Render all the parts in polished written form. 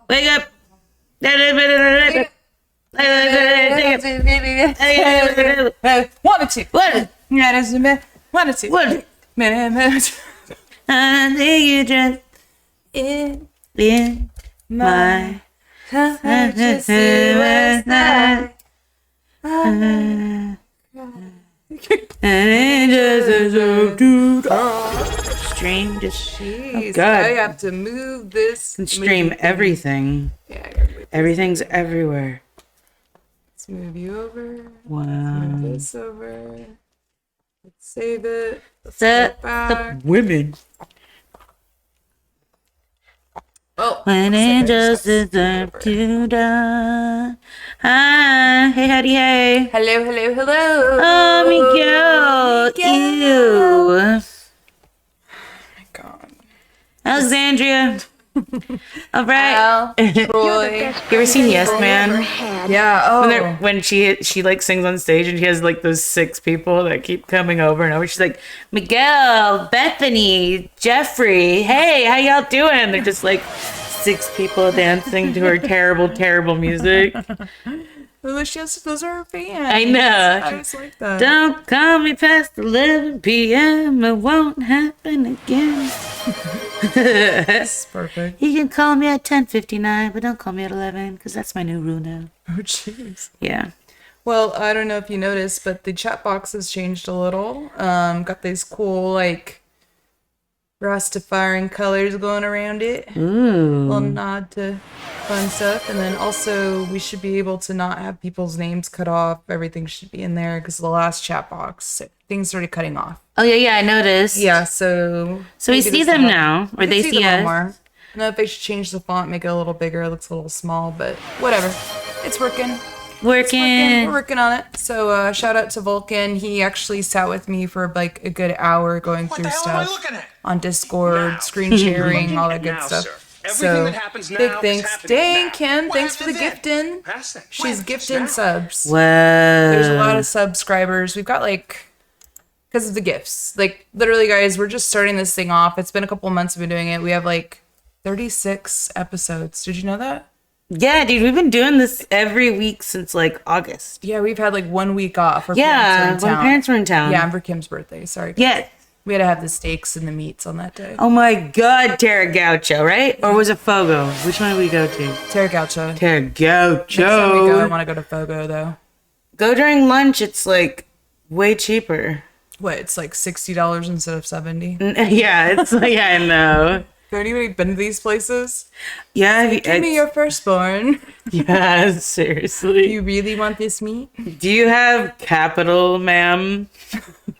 Wake up. Wanted to. What? Wanted to. What? I think you just in my just last night. And just stream just. Jeez, Oh God. I have to move this. And stream everything. Yeah, I gotta move. Everything's everywhere. Let's move you over. Wow. Move this over. Let's save it. Let's The go back. women. Oh, When injustice deserve to die. Hi, hey, howdy, hey. hello, hello, hello. Oh, Miguel. Ew. Oh my God. Alexandria. All right. Al, Troy. You ever seen Yes Man? Yeah. Oh. When she like sings on stage and she has like those 6 people that keep coming over and over. She's like, Miguel, Bethany, Jeffrey, hey, how y'all doing? They're just like 6 people dancing to her terrible, terrible music. Those are her fans. I know. I just like that. Don't call me past 11 p.m. It won't happen again. That's perfect. You can call me at 10:59, but don't call me at 11 because that's my new rule now. Oh, jeez. Yeah. Well, I don't know if you noticed, but the chat box has changed a little. Got these cool, like, Rastafarian colors going around it. Ooh. Little nod to fun stuff. And then also, we should be able to not have people's names cut off. Everything should be in there because the last chat box, things started cutting off. Oh, yeah, I noticed. Yeah, so... So we maybe see this them will now, help. or We they can see them a us. little more. I don't know if they should change the font, make it a little bigger. It looks a little small, but whatever. It's working. Working. We're working on it. So shout out to Vulcan. He actually sat with me for like a good hour going through stuff on Discord, screen sharing, all that good stuff. So big thanks. Dang, Kim, thanks for the gifting. She's gifting subs. Whoa. There's a lot of subscribers. We've got like, because of the gifts. Like literally, guys, we're just starting this thing off. It's been a couple months we've been doing it. We have like 36 episodes. Did you know that? Yeah, dude, we've been doing this every week since like August. Yeah, we've had like 1 week off. Yeah, when parents were in town. Yeah, and for Kim's birthday. Sorry. Guys. Yeah. We had to have the steaks and the meats on that day. Oh my God, Terra Gaucho, right? Or was it Fogo? Which one did we go to? Terra Gaucho. Terra Next time we go, I Gaucho. want to go to Fogo though. Go during lunch. It's like way cheaper. What? It's like $60 instead of $70. Yeah, it's like, yeah, I know. Have anybody been to these places? Yeah, Give me your firstborn. yeah, seriously. You really want this meat? Do you have capital, ma'am?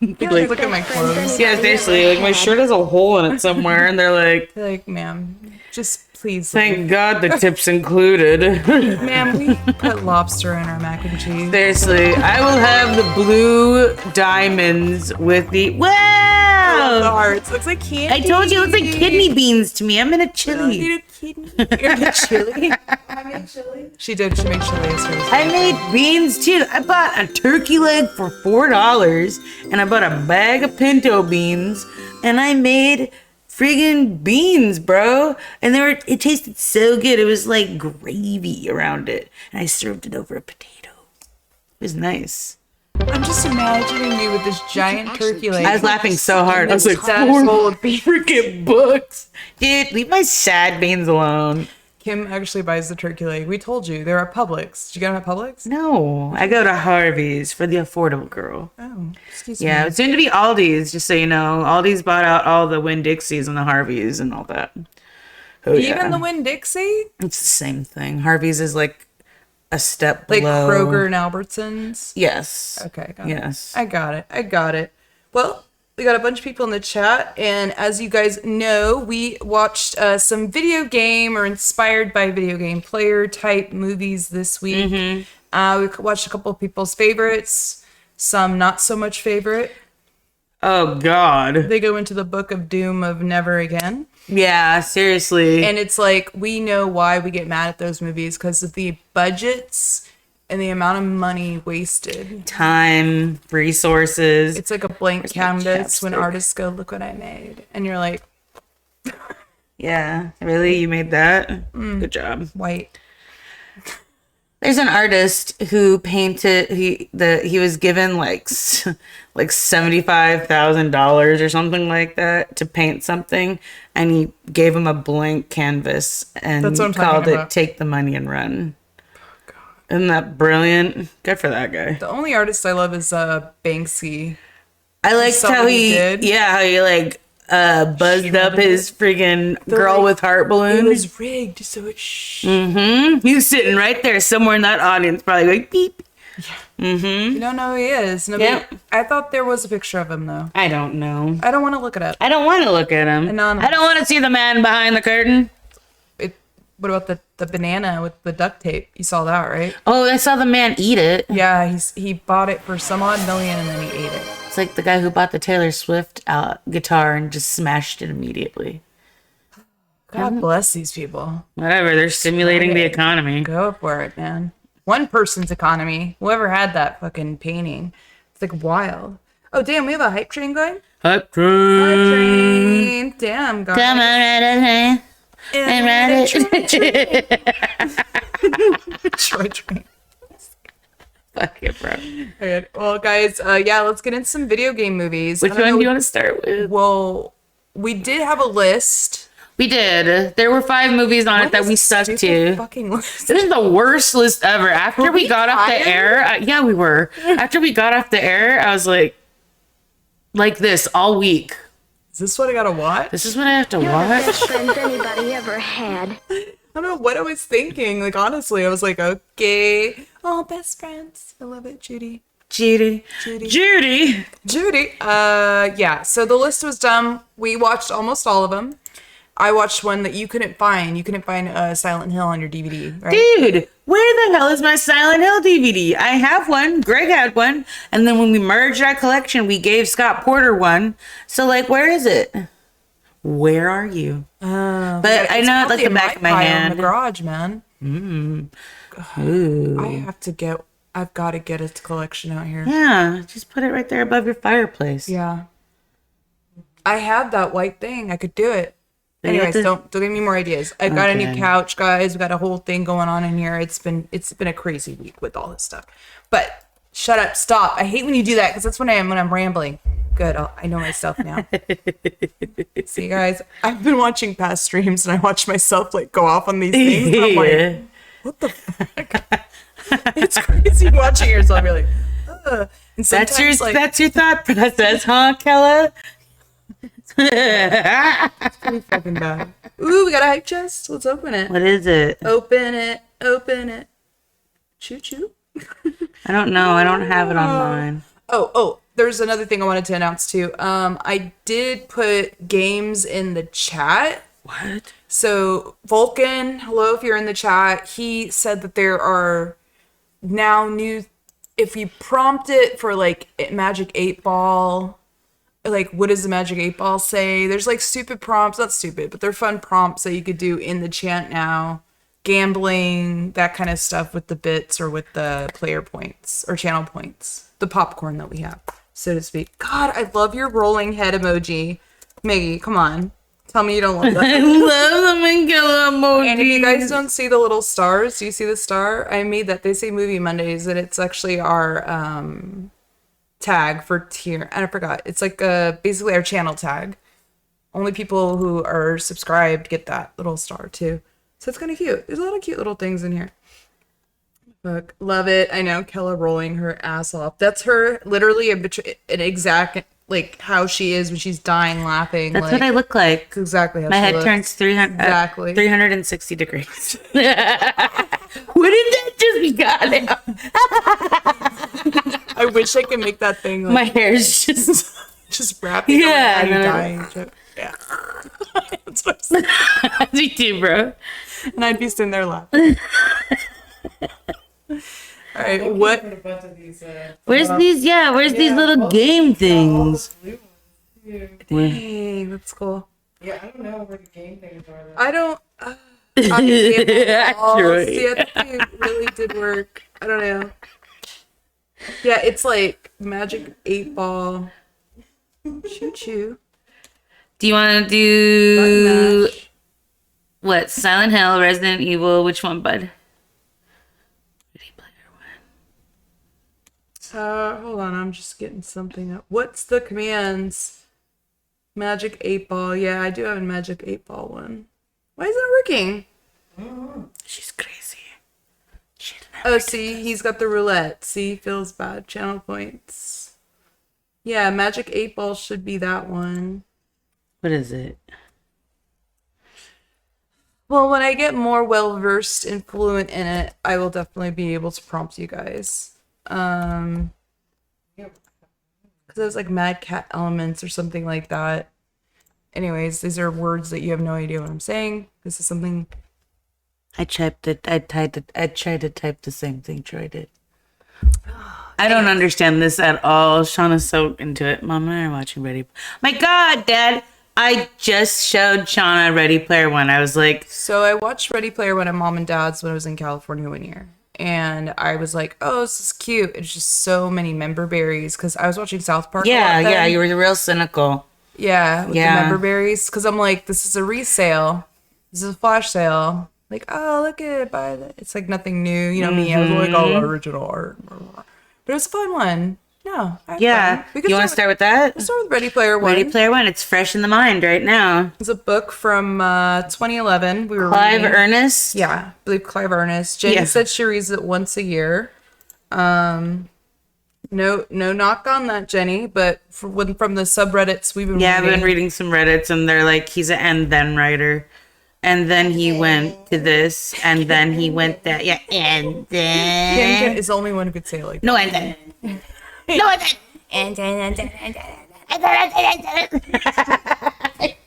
Like, look at my clothes. Yeah, seriously. Like my shirt has a hole in it somewhere, and they're like, They're like, ma'am, just please. "Thank God the tip's included." Ma'am, we put lobster in our mac and cheese. Seriously, I will have the blue diamonds with the The wow. hearts. Looks like candy. I told you it looks like kidney beans to me. I'm in a You chili. need a kidney. You're in a chili. I made chili. She did. She made chili. I made beans too. I bought a turkey leg for $4, and I bought a bag of pinto beans, and I made friggin' beans, bro. And it tasted so good. It was like gravy around it, and I served it over a potato. It was nice. I'm just imagining you with this giant turkey leg. I was laughing so hard. I was like, That's four full of beans. freaking books. Dude, leave my sad beans alone. Kim actually buys the turkey leg. We told you. They're at Publix. Did you get them at Publix? No, I go to Harvey's for the affordable girl. Oh, excuse Yeah, me. it's soon to be Aldi's, just so you know. Aldi's bought out all the Winn-Dixies and the Harveys and all that. Oh, yeah. Even the Winn-Dixie? It's the same thing. Harvey's is like a step Like below. Kroger and Albertsons? Yes. Okay, got it. Yes. I got it. Well, we got a bunch of people in the chat, and as you guys know, we watched some video game or inspired by video game player type movies this week. Mm-hmm. We watched a couple of people's favorites, some not so much favorite. Oh, God. They go into the Book of Doom of Never Again. Yeah, seriously. And it's like, we know why we get mad at those movies because of the budgets and the amount of money wasted. Time, resources. It's like a blank Where's my canvas when chapstick? artists go, look what I made. And you're like, Yeah, really? You made that? Good job. White. There's an artist who painted. He was given like $75,000 or something like that to paint something, and he gave him a blank canvas and That's what I'm called talking it about. "Take the Money and Run." Isn't that brilliant? Good for that guy. The only artist I love is Banksy. I liked saw how what he he, did? how he like buzzed up his freaking girl with heart It balloon. was rigged, so it He was sitting right there somewhere in that audience, probably going beep. You don't know who he is. Nobody, Yep. I thought there was a picture of him though. I don't know. I don't want to look it up. I don't want to look at him. Anonymous. I don't want to see the man behind the curtain. What about the banana with the duct tape? You saw that, right? Oh, I saw the man eat it. Yeah, he bought it for some odd million and then he ate it. It's like the guy who bought the Taylor Swift guitar and just smashed it immediately. God bless these people. Whatever, they're stimulating the economy. Go for it, man. One person's economy. Whoever had that fucking painting. It's like wild. Oh, damn, we have a hype train going? Hype Hype train. train. Damn, guys. Come on, ride it. And ride it. Troy train. Fuck it, bro. Okay. Well, guys, yeah, let's get into some video game movies. Which one do you want to start with? Well, we did have a list. We did. There were 5 movies on it that we stuck to. Fucking list. This is the worst list ever. After we got off the air, yeah, we were. After we got off the air, I was like this all week. Is this what I gotta watch? This is what I have to watch. Best friends anybody ever had. I don't know what I was thinking. Like, honestly, I was like, okay. Oh, best friends. I love it, Judy. Judy. Judy. Yeah, so the list was done. We watched almost all of them. I watched one that you couldn't find. You couldn't find Silent Hill on your DVD, right? Dude, where the hell is my Silent Hill DVD? I have one. Greg had one. And then when we merged our collection, we gave Scott Porter one. So, like, where is it? Where are you? But I know it like the back of my hand. In the garage, man. Ooh. I've got to get a collection out here. Yeah, just put it right there above your fireplace. Yeah. I have that white thing. I could do it. But you have Anyways, to- don't give me more ideas. I've got a new Okay. couch, guys. We got a whole thing going on in here. It's been a crazy week with all this stuff. But shut up, stop. I hate when you do that because that's when I'm rambling. Good, I know myself now. See, guys, I've been watching past streams and I watch myself like go off on these things. And I'm like, what the fuck? It's crazy watching yourself. You're like, ugh. And That's sometimes, that's your thought process, huh, Kella? pretty fucking bad. Ooh, we got a hype chest. Let's open it. What is it? Open it. Open it. Choo choo. I don't know. I don't have it online. Oh, there's another thing I wanted to announce too. I did put games in the chat. What? So Vulcan, hello if you're in the chat. He said that there are now new, if you prompt it for like Magic 8 Ball, like what does the Magic 8 Ball say? There's like stupid prompts, not stupid, but they're fun prompts that you could do in the chat now. Gambling, that kind of stuff with the bits or with the player points or channel points. The popcorn that we have, so to speak. God, I love your rolling head emoji. Maggie, come on. Tell me you don't love that. I love the Mangala emoji. And if you guys don't see the little stars, do you see the star? I made that. They say MovieMondaze, and it's actually our tag for tier. And I forgot. It's like basically our channel tag. Only people who are subscribed get that little star too. So it's kind of cute. There's a lot of cute little things in here. Look, love it. I know Kella rolling her ass off. That's her literally an exact like how she is when she's dying laughing. That's like, what I look like. That's exactly how My she head looks. turns 360 degrees. What did that just got out? I wish I could make that thing like My hair's just wrapping Yeah, around no, no. dying. Yeah. That's what I'm saying. me too, bro. And I'd be sitting there laughing. All right, what? Where's these little game things? Dang, that's cool. Yeah, I don't know where the game things are. Though. I don't. See, True. I think it really did work. I don't know. Yeah, it's like Magic 8 Ball. Choo choo. Do you want to Button do mash. What? Silent Hill, Resident Evil. Which one, bud? Ready Player One. Hold on, I'm just getting something up. What's the commands? Magic 8 Ball. Yeah, I do have a Magic 8 Ball one. Why isn't it working? She's crazy. Oh, see, he's got the roulette. See, feels bad. Channel points. Yeah, Magic 8 Ball should be that one. What is it? Well, when I get more well-versed and fluent in it, I will definitely be able to prompt you guys. Because it was like Mad Cat Elements or something like that. Anyways, these are words that you have no idea what I'm saying. This is something... I tried to type the same thing Troy did. I don't understand this at all. Shauna's so into it. Mom and I are watching Ready. My God, Dad! I just showed Shauna Ready Player One. I was like... So I watched Ready Player One at Mom and Dad's when I was in California one year. And I was like, oh, this is cute. It's just so many member berries. Because I was watching South Park. Yeah, you were real cynical. Yeah, with the member berries. Because I'm like, this is a resale. This is a flash sale. Like, oh, look at it. Buy it. It's like nothing new. You know me. I was like, oh, original art. But it was a fun one. No. Yeah. You want to start with that? Let's start with Ready Player One. Ready Player One. It's fresh in the mind right now. It's a book from 2011. We were Clive reading. Ernest? Yeah, I believe Clive Ernest. Jenny said she reads it once a year. No knock on that, Jenny, but from the subreddits we've been reading. Yeah, I've been reading some Reddits, and they're like, he's an and then writer. And then he went to this, and then he went that. Yeah, and then. Ken is the only one who could say it like that. No, and then. No, and then.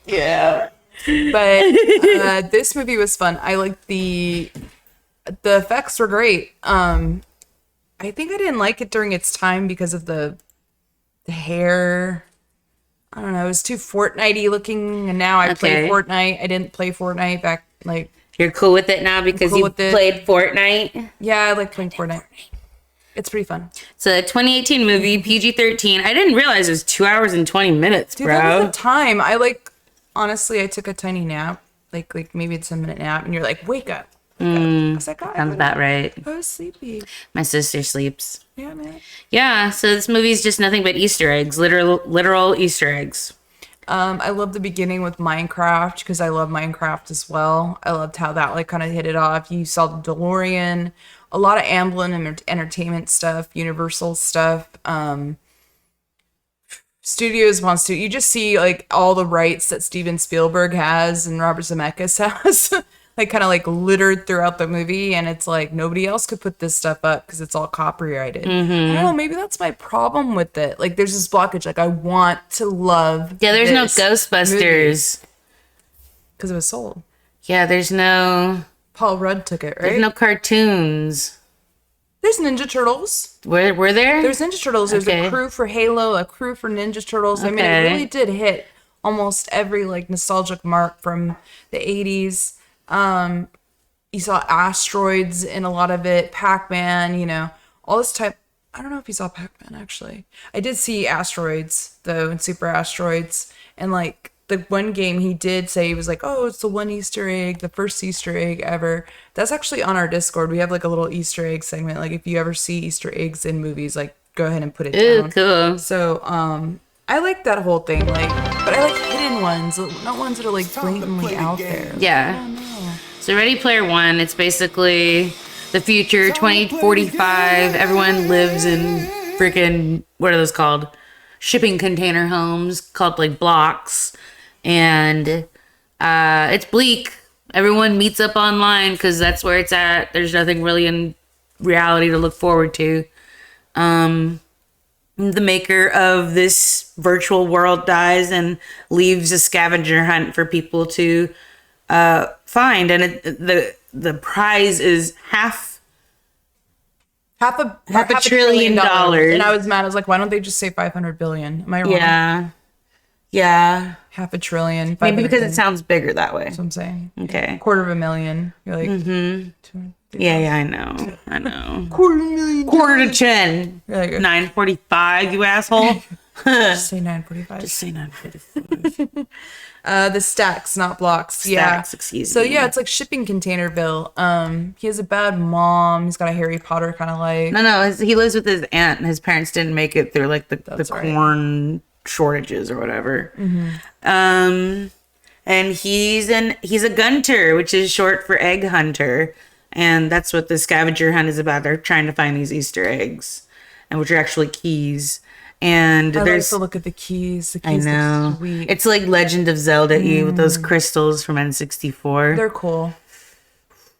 Yeah. But this movie was fun. I liked the effects were great. I think I didn't like it during its time because of the hair. I don't know. It was too Fortnite-y looking, and now I play Fortnite. I didn't play Fortnite back, like... You're cool with it now because you played Fortnite? Yeah, I like playing Fortnite. It's pretty fun. It's a 2018 movie, PG-13. I didn't realize it was 2 hours and 20 minutes, Dude, bro. that was the time. Honestly, I took a tiny nap, like maybe it's a 10-minute nap, and you're like, wake up. I was like, sounds about right. I was sleepy. My sister sleeps. Yeah, man. Yeah, so this movie's just nothing but Easter eggs, literal Easter eggs. I love the beginning with Minecraft because I love Minecraft as well. I loved how that kind of hit it off. You saw the DeLorean, a lot of Amblin Entertainment stuff, Universal stuff. Studios wants to. You just see all the rights that Steven Spielberg has and Robert Zemeckis has. Kind of littered throughout the movie, and it's like nobody else could put this stuff up because it's all copyrighted. I don't know, maybe that's my problem with it. There's this blockage. I want to love. Yeah, there's no Ghostbusters because it was sold. Yeah, there's no. Paul Rudd took it, right? There's no cartoons. There's Ninja Turtles. Were there? There's Ninja Turtles. There's a crew for Halo, a crew for Ninja Turtles. I mean, it really did hit almost every nostalgic mark from the 80s. You saw asteroids in a lot of it, Pac-Man, all this type. I don't know if you saw Pac-Man, actually. I did see asteroids, though, and super asteroids. And, the one game he did say, he was like, oh, it's the one Easter egg, the first Easter egg ever. That's actually on our Discord. We have, a little Easter egg segment. If you ever see Easter eggs in movies, go ahead and put it down. Cool. So, I like that whole thing, but I like hidden ones, not ones that are, blatantly out there. Yeah. So Ready Player One, it's basically the future, 2045. Everyone lives in freaking, what are those called? Shipping container homes called blocks. And it's bleak. Everyone meets up online because that's where it's at. There's nothing really in reality to look forward to. The maker of this virtual world dies and leaves a scavenger hunt for people to find, and the prize is half a trillion dollars. And I was mad. I was like, why don't they just say 500 billion? Am I wrong? Yeah. Half a trillion. Maybe because it sounds bigger that way. That's what I'm saying. Okay. $250,000. You're like, Yeah, I know. $250,000. Quarter to 10. 9:45, you asshole. Just say 9:45. Just say 9:45. The stacks, not blocks. Stacks, excuse So me. yeah, it's like shipping containerville. He has a bad mom. He's got a Harry Potter kind of life. No, he lives with his aunt, and his parents didn't make it through like the right. corn shortages or whatever. And he's a gunter, which is short for egg hunter, and that's what the scavenger hunt is about. They're trying to find these Easter eggs, and which are actually keys. And I there's like to look at the keys. The I keys know are sweet. it's like Legend of Zelda with those crystals from N64. They're cool.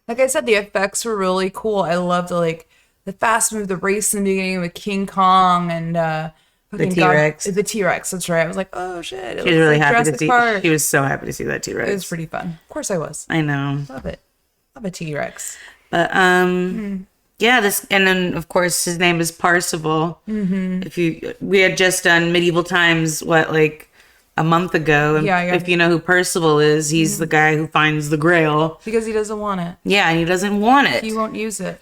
Like I said, the effects were really cool. I love the fast move, the race in the beginning with King Kong and The T-Rex. The T-Rex, that's right. I was like, oh shit. She was really happy to see. She was so happy to see that T-Rex. It was pretty fun. Of course I was. I know. Love it. Love a T-Rex. But yeah, and then of course his name is Parzival. We had just done Medieval Times like a month ago. And Yeah. if you know who Percival is, he's the guy who finds the Grail. Because he doesn't want it. Yeah, and he doesn't want it. He won't use it.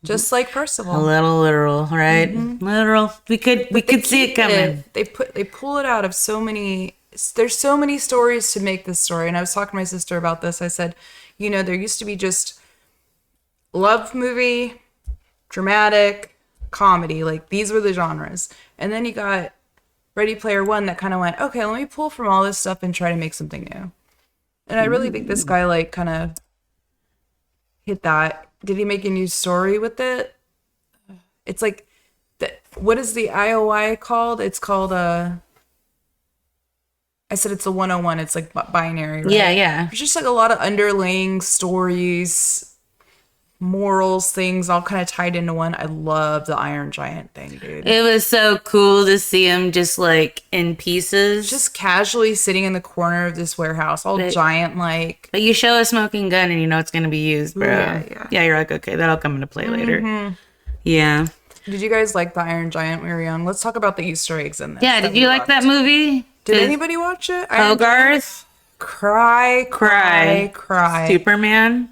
Just like Percival. A little literal, right? Literal. We could see it coming. They pull it out of so many. There's so many stories to make this story. And I was talking to my sister about this. I said, there used to be just love movie, dramatic, comedy. Like these were the genres. And then you got Ready Player One that kind of went, okay, let me pull from all this stuff and try to make something new. And I really think this guy kind of hit that. Did he make a new story with it? It's like, what is the IOI called? It's called I said it's a 101. It's like binary, right? Yeah. There's just like a lot of underlying stories, morals, things all kind of tied into one. I love the Iron Giant thing, dude. It was so cool to see him just like in pieces. Just casually sitting in the corner of this warehouse, all giant like. But you show a smoking gun and you know it's going to be used, bro. Yeah. Yeah, you're like, okay, that'll come into play later. Yeah. Did you guys like the Iron Giant when we were young? Let's talk about the Easter eggs in this. Yeah, did you like that movie? Did anybody watch it? Hogarth? Cry. Superman?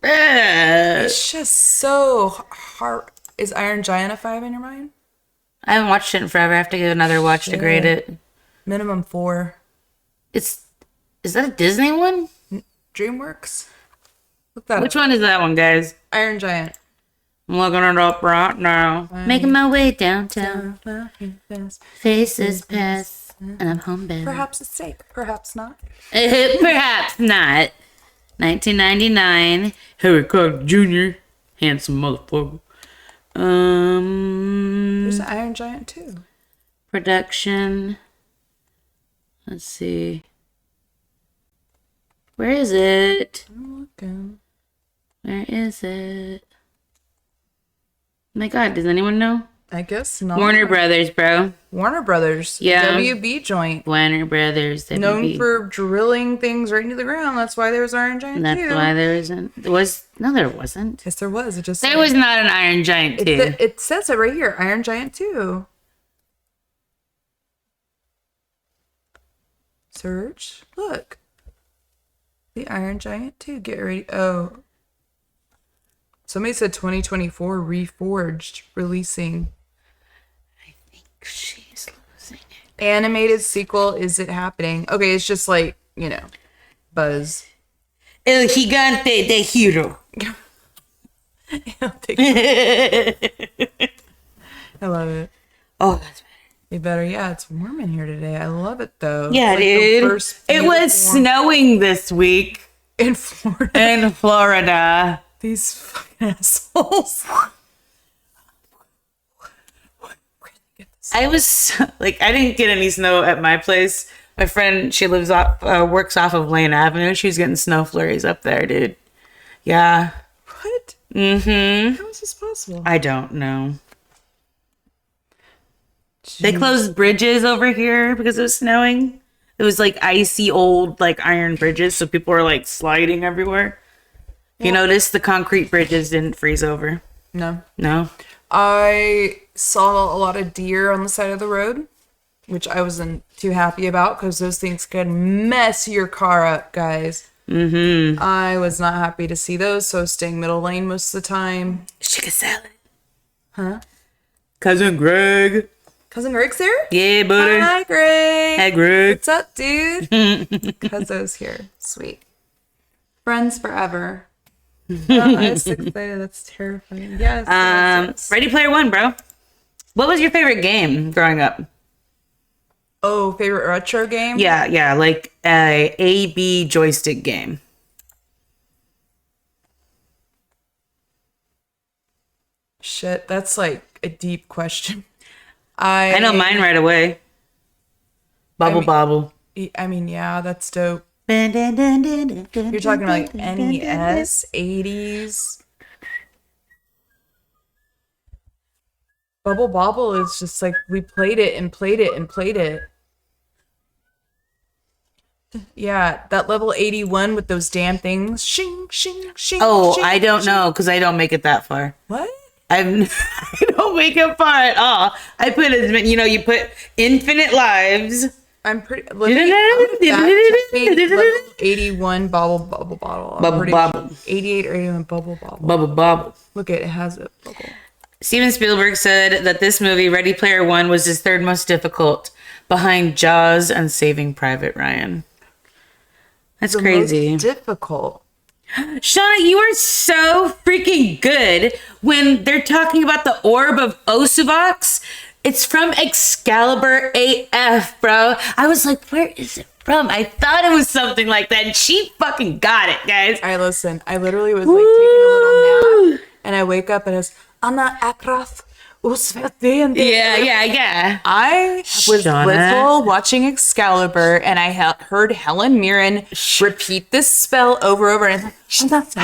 It's just so hard. Is Iron Giant a 5 in your mind? I haven't watched it in forever. I have to give another watch to grade it. Minimum 4. Is that a Disney one? DreamWorks? Look that Which up. one is that one, guys? Iron Giant. I'm looking it up right now. Making my way downtown. Faces pass, and I'm home bound. Perhaps it's safe. Perhaps not. Perhaps not. 1999. Harry Cook Jr. Handsome motherfucker. There's an Iron Giant too. Production. Let's see. Where is it? I'm looking. Where is it? My God, does anyone know? I guess not. Warner Brothers, bro. Warner Brothers. Yeah. WB joint. Warner Brothers. WB. Known for drilling things right into the ground. That's why there was Iron Giant That's too. why there isn't. There wasn't. Yes, there was. It just There was not an Iron Giant 2. It says it right here. Iron Giant 2. Search. Look. The Iron Giant 2. Get ready. Oh. Somebody said 2024 Reforged releasing. I think she's losing it. Animated sequel. Is it happening? Okay, it's just like, buzz. El Gigante de Hero. I love it. Oh, that's better. Be better. Yeah, it's warm in here today. I love it though. Yeah, It's like the dude. first It was snowing this week in Florida. in Florida. These fucking assholes. I was like, I didn't get any snow at my place. My friend, she works off of Lane Avenue. She was getting snow flurries up there, dude. Yeah. What? Mm-hmm. How is this possible? I don't know. They closed bridges over here because it was snowing. It was like icy old like iron bridges, so people were like sliding everywhere. If you notice, the concrete bridges didn't freeze over. No. No. I saw a lot of deer on the side of the road, which I wasn't too happy about because those things can mess your car up, guys. Mm-hmm. I was not happy to see those, so I was staying middle lane most of the time. Chicken salad. Huh? Cousin Greg. Cousin Greg's there? Yeah, buddy. Hi, Greg. Hey, Greg. What's up, dude? Cuzzo's here. Sweet. Friends forever. I'm so excited. That's terrifying. Yes. Ready Player One, bro. What was your favorite game growing up? Oh, favorite retro game? Yeah, like a A/B joystick game. Shit, that's like a deep question. I know mine right away. Bubble Bobble. I mean, yeah, that's dope. You're talking like NES, 80s. Bubble Bobble is just like we played it and played it and played it. Yeah, that level 81 with those damn things. Shing, shing, shing. Oh, shing, I don't shing. know because I don't make it that far. What? I don't make it far at all. I put as many, you put infinite lives. I'm pretty. Level 81 bubble bottle. Bubble Bobble. 88 or 81 bubble bobble. Bubble Bobble. Look at it has a bubble. Steven Spielberg said that this movie, Ready Player One, was his third most difficult, behind Jaws and Saving Private Ryan. That's crazy. Most difficult. Shauna, you are so freaking good when they're talking about the orb of Osuvox. It's from Excalibur AF, bro. I was like, where is it from? I thought it was something like that. And she fucking got it, guys. All right, listen. I literally was like taking a little nap, and I wake up and it's Anna Akrath. Yeah. I was little watching Excalibur, and I heard Helen Mirren repeat this spell over and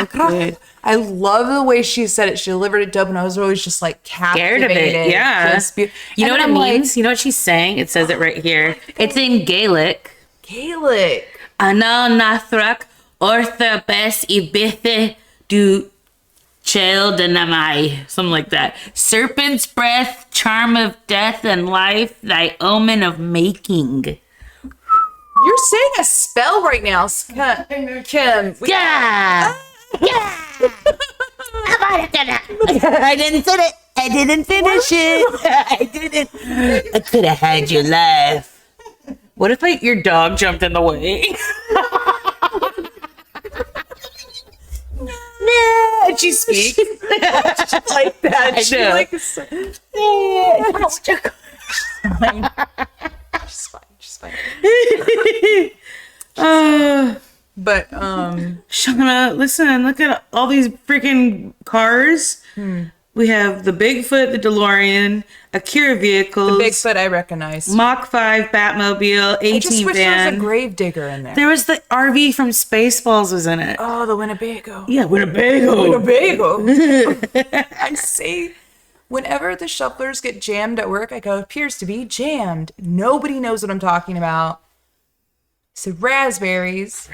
good. I love the way she said it. She delivered it dope, and I was always just like captivated. Scared of it, yeah. You know what it means? Like, you know what she's saying? It says it right here. It's in Gaelic. Ana nathrak ortha bes ibithe du Childenamai, something like that. Serpent's breath, charm of death and life, thy omen of making. You're saying a spell right now, Kim. Yeah. I didn't say it. I didn't finish it. I didn't. I could have had your life. What if your dog jumped in the way? No, and she speaks like that. She's fine. But Shauna, listen, look at all these freaking cars. We have the Bigfoot, the DeLorean, Akira vehicles. The Bigfoot I recognize. Mach 5 Batmobile, 18 I just wish van. there was a Gravedigger in there. There was the RV from Spaceballs was in it. Oh, the Winnebago. Yeah, Winnebago. I say, whenever the shufflers get jammed at work, I go, appears to be jammed. Nobody knows what I'm talking about. I said raspberries.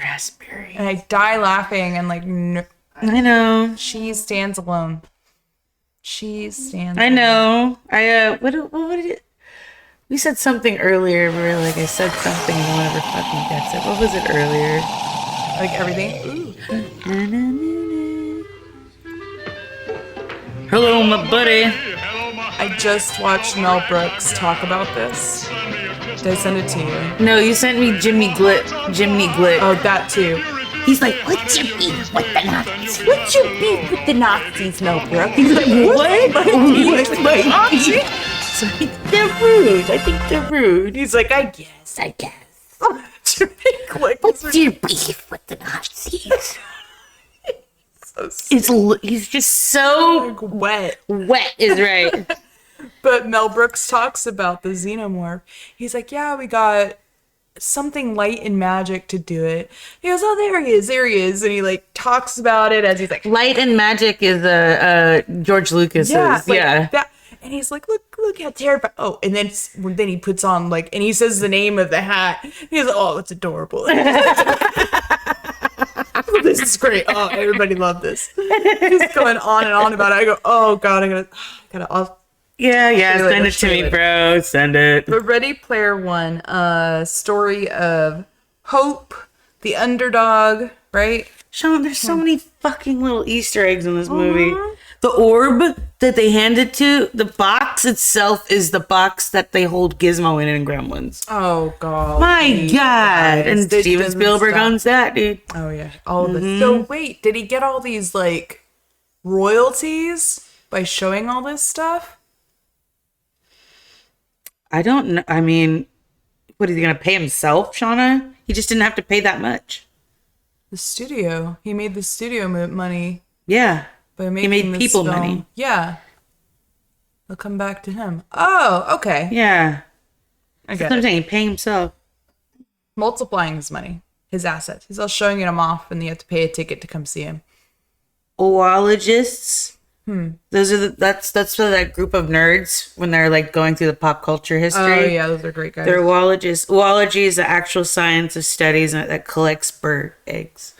And I die laughing and like, no. I know. Cheese stands alone. I know. What did it? We said something earlier. We were like, I said something and no one ever fucking gets it. What was it earlier? Like everything. Ooh. Hello, my buddy. I just watched Mel Brooks talk about this. Did I send it to you? No, you sent me Jimmy Glit. Oh, that too. He's like, what's your beef with the Nazis? What's your beef with the Nazis, Mel Brooks? He's like, what? My Nazis? So they're rude. I think they're rude. He's like, I guess. What's your beef with the Nazis? He's just so wet. Wet is right. But Mel Brooks talks about the xenomorph. He's like, yeah, we got something light and magic to do it. He goes, oh, there he is. And he like talks about it as he's like, light and magic is George Lucas's. Yeah. That. And he's like, look how terrifying. Oh, and then he puts on like, and he says the name of the hat. He's like, oh, it's adorable. This is great. Oh, everybody loved this. He's going on and on about it. I go, oh God, I gotta. Yeah, send it to me, bro. Send it. But Ready Player One, story of hope, the underdog, right? Sean, there's so many fucking little Easter eggs in this movie. The orb, that they handed to, the box itself is the box that they hold Gizmo in Gremlins. Oh God! My God! And Steven Spielberg owns that, dude. Oh yeah, all of it. So wait, did he get all these like royalties by showing all this stuff? I don't know. I mean, what is he gonna pay himself, Shauna? He just didn't have to pay that much. The studio. He made the studio money. Yeah. By He making made this people film. money. Yeah. They'll come back to him. Oh, okay. Yeah. I That's get what I'm it. saying. Paying himself. Multiplying his money, his assets. He's all showing him off, and you have to pay a ticket to come see him. Oologists. Those are that's for that group of nerds when they're like going through the pop culture history. Oh yeah, those are great guys. They're oologists. Oology is the actual science of studies that collects bird eggs.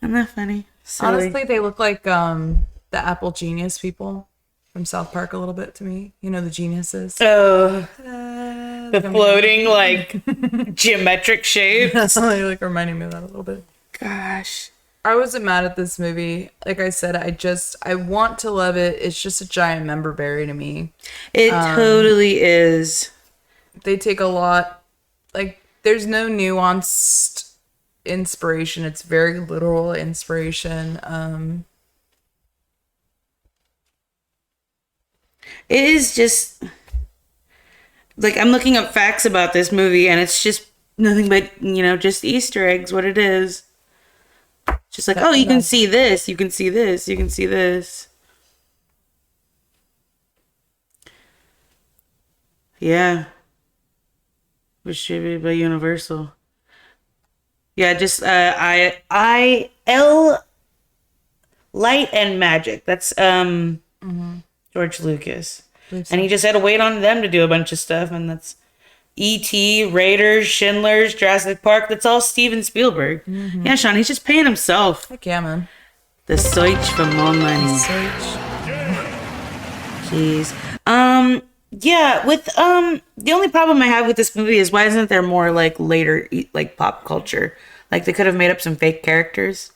Isn't that funny? Silly. Honestly, they look like the Apple Genius people from South Park a little bit to me. You know, the geniuses. Oh, the floating like geometric shapes. They like reminding me of that a little bit. Gosh. I wasn't mad at this movie. Like I said, I want to love it. It's just a giant member berry to me. It totally is. They take a lot, like there's no nuanced inspiration. It's very literal inspiration. It is just like I'm looking up facts about this movie and it's just nothing but, just Easter eggs, what it is. Just like, oh, you can see this, you can see this, you can see this. Yeah. Distributed by Universal. Yeah, just Light and Magic. That's George Lucas. And he just had to wait on them to do a bunch of stuff, and that's E.T., Raiders, Schindler's, Jurassic Park. That's all Steven Spielberg. Yeah, Sean, he's just paying himself. Heck yeah, man. The search for more money. Jeez. Yeah, with the only problem I have with this movie is why isn't there more like later like pop culture? Like they could have made up some fake characters.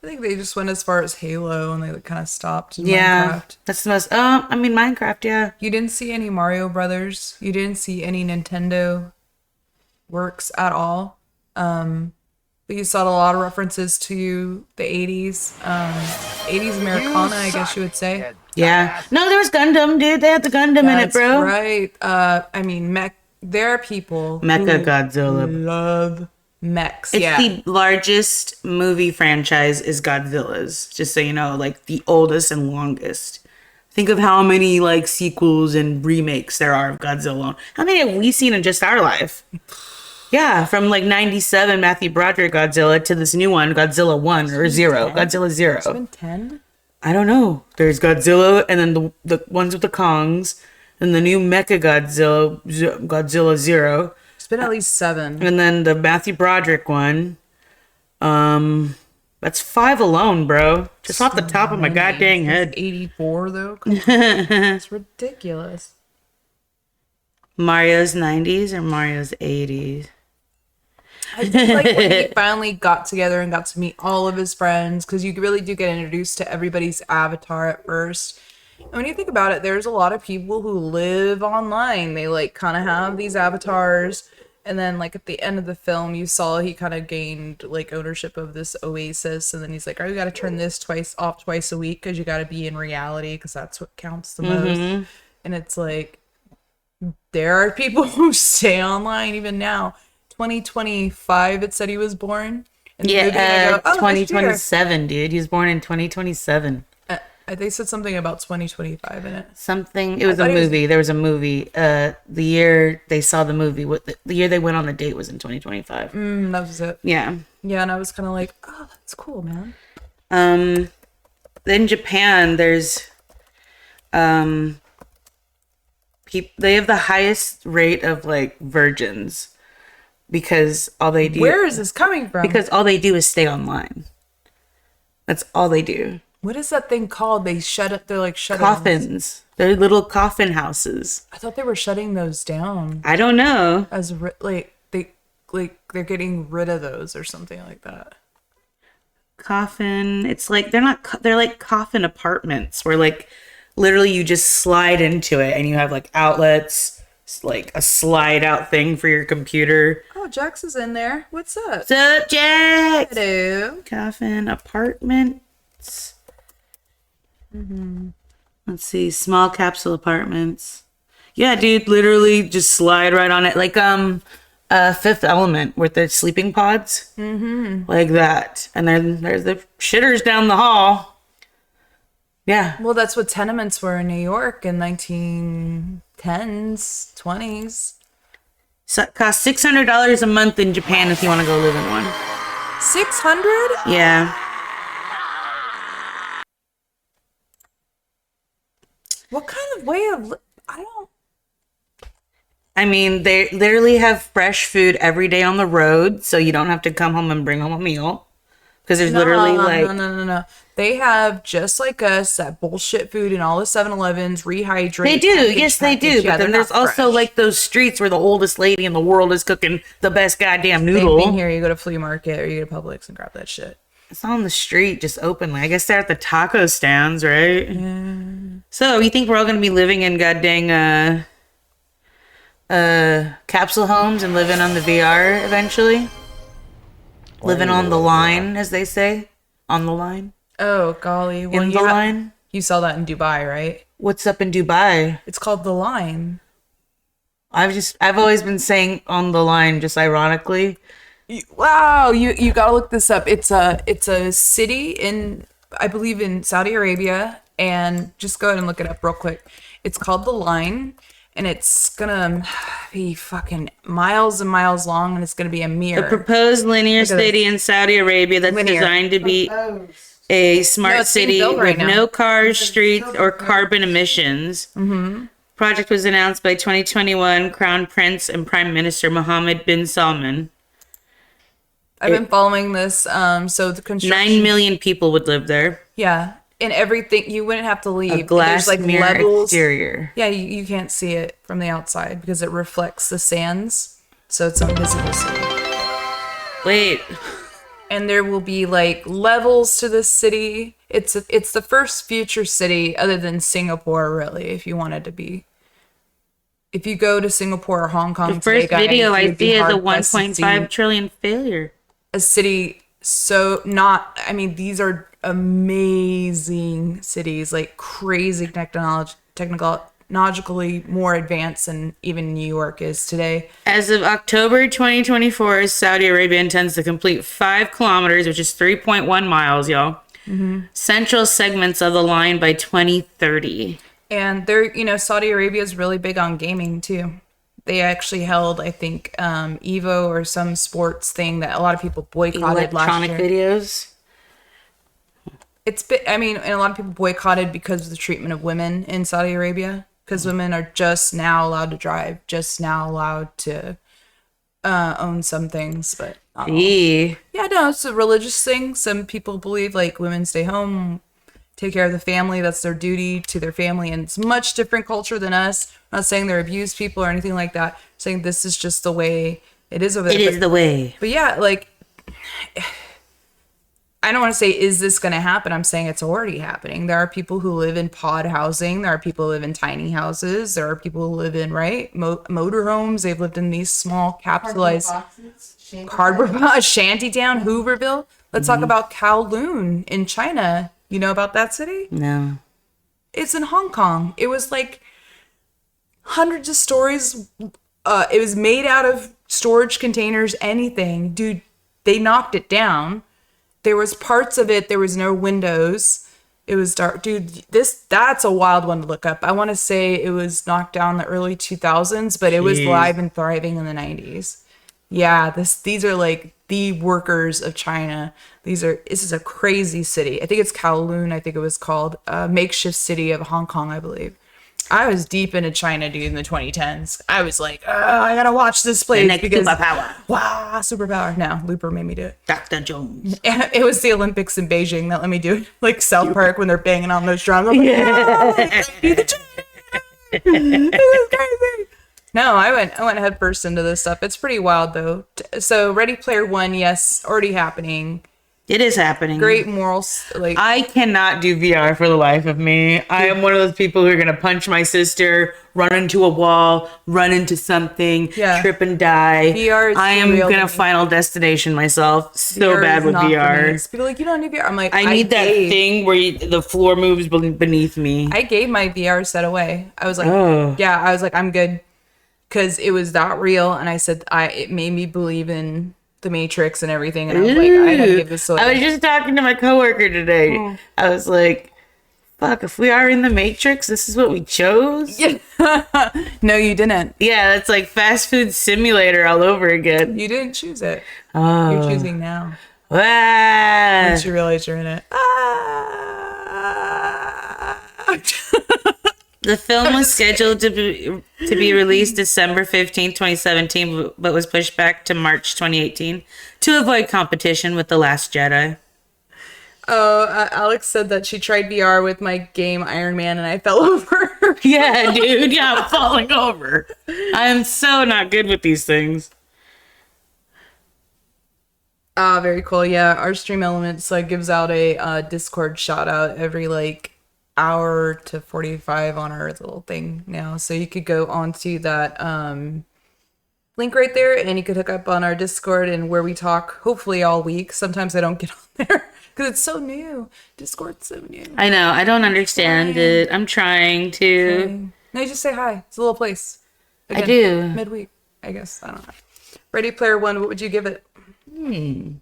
I think they just went as far as Halo and they kind of stopped in Yeah, Minecraft. that's the most. I mean Minecraft. Yeah. You didn't see any Mario Brothers. You didn't see any Nintendo works at all. But you saw a lot of references to the 80s. 80s Americana, I guess you would say. Yeah. No, there was Gundam, dude. They had the Gundam in it, bro. Right. I mean, there are people Mecha who Godzilla. love mechs. It's the largest movie franchise is Godzilla's. Just so you know, like the oldest and longest. Think of how many like sequels and remakes there are of Godzilla. How many have we seen in just our life? Yeah, from like 97 Matthew Broderick Godzilla to this new one, Godzilla 1 or 0. 10? Godzilla 0. It's been 10? I don't know. There's Godzilla and then the ones with the Kongs and the new Mecha Godzilla 0. It's been at least 7. And then the Matthew Broderick one. That's 5 alone, bro. Just off the top of my goddamn head. 84 though. It's ridiculous. Mario's 90s or Mario's 80s? I think like when he finally got together and got to meet all of his friends, because you really do get introduced to everybody's avatar at first. And when you think about it, there's a lot of people who live online. They like kind of have these avatars. And then like at the end of the film, you saw he kind of gained like ownership of this oasis. And then he's like, oh, you got to turn this twice a week because you got to be in reality because that's what counts the most. And it's like, there are people who stay online even now. 2025, it said he was born. And yeah, 2027, dude. He was born in 2027. They said something about 2025 in it. Something. It was a movie. There was a movie. The year they saw the movie, the year they went on the date was in 2025. That was it. Yeah. Yeah, and I was kind of like, oh, that's cool, man. In Japan, there's they have the highest rate of like virgins because all they do. Where is this coming from? Because all they do is stay online. That's all they do. What is that thing called? They shut it. They're like shutting coffins. They're little coffin houses. I thought they were shutting those down. I don't know. They're getting rid of those or something like that. Coffin. It's like they're like coffin apartments where like Literally, you just slide into it, and you have like outlets, like a slide out thing for your computer. Oh, Jax is in there. What's up? What's up, Jax? Hello. Coffin apartments. Let's see, small capsule apartments. Yeah, dude, literally just slide right on it, like Fifth Element with the sleeping pods, like that. And then there's the shitters down the hall. Yeah. Well, that's what tenements were in New York in 1910s, 20s. So it costs $600 a month in Japan if you want to go live in one. 600? Yeah. What kind of way of... I mean, they literally have fresh food every day on the road, so you don't have to come home and bring home a meal. Because there's literally like... No. They have, just like us, that bullshit food in all the 7-Elevens, rehydrate. They do. Yes, they do. Yeah, but then there's also like those streets where the oldest lady in the world is cooking the best goddamn noodle. Same thing here. You go to flea market or you go to Publix and grab that shit. It's on the street just openly. I guess they're at the taco stands, right? Yeah. So you think we're all going to be living in goddamn capsule homes and living on the VR eventually? Living on the line, as they say. On the line. Oh, golly. Well, In the line. You saw that in Dubai, right? What's up in Dubai? It's called The Line. I've always been saying on the line, just ironically. Wow, you gotta look this up. It's a city in, I believe, in Saudi Arabia, and just go ahead and look it up real quick. It's called The Line, and it's gonna be fucking miles and miles long, and it's gonna be a mirror. The proposed linear city in Saudi Arabia that's designed to be a smart city with no cars, streets, or carbon emissions. Project was announced by 2021 Crown Prince and Prime Minister Mohammed bin Salman. I've been following this. So the construction. 9 million people would live there. Yeah, and everything, you wouldn't have to leave. A glass There's like mirror levels. exterior. Yeah, you can't see it from the outside because it reflects the sands, so it's invisible city. Wait. And there will be like levels to this city. It's the first future city other than Singapore, really, if you wanted to be. If you go to Singapore or Hong Kong, The first video I see is a hard-pressed to 1.5 trillion failure. a city so not, I mean, these are amazing cities, like crazy technologically more advanced than even New York is today. As of October 2024, Saudi Arabia intends to complete 5 kilometers, which is 3.1 miles, y'all. Central segments of the line by 2030. And they're, Saudi Arabia is really big on gaming too. They actually held, I think, Evo or some sports thing that a lot of people boycotted last year. Videos. And a lot of people boycotted because of the treatment of women in Saudi Arabia. Because women are just now allowed to drive, just now allowed to own some things, but not all. Yeah, no, it's a religious thing. Some people believe like women stay home, take care of the family. That's their duty to their family. And it's much different culture than us. I'm not saying they're abused people or anything like that. I'm saying this is just the way it is over there. It is the way. But yeah, like, I don't want to say, is this going to happen? I'm saying it's already happening. There are people who live in pod housing. There are people who live in tiny houses. There are people who live in, motor homes. They've lived in these small capsulized cardboard shanty town, Hooverville. Let's talk about Kowloon in China. You know about that city? No. It's in Hong Kong. It was like hundreds of stories. It was made out of storage containers, anything. Dude, they knocked it down. There was parts of it, there was no windows. It was dark. Dude, that's a wild one to look up. I want to say it was knocked down in the early 2000s, but it was live and thriving in the 90s. Yeah, these are like the workers of China. This is a crazy city. I think it's Kowloon, I think it was called. Makeshift city of Hong Kong, I believe. I was deep into China, dude, in the 2010s. I was like, I gotta watch this place. Because superpower. Wow, superpower. No, Looper made me do it. Dr. Jones. It was the Olympics in Beijing that let me do it. Like South Park when they're banging on those drums. I'm like, be the This is crazy. No, I went head first into this stuff. It's pretty wild though. So Ready Player One, yes, already happening. It is happening. Great morals. Like, I cannot do VR for the life of me. I am one of those people who are gonna punch my sister, run into a wall, run into something, trip and die. VR is I am real gonna to me. Final Destination myself so VR bad is with not for me. VR. People are like, you don't need VR. I'm like, I need that thing where the floor moves beneath me. I gave my VR set away. I was like, Oh. yeah, I was like, I'm good. Because it was that real. And I said, it made me believe in the Matrix and everything. And I was like, I gotta give this away. I was just talking to my coworker today. I was like, fuck, if we are in the Matrix, this is what we chose? Yeah. No, you didn't. Yeah, it's like fast food simulator all over again. You didn't choose it. Oh. You're choosing now. Ah. Once you realize you're in it. The film was scheduled to be released December 15, 2017, but was pushed back to March 2018 to avoid competition with The Last Jedi. Oh, Alex said that she tried VR with my game Iron Man and I fell over. Yeah, dude. Yeah, I'm falling over. I am so not good with these things. Very cool. Yeah, our Stream Elements gives out a Discord shout out every hour to 45 on our little thing now. So you could go onto that link right there and you could hook up on our Discord and where we talk hopefully all week. Sometimes I don't get on there because it's so new. Discord's so new. I know. I don't understand it. I'm trying to. Okay. No, you just say hi. It's a little place. I do. Midweek, I guess. I don't know. Ready Player One, what would you give it? Do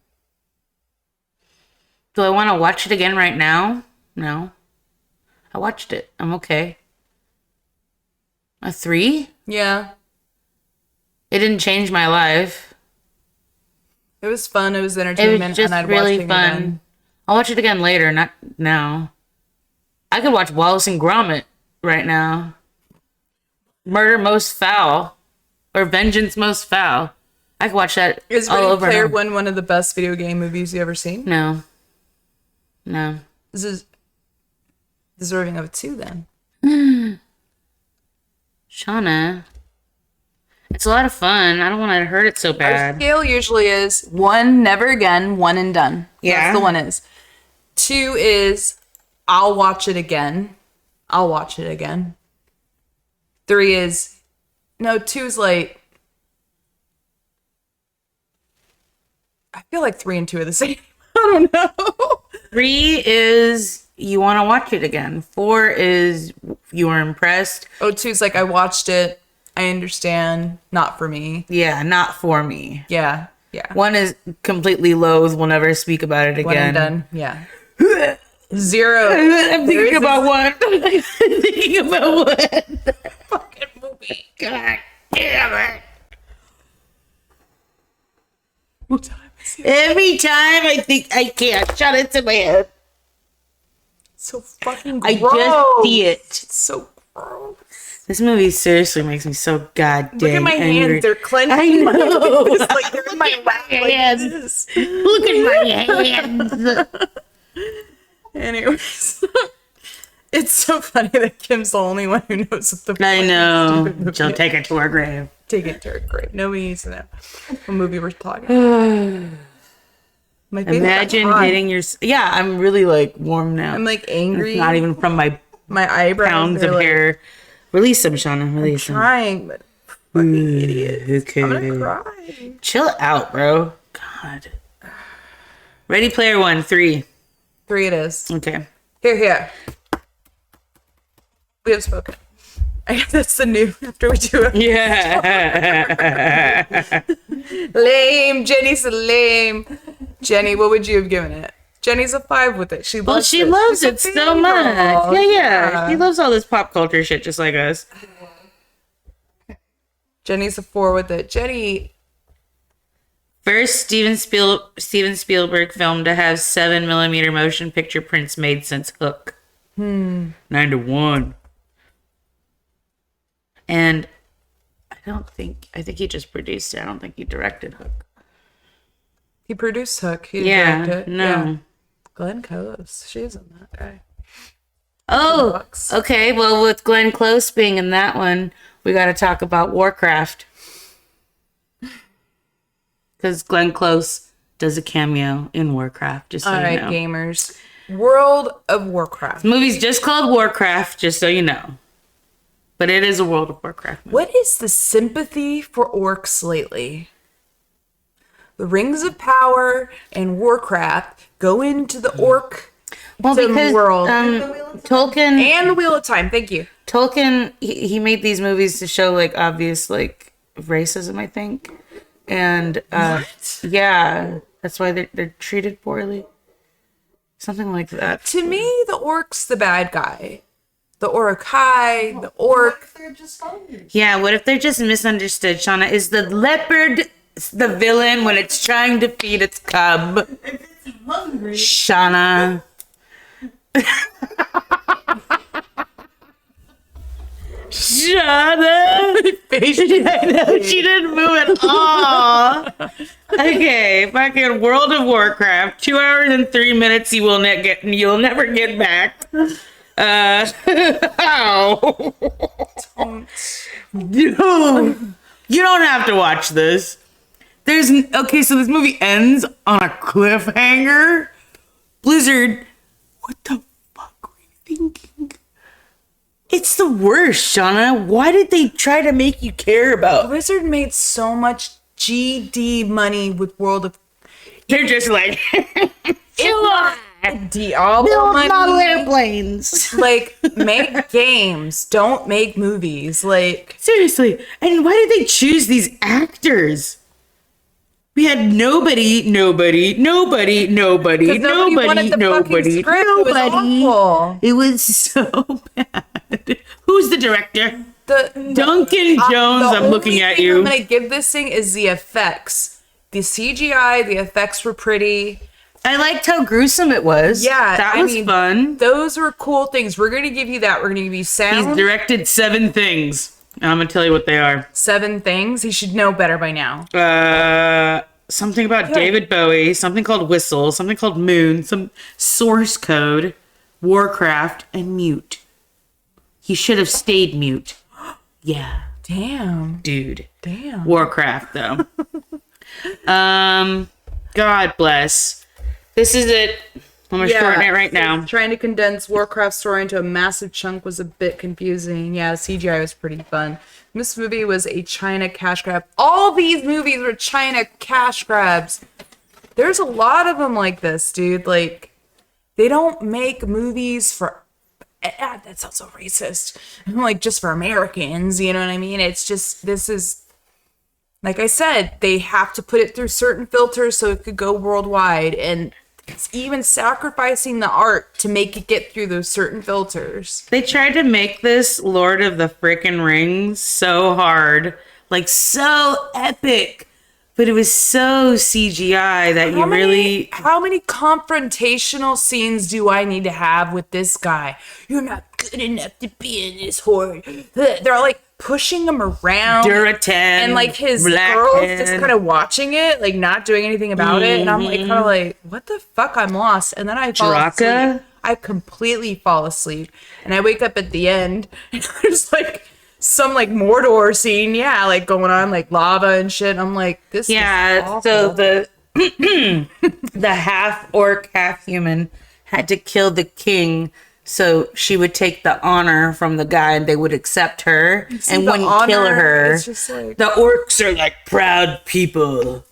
I want to watch it again right now? No. I watched it. I'm okay. A 3? Yeah. It didn't change my life. It was fun. It was It entertainment. was just and I'd really watch it fun. again. I'll watch it again later, not now. I could watch Wallace and Gromit right now. Murder Most Foul. Or Vengeance Most Foul. I could watch that Is all Ready over Player and over. One of the best video game movies you ever seen? No. No. This is deserving of a 2 then. Shauna. It's a lot of fun. I don't want to hurt it so Our bad. scale usually is 1, never again, 1 and done. Yeah. That's the 1 is. 2 is, I'll watch it again. I'll watch it again. 3 is, no, 2 is I feel like 3 and 2 are the same. I don't know. 3 is you want to watch it again. 4 is you were impressed. Oh, 2 is I watched it. I understand. Not for me. Yeah, not for me. Yeah. Yeah. 1 is completely loathe. We'll never speak about it again. 1 and done. Yeah. 0. I'm thinking about 1. I'm thinking about 1. Fucking movie. God damn it. What time is it? Every time I think I can't shut it to my head. So fucking I gross. just see it. It's so gross. This movie seriously makes me so goddamn Look at my angry. hands. They're clenched. I know. It's they're in my lap like hands. this. Look at my hands. Anyways. It's so funny that Kim's the only one who knows what the I know. stupid movie She'll is. take it to her grave. Take it to her grave. Nobody needs to know what movie we're talking about. My face Imagine got hot. hitting your... Yeah, I'm really warm now. I'm angry. It's not even from my my eyebrows. pounds are of hair. Release them, Shauna. Release them. trying, but fucking idiot. Okay. I'm gonna cry. Chill out, bro. God. Ready Player One, 3. 3 it is. Okay. Here. We have spoken. I guess that's the new after we do it. Yeah. Lame. Jenny's a lame. Jenny, what would you have given it? Jenny's a 5 with it. She loves She it. loves She's a it so fangirl. much. Yeah. She loves all this pop culture shit just like us. Jenny's a 4 with it. Jenny, First Steven Spielberg film to have 7mm motion picture prints made since Hook. 9-1. And I think he just produced it. I don't think he directed Hook. he produced Hook. He didn't direct it. No. Yeah. Glenn Close. She's in that guy. Oh, Bucks. okay. Well, with Glenn Close being in that one, we got to talk about Warcraft. Because Glenn Close does a cameo in Warcraft. Just so All you right, know. gamers. World of Warcraft. The movie's just called Warcraft, just so you know. But it is a World of Warcraft movie. What is the sympathy for orcs lately? The Rings of Power and Warcraft go into the orc world. Tolkien And the Wheel of Time. Thank you. Tolkien, he made these movies to show like obvious like racism, I think, and yeah, that's why they're treated poorly, something like that. To me, the orc's the bad guy. The Uruk-hai, the orc. They're just hungry. Yeah, what if they're just misunderstood? Shauna, is the leopard the villain when it's trying to feed its cub? If it's hungry. Shauna. Shauna. I know she didn't move at all. Okay, fucking World of Warcraft. 2 hours and 3 minutes. You'll never get back. Ow. Dude, you don't have to watch this. Okay, so this movie ends on a cliffhanger. Blizzard, what the fuck were you thinking? It's the worst, Shauna. Why did they try to make you care about? Blizzard made so much GD money with World of... They're just like, Diablo build money. model airplanes. Like, make games. Don't make movies. Like, Seriously. And why did they choose these actors? We had nobody. because nobody wanted the fucking script. It was awful. It was so bad. Who's the director? Duncan Jones, The I'm looking only at thing you. I'm gonna give this thing is the effects. The CGI, the effects were pretty. I liked how gruesome it was. Yeah, that I was mean, fun. Those were cool things. We're gonna give you that. We're gonna give you He's sound. directed 7 things. And I'm gonna tell you what they are. 7 things. He should know better by now. Something about David Bowie, something called Whistle, something called Moon, some Source Code, Warcraft, and Mute. He should have stayed mute. Yeah, Damn. dude. Damn. Warcraft, though. God bless. This is it. I'm gonna shorten it right now. Trying to condense Warcraft's story into a massive chunk was a bit confusing. Yeah, CGI was pretty fun. This movie was a China cash grab. All these movies were China cash grabs. There's a lot of them like this, dude. Like, they don't make movies for... that sounds so racist. Like, just for Americans, you know what I mean? It's just, this is... Like I said, they have to put it through certain filters so it could go worldwide. And it's even sacrificing the art to make it get through those certain filters. They tried to make this Lord of the Frickin' Rings so hard, like so epic, but it was so CGI that How many confrontational scenes do I need to have with this guy? You're not good enough to be in this horde. They're like pushing him around. Duratan, And like his Blackhead. girl's just kind of watching it, like not doing anything about it. And I'm like kind of like, what the fuck? I'm lost. And then I fall Draka? asleep. I completely fall asleep. And I wake up at the end and there's like some like Mordor scene, yeah, like going on like lava and shit. I'm like, this is awful. So the the half orc, half human had to kill the king so she would take the honor from the guy and they would accept her and the wouldn't honor, kill her. it's just like- the orcs are like proud people.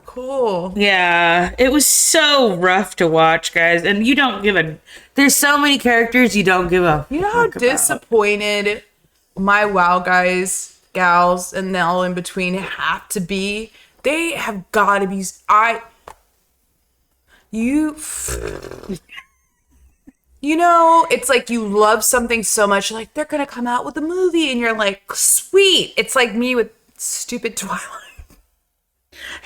Cool. Yeah, it was so rough to watch, guys. And you don't give a... There's so many characters you don't give a... You know how fuck about. disappointed my WoW guys, gals, and all in between have to be? They have got to be... You know, it's like you love something so much, you're like, they're going to come out with a movie, and you're like, sweet. It's like me with stupid Twilight.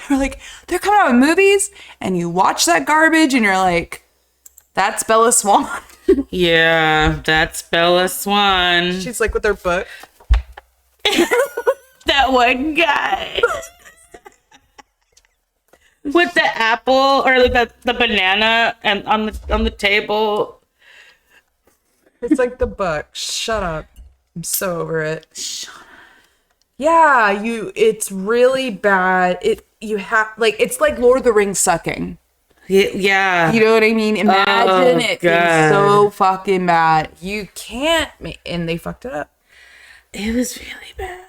You're like, they're coming out with movies, and you watch that garbage, and you're like, that's Bella Swan. Yeah, that's Bella Swan. She's like with her book. That one guy. With the apple or the banana and on the table. It's like the book. Shut up. I'm so over it. Yeah, it's really bad. you have like it's like Lord of the Rings sucking. Yeah. You know what I mean? Imagine it being God. so fucking bad. You can't and they fucked it up. It was really bad.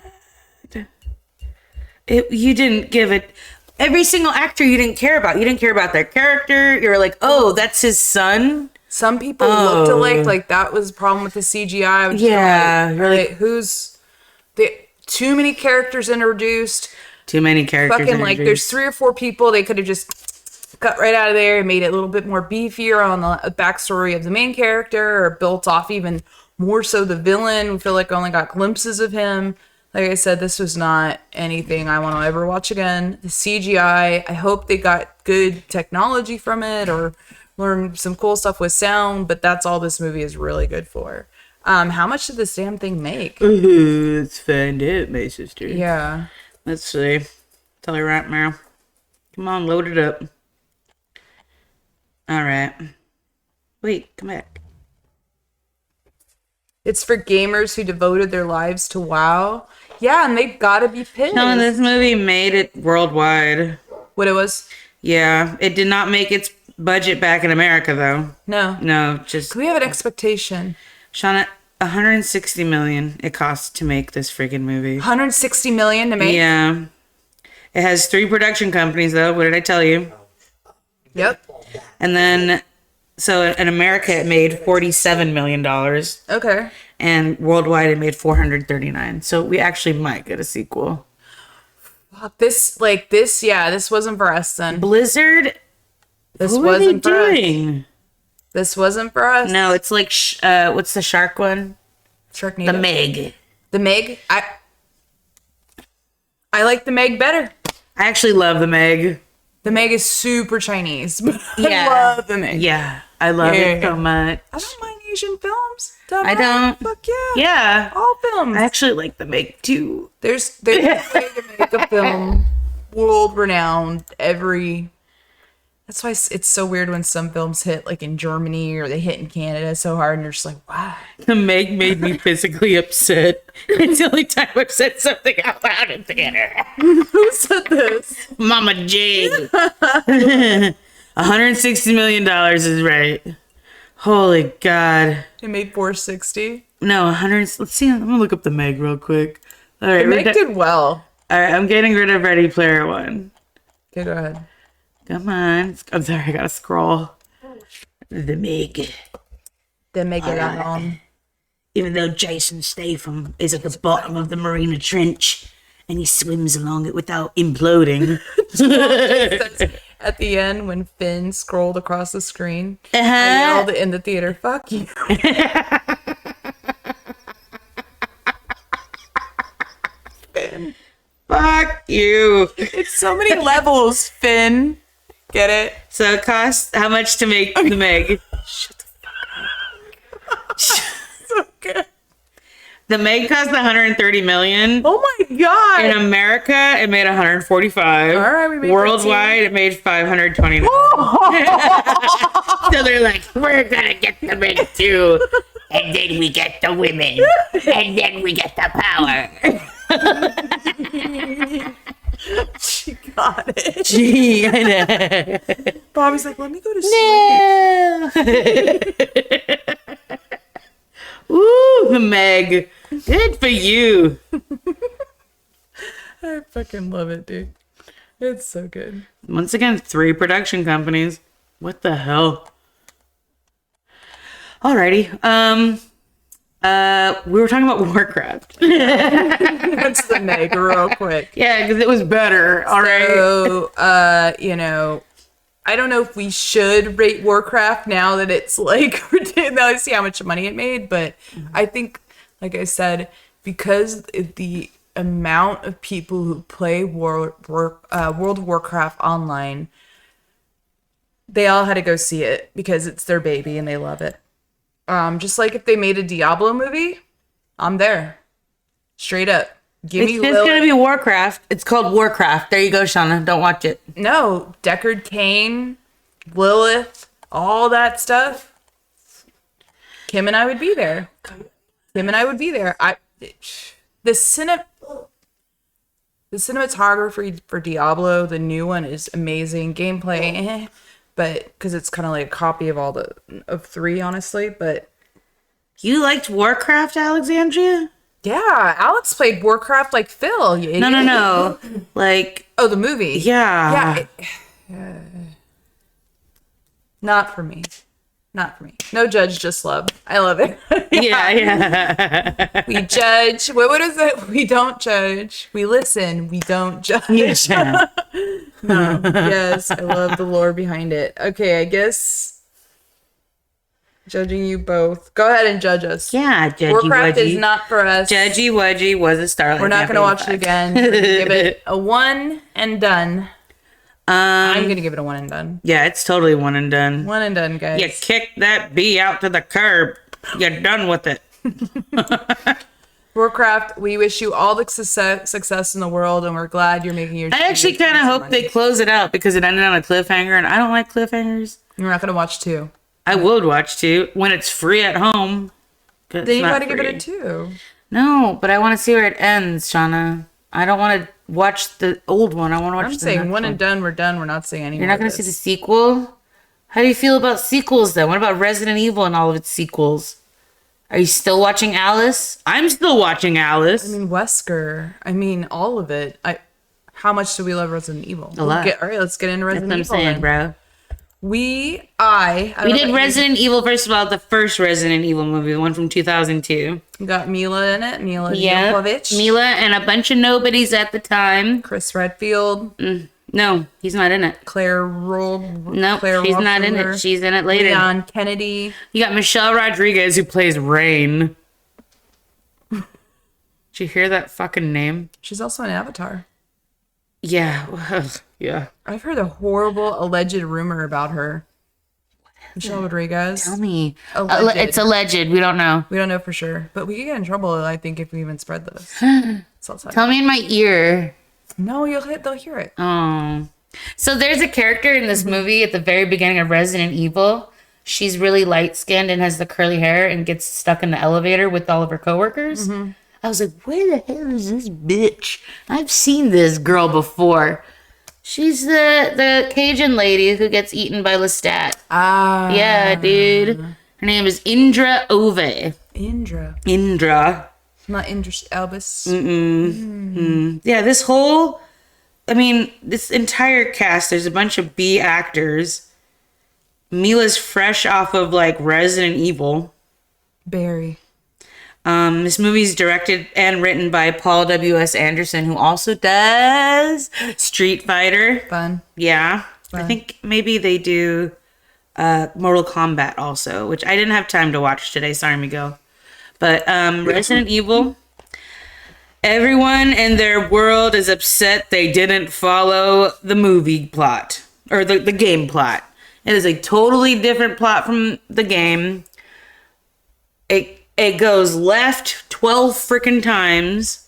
You didn't give it. Every single actor you didn't care about. You didn't care about their character. You were like, oh, that's his son. Some people looked alike. Like that was the problem with the CGI. Yeah, you're like, who's the too many characters introduced? Too many characters. Fucking like, there's 3 or 4 people they could have just cut right out of there and made it a little bit more beefier on the backstory of the main character, or built off even more so the villain. We feel like I only got glimpses of him. Like I said, this was not anything I want to ever watch again. The CGI, I hope they got good technology from it or learned some cool stuff with sound, but that's all this movie is really good for. How much did this damn thing make? Let's find out, my sister. Yeah. Let's see. Tell you right now. Come on, load it up. All right. Wait, come back. It's for gamers who devoted their lives to WoW. Yeah, and they've got to be pissed. No, this movie made it worldwide. What it was? Yeah, it did not make its budget back in America, though. No. No, just... We have an expectation. Shauna, 160 million it costs to make this freaking movie. 160 million to make? Yeah. It has 3 production companies, though. What did I tell you? Yep. And then... So in America, it made $47 million. Okay. And worldwide, it made 439. So we actually might get a sequel. This wasn't for us then. Blizzard? This what wasn't are for they us. doing? This wasn't for us. No, it's like, what's the shark one? Sharknado. The Meg. The Meg? I like the Meg better. I actually love the Meg. The Meg is super Chinese. Yeah. I love the Meg. Yeah, I love it so much. I don't mind Asian films. I don't. Fuck yeah. Yeah. All films. I actually like the Meg too. There's a way to make a film world renowned that's why it's so weird when some films hit like in Germany or they hit in Canada so hard and you're just like, wow. The Meg made me physically upset. It's the only time I've said something out loud in theater. Who said this? Mama J. $160 million is right. Holy God. It made 460. No, 100. Let's see. I'm gonna look up the Meg real quick. All right, The Meg did well. All right, I'm getting rid of Ready Player One. Okay, go ahead. Come on. I'm sorry, I gotta scroll. The Meg. The Meg got on. Even though Jason Statham is at the bottom of the Marina Trench and he swims along it without imploding. At the end, when Finn scrolled across the screen, Uh-huh. I yelled in the theater, "Fuck you!" Finn. Fuck you. It's so many levels, Finn. Get it? So it costs how much to make the Meg? Shut the fuck up. So good. The Meg cost 130 million. Oh my god. In America, it made 145. All right, we made Worldwide, it made 529. So they're like, we're gonna get the Meg too, and then we get the women, and then we get the power. She got it. Gee, I know. Bobby's like, let me go to sleep. No. Ooh, the Meg. Good for you. I fucking love it, dude. It's so good. Once again, 3 production companies. What the hell? Alrighty. We were talking about Warcraft. That's the Meg real quick. Yeah, because it was better. All right. So, I don't know if we should rate Warcraft now that it's like, now I see how much money it made, but I think, like I said, because the amount of people who play World of Warcraft online, they all had to go see it because it's their baby and they love it. Just like if they made a Diablo movie, I'm there. Straight up. Give me It's just going to be Warcraft. It's called Warcraft. There you go, Shauna. Don't watch it. No, Deckard Cain, Lilith, all that stuff. Kim and I would be there. The The cinematography for Diablo, the new one, is amazing. Gameplay, but because it's kind of like a copy of of 3, honestly. But You liked Warcraft, Alexandria? yeah, Alex played Warcraft like Phil. You idiot. No. Like, Oh, the movie. yeah. Yeah. Not for me. Not for me. No judge, just love. I love it. Yeah. We judge. What is it? We don't judge. We listen. We don't judge. Yeah. No. Yes, I love the lore behind it. Okay, I guess judging you both. Go ahead and judge us. Yeah, Judgy Warcraft Wudgy. is not for us. Judgy Wudgy was a Starlight. We're not going to watch it again. We're gonna give it a 1 and done. I'm going to give it a 1 and done. Yeah, it's totally one and done. 1 and done, guys. You kick that bee out to the curb. You're done with it. Warcraft, we wish you all the success in the world, and we're glad you're making your. I actually kind of hope they close it out because it ended on a cliffhanger, and I don't like cliffhangers. We're not going to watch 2. I would watch 2 when it's free at home. Then you got to give it a 2. No, but I want to see where it ends, Shauna. I don't want to watch the old one. I want to watch I'm the saying next 1 one. and done. We're done. We're not saying any You're more not going of to see the this. sequel? How do you feel about sequels, then? What about Resident Evil and all of its sequels? Are you still watching Alice? I'm still watching Alice. I mean, Wesker. I mean, all of it. How much do we love Resident Evil? A lot. All right, let's get into That's Resident what I'm Evil. saying, then. bro. We did Resident Evil, first of all, the first Resident Evil movie, the one from 2002. Got Mila in it. Mila Yeah. Jovovich. Mila and a bunch of nobodies at the time. Chris Redfield. No, he's not in it. Claire Roll. No, she's not in it. She's in it later. Leon Kennedy. You got Michelle Rodriguez, who plays Rain. Did you hear that fucking name? She's also an Avatar. Yeah. Yeah. I've heard a horrible alleged rumor about her. Michelle Rodriguez. Tell me. Alleged. It's alleged. We don't know. We don't know for sure, but we could get in trouble, I think, if we even spread this. So I'll tell you. Tell me in my ear. No, they'll hear it. Oh. So there's a character in this movie at the very beginning of Resident Evil. She's really light-skinned and has the curly hair and gets stuck in the elevator with all of her coworkers. I was like, where the hell is this bitch? I've seen this girl before. She's the Cajun lady who gets eaten by Lestat. Ah. Yeah, dude. Her name is Indra Ove. Indra. Not Idris Elbus. Yeah, this entire cast, there's a bunch of B actors. Mila's fresh off of like Resident Evil. Barry. This movie's directed and written by Paul W.S. Anderson, who also does Street Fighter. Fun. Yeah. Fun. I think maybe they do Mortal Kombat also, which I didn't have time to watch today. Sorry, Miguel. But Resident Evil, everyone in their world is upset they didn't follow the movie plot or the game plot. It is a totally different plot from the game. It goes left 12 freaking times.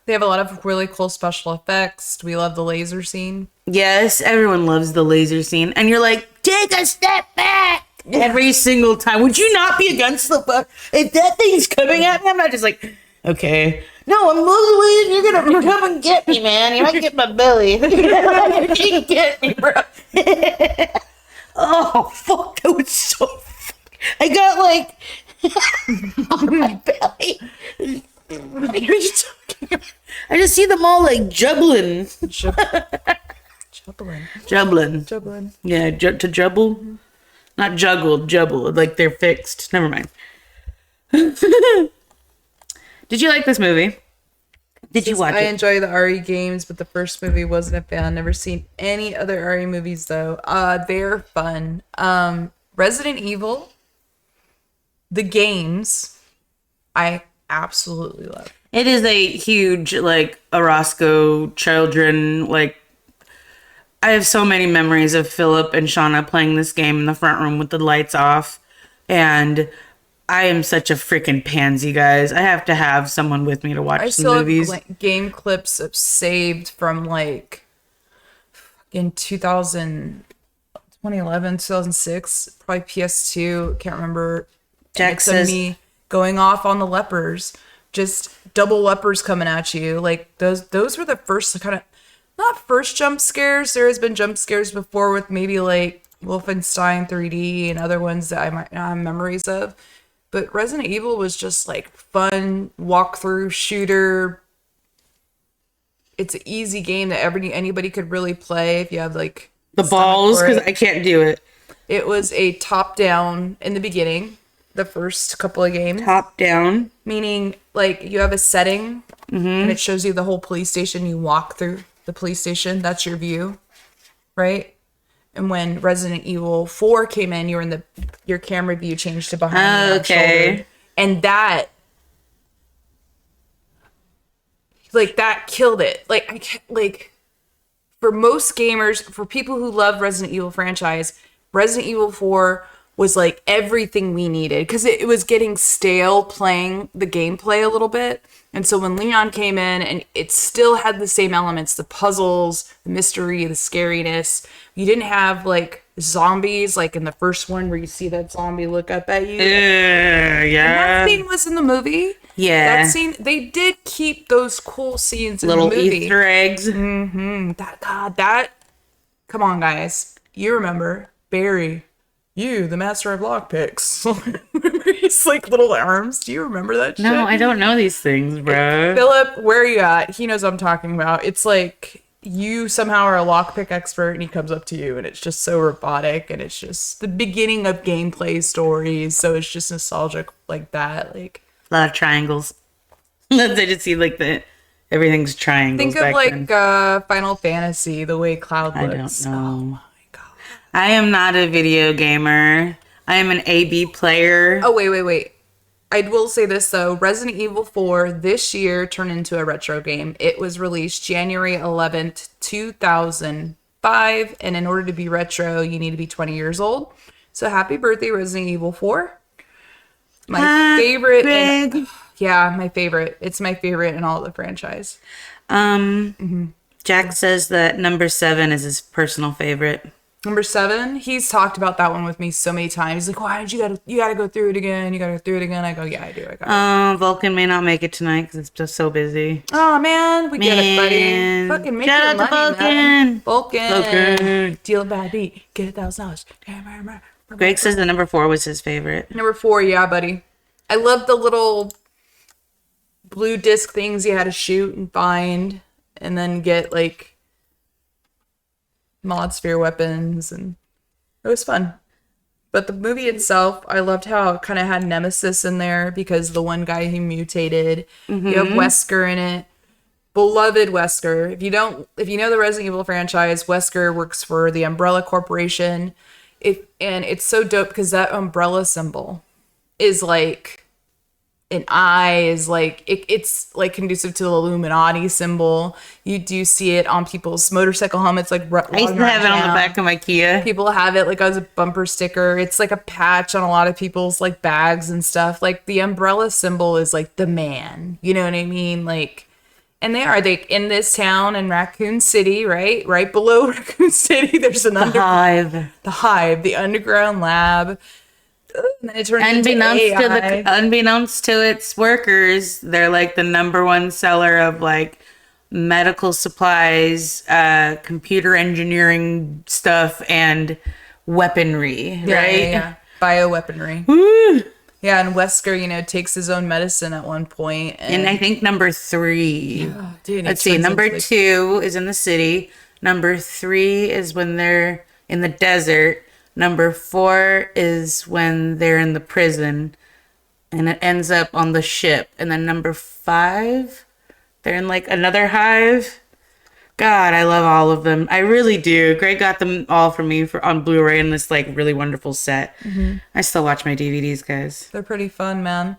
They have a lot of really cool special effects. We love the laser scene. Yes, everyone loves the laser scene. And you're like, take a step back every single time. Would you not be against the fuck? If that thing's coming at me, I'm not just like, okay. No, I'm moving. You're gonna come and get me, man. You might get my belly. You can get me, bro. Oh, fuck. That was so I got like on my belly. What are you talking about? I just see them all like jubbling. Jubbling. Yeah, to jubble. Not juggled, jubble. Like they're fixed. Never mind. Did you like this movie? Did you watch I it? enjoy the RE games, but the first movie wasn't a fan. Never seen any other RE movies though. They're fun. Resident Evil, the games, I absolutely love. It is a huge, like, Orozco children, like, I have so many memories of Philip and Shauna playing this game in the front room with the lights off, and I am such a freaking pansy, guys. I have to have someone with me to watch the movies. Have game clips saved from, like, in 2011, 2006, probably PS2, can't remember. Jack It's of says, me going off on the lepers just double uppers coming at you. Like those were the first kind of, not first jump scares. There has been jump scares before with maybe like Wolfenstein 3D and other ones that I might not have memories of. But Resident Evil was just like fun walkthrough shooter. It's an easy game that anybody could really play if you have like the balls, because I can't do it. It was a top down in the beginning, the first couple of games. Top down, meaning like you have a setting and it shows you the whole police station. You walk through the police station. That's your view, right? And when Resident Evil 4 came in, your camera view changed to behind your shoulder. And that killed it. Like for most gamers, for people who love Resident Evil franchise, Resident Evil 4 was like everything we needed, because it was getting stale playing the gameplay a little bit. And so when Leon came in, and it still had the same elements, the puzzles, the mystery, the scariness. You didn't have like zombies like in the first one where you see that zombie look up at you. Yeah. And that scene was in the movie. Yeah. That scene, they did keep those cool scenes in Little the movie. Easter eggs. Come on, guys. You remember Barry. You, the master of lockpicks. He's like little arms. Do you remember that shit? No, I don't know these things, bro. Philip, where are you at? He knows what I'm talking about. It's like you somehow are a lockpick expert and he comes up to you and it's just so robotic and it's just the beginning of gameplay stories. So it's just nostalgic like that. Like A lot of triangles. I just see like everything's triangles. think of back like then. Final Fantasy, the way Cloud I looks. don't know. Oh my god. I am not a video gamer. I am an AB player. Oh, wait. I will say this, though. Resident Evil 4 this year turned into a retro game. It was released January 11th, 2005. And in order to be retro, you need to be 20 years old. So happy birthday, Resident Evil 4. My favorite. My favorite. It's my favorite in all of the franchise. Jack says that number 7 is his personal favorite. Number 7, he's talked about that one with me so many times. He's like, why did you gotta go through it again? You gotta go through it again. I go, yeah, I do. I got it. Vulcan may not make it tonight because it's just so busy. Oh man, we get it, buddy. Fucking make Shout your out to money, man. Vulcan. Vulcan. Deal a bad beat. Get $1,000. Greg says the number 4 was his favorite. Number 4, yeah, buddy. I love the little blue disc things you had to shoot and find, and then get like mod sphere weapons, and it was fun. But the movie itself, I loved how it kind of had Nemesis in there because the one guy who mutated. You have Wesker in it. Beloved Wesker. If you know the Resident Evil franchise, Wesker works for the Umbrella Corporation. And it's so dope because that umbrella symbol is like an eye, is like it's like conducive to the Illuminati symbol. You do see it on people's motorcycle helmets. Like I used to have it on the back of my Kia. People have it like as a bumper sticker. It's like a patch on a lot of people's like bags and stuff. Like the umbrella symbol is like the man. You know what I mean? Like, and they in this town in Raccoon City, right? Right below Raccoon City, there's an Hive. The Hive, the underground lab. And then it turned into AI. Unbeknownst to its workers, they're like the number one seller of like medical supplies, computer engineering stuff, and weaponry, right? Yeah. Bioweaponry. Woo! Yeah, and Wesker, takes his own medicine at one point. And I think number 3. Dude, let's see. Number 2 is in the city. Number 3 is when they're in the desert. Number 4 is when they're in the prison, and it ends up on the ship. And then number 5, they're in like another hive. God, I love all of them. I really do. Greg got them all for me on Blu-ray in this like really wonderful set. I still watch my DVDs, guys. They're pretty fun, man.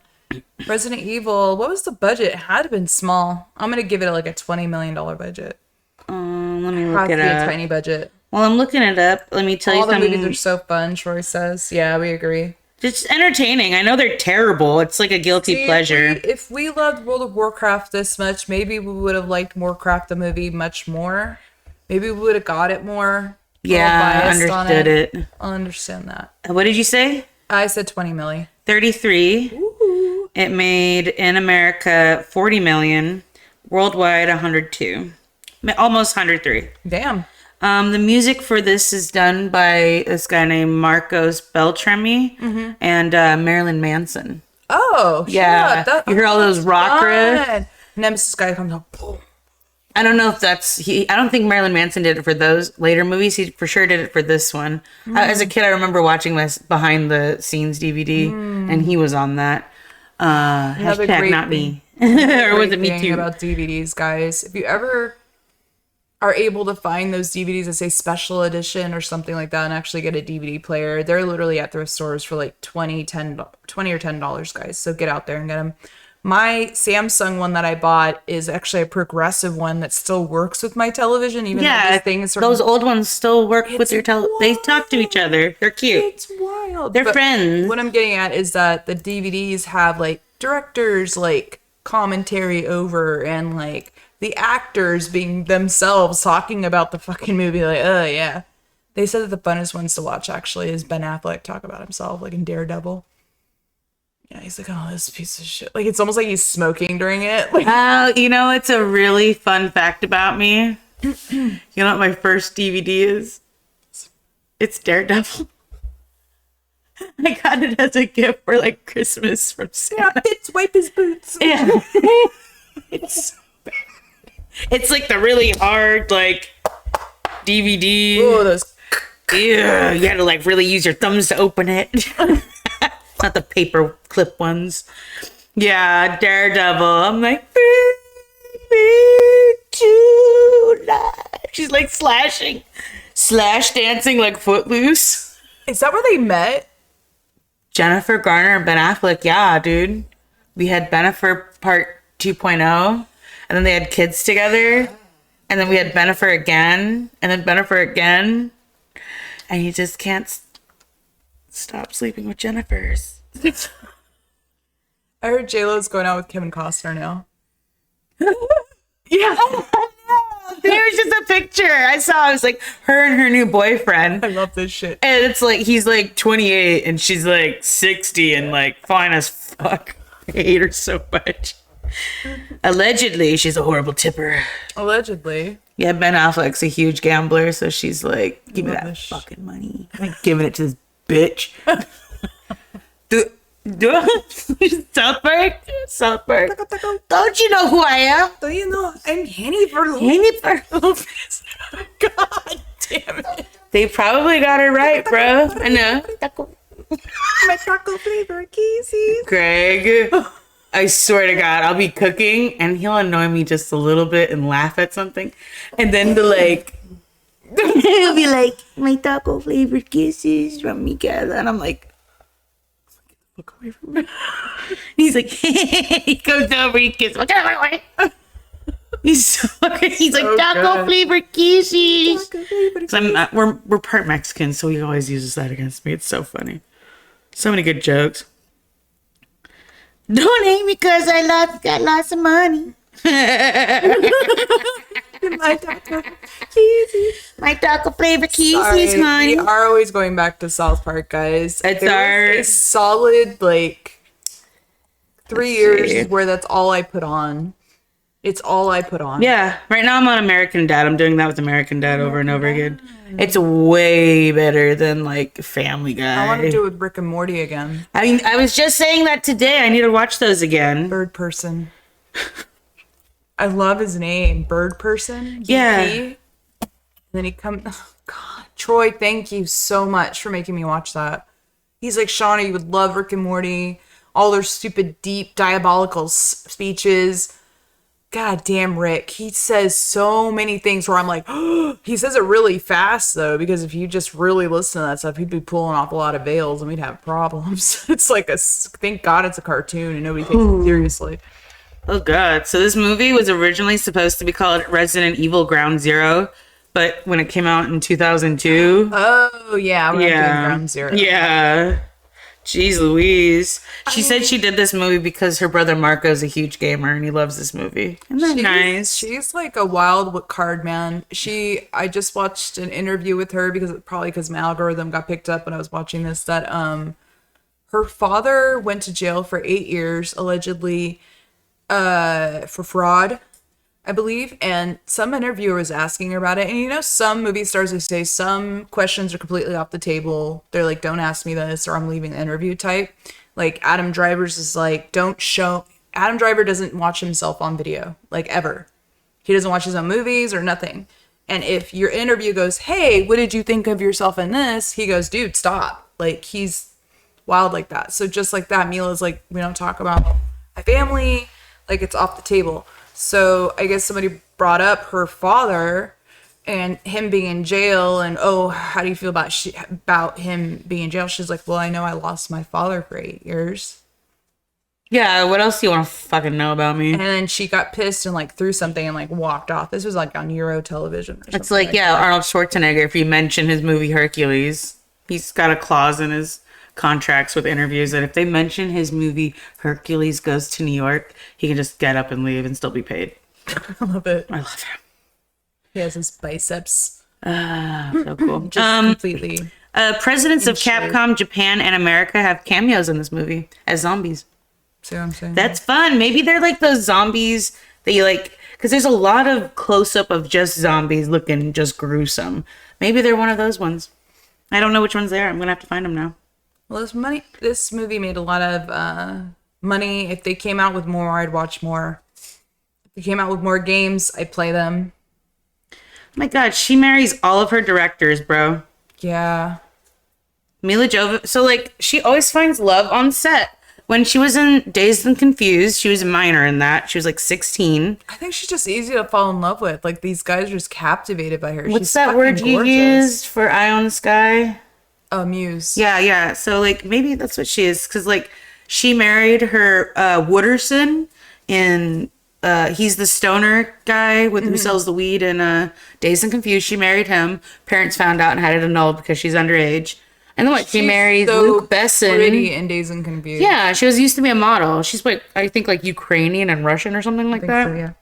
Resident Evil, what was the budget? It had to have been small. I'm going to give it like a $20 million budget. Let me look it a up. tiny budget. Well, I'm looking it up. Let me tell you something. All the movies are so fun, Troy says. Yeah, we agree. Just entertaining. I know they're terrible. It's like a guilty pleasure. If we loved World of Warcraft this much, maybe we would have liked Warcraft the movie much more. Maybe we would have got it more. Yeah, I understood it. I'll understand that. What did you say? I said 20 milli. 33. Ooh. It made in America 40 million, worldwide 102, almost 103. Damn. The music for this is done by this guy named Marcos Beltrami and Marilyn Manson. Oh, Yeah. You hear all those rock riffs? Nemesis guy comes up. Boom. I don't know if that's I don't think Marilyn Manson did it for those later movies. He for sure did it for this one. As a kid, I remember watching this behind the scenes DVD, and he was on that. Hashtag not me. Or was it me too? About DVDs, guys. If you ever are able to find those DVDs that say special edition or something like that and actually get a DVD player, they're literally at thrift stores for like $20 or $10, guys. So get out there and get them. My Samsung one that I bought is actually a progressive one that still works with my television, even though these things are... those old ones still work with your television. They talk to each other. They're cute. It's wild. They're friends. What I'm getting at is that the DVDs have like directors like commentary over and like the actors being themselves talking about the fucking movie. Like, oh yeah. They said that the funnest ones to watch actually is Ben Affleck talk about himself, like in Daredevil. Yeah, he's like, oh, this piece of shit. Like, it's almost like he's smoking during it. Like, you know, it's a really fun fact about me. You know what my first DVD is? It's Daredevil. I got it as a gift for like Christmas from Santa. Fitz, wipe his boots. Yeah. It's so bad. It's like the really hard, like, DVD. Oh, those. Yeah, you had to like really use your thumbs to open it. Not the paper clip ones. Yeah, Daredevil. I'm like, she's like slash dancing like Footloose. Is that where they met? Jennifer Garner and Ben Affleck. Yeah, dude. We had Bennifer Part 2.0, and then they had kids together, and then we had Bennifer again, and then Bennifer again, and you just can't stop sleeping with Jennifers. I heard J-Lo's going out with Kevin Costner now. Yeah. There was just a picture I saw. I was like, her and her new boyfriend. I love this shit. And it's like, he's like 28 and she's like 60 and like fine as fuck. I hate her so much. Allegedly, she's a horrible tipper. Allegedly. Yeah, Ben Affleck's a huge gambler, so she's like, give me that fucking money. I'm giving it to this bitch. South Park. Don't you know who I am? Do you know I'm Jennifer Lopez. God damn it. They probably got it right, bro. I know. My taco flavor kisses. Greg, I swear to God, I'll be cooking and he'll annoy me just a little bit and laugh at something. And then he'll be like, my taco flavored kisses from Miguel. And I'm like, get the fuck away from me. He's like, he comes over, he kisses. Get away. He's like, taco flavored kisses. We're part Mexican, so he always uses that against me. It's so funny. So many good jokes. Don't hate me because I got lots of money. My taco flavor kisses, honey. We are always going back to South Park, guys. It's a solid like 3 years where that's all I put on. It's all I put on. Yeah. Right now I'm on American Dad. I'm doing that with American Dad over and over again. It's way better than like Family Guy. I want to do it with Rick and Morty again. I mean, I was just saying that today. I need to watch those again. Bird Person. I love his name. Bird Person. Yeah. And then he comes. Oh, God. Troy, thank you so much for making me watch that. He's like, Shauna, you would love Rick and Morty. All their stupid, deep, diabolical speeches. God damn, Rick. He says so many things where I'm like, oh, he says it really fast, though, because if you just really listen to that stuff, he'd be pulling off a lot of veils and we'd have problems. It's like thank God it's a cartoon and nobody takes it seriously. Oh, God. So this movie was originally supposed to be called Resident Evil Ground Zero, but when it came out in 2002. Oh, yeah. We're doing Ground Zero. Yeah. Jeez Louise. She said she did this movie because her brother Marco's a huge gamer and he loves this movie. Isn't that nice? She's like a wild card, man. I just watched an interview with her because my algorithm got picked up when I was watching this, that Her father went to jail for 8 years, allegedly for fraud, I believe. And some interviewer was asking her about it. And you know, some movie stars, they say some questions are completely off the table. They're like, don't ask me this or I'm leaving the interview type. Like Adam Driver's is like, Adam Driver doesn't watch himself on video, like ever. He doesn't watch his own movies or nothing. And if your interview goes, hey, what did you think of yourself in this? He goes, dude, stop. Like, he's wild like that. So just like that, Mila's like, we don't talk about my family. Like, it's off the table. So I guess somebody brought up her father and him being in jail. And, oh, how do you feel about him being in jail? She's like, well, I know I lost my father for 8 years. Yeah, what else do you want to fucking know about me? And then she got pissed and like threw something and like walked off. This was like on Euro television or something. It's like, yeah, that. Arnold Schwarzenegger, if you mention his movie Hercules, he's got a clause in his contracts with interviews that if they mention his movie Hercules Goes to New York, he can just get up and leave and still be paid. I love it. I love him. He has his biceps. So cool. Just completely. Presidents of Capcom, Japan, and America have cameos in this movie as zombies. See what I'm saying? That's fun. Maybe they're like those zombies that you like, because there's a lot of close up of just zombies looking just gruesome. Maybe they're one of those ones. I don't know which ones they are. I'm gonna have to find them now. Well, this movie made a lot of money. If they came out with more, I'd watch more. If they came out with more games, I'd play them. Oh my God, she marries all of her directors, bro. Yeah. Mila Jovovich. So like, she always finds love on set. When she was in Dazed and Confused, she was a minor in that. She was like 16. I think she's just easy to fall in love with. Like, these guys are just captivated by her. What's She's that word you gorgeous. used for Eye on the Sky? Oh, Muse. Yeah. So like, maybe that's what she is. Because like, she married her Wooderson in, he's the stoner guy who sells the weed in Dazed and Confused. She married him. Parents found out and had it annulled because she's underage. And then she married Luke Besson. Pretty in Dazed and Confused. Yeah, she used to be a model. She's like, I think like Ukrainian and Russian or something like that. So, yeah.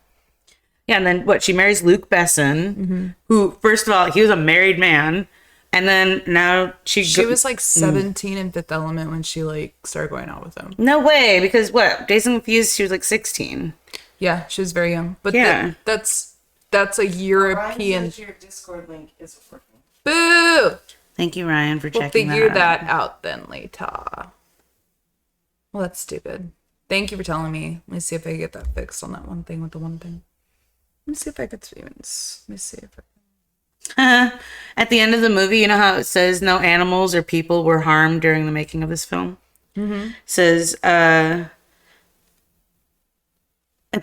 Yeah, and then she marries Luke Besson, who, first of all, he was a married man. And then now she was like 17 in Fifth Element when she like started going out with him. No way, because Dazed and Confused, she was like 16. Yeah, she was very young. But yeah. that's a European. Your Discord link is working. Boo! Thank you, Ryan, for We'll checking figure that that out then later. Well, that's stupid. Thank you for telling me. Let me see if I can get that fixed on that one thing with the one thing. Let me see if I could even. Let me see if I. At the end of the movie, you know how it says no animals or people were harmed during the making of this film? Mm-hmm. It says, at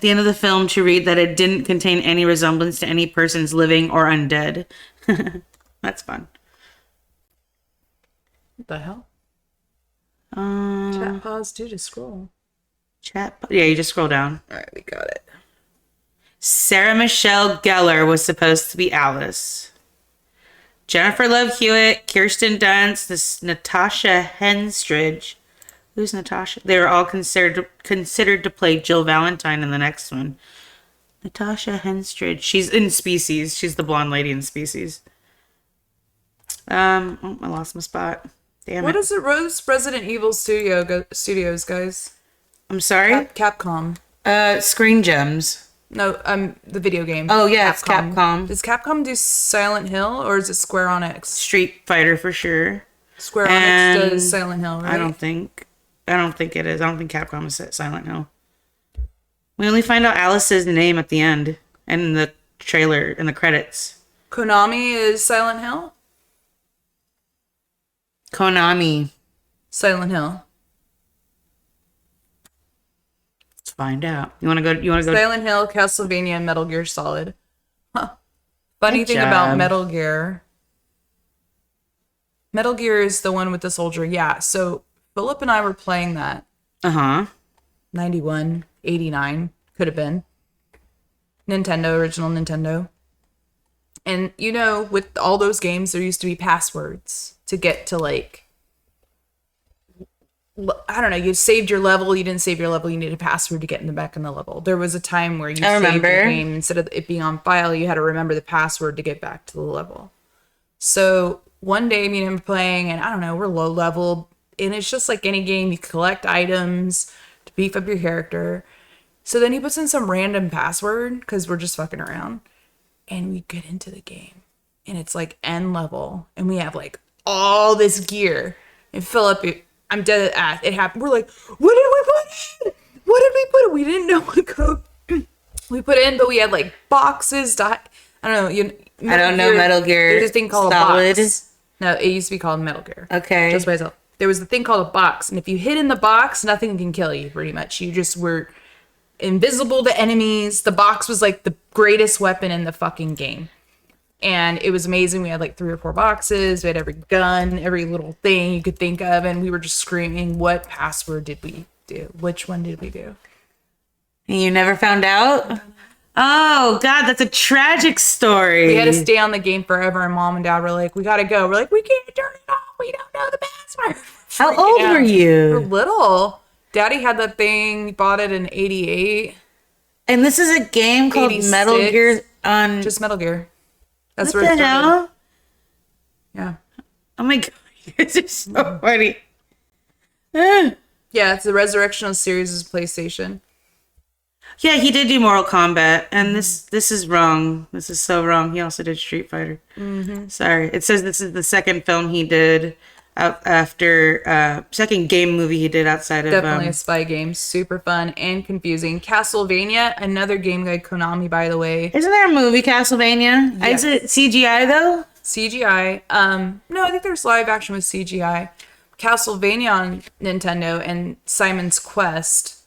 the end of the film, to read that it didn't contain any resemblance to any persons living or undead. That's fun. What the hell? Chat pause due to scroll. Yeah, you just scroll down. All right, we got it. Sarah Michelle Gellar was supposed to be Alice. Jennifer Love Hewitt, Kirsten Dunst, Natasha Henstridge. Who's Natasha? They were all considered to play Jill Valentine in the next one. Natasha Henstridge. She's in Species. She's the blonde lady in Species. I lost my spot. Damn it. What is it? Rose Resident Evil Studios, guys. I'm sorry? Capcom. Screen Gems. No, the video game. Oh, yeah, it's Capcom. Does Capcom do Silent Hill or is it Square Enix? Street Fighter for sure. Square Enix does Silent Hill, right? I don't think it is. I don't think Capcom is Silent Hill. We only find out Alice's name at the end and in the trailer, in the credits. Konami is Silent Hill? Konami. Silent Hill. Let's find out. You want to go? Silent Hill, Castlevania, and Metal Gear Solid. Huh. Funny Good thing job. about Metal Gear. Metal Gear is the one with the soldier. Yeah. So Philip and I were playing that. 91, 89, could have been. Original Nintendo. And, you know, with all those games, there used to be passwords to get to, like, I don't know, you saved your level, you didn't save your level, you needed a password to get back in the level. There was a time where you saved your game, instead of it being on file, you had to remember the password to get back to the level. So one day, me and him were playing, and I don't know, we're low level, And it's just like any game. You collect items to beef up your character. So then he puts in some random password because we're just fucking around. And we get into the game. And it's like end level. And we have like all this gear. And Philip, I'm dead at ass. It happened. We're like, what did we put in? What did we put in? We didn't know what code we put in, but we had like boxes. I don't know. I don't know Metal Gear. There's this thing called Solid. a box. No, it used to be called Metal Gear. Okay. Just by itself. There was the thing called a box. And if you hid in the box, nothing can kill you, pretty much. You just were invisible to enemies. The box was like the greatest weapon in the fucking game. And it was amazing. We had like 3 or 4 boxes. We had every gun, every little thing you could think of. And we were just screaming, what password did we do? Which one did we do? And you never found out? Oh, God, that's a tragic story. We had to stay on the game forever. And Mom and Dad were like, we got to go. We're like, we can't turn it off. We don't know the password. How old were We're you? little. Daddy had that thing. He bought it in 88. And this is a game called 86. Metal Gear on... Just Metal Gear. That's what where it the started. hell? Yeah. Oh my God, this is so funny. Yeah, it's the Resurrectional series of PlayStation. Yeah, he did do Mortal Kombat, and this is wrong. This is so wrong. He also did Street Fighter. Mm-hmm. Sorry, it says this is the second film he did after second game movie he did outside of Definitely a spy game. Super fun and confusing. Castlevania, another game by Konami, by the way. Isn't there a movie Castlevania? Yes. Is it CGI though? CGI. No, I think there's live action with CGI. Castlevania on Nintendo and Simon's Quest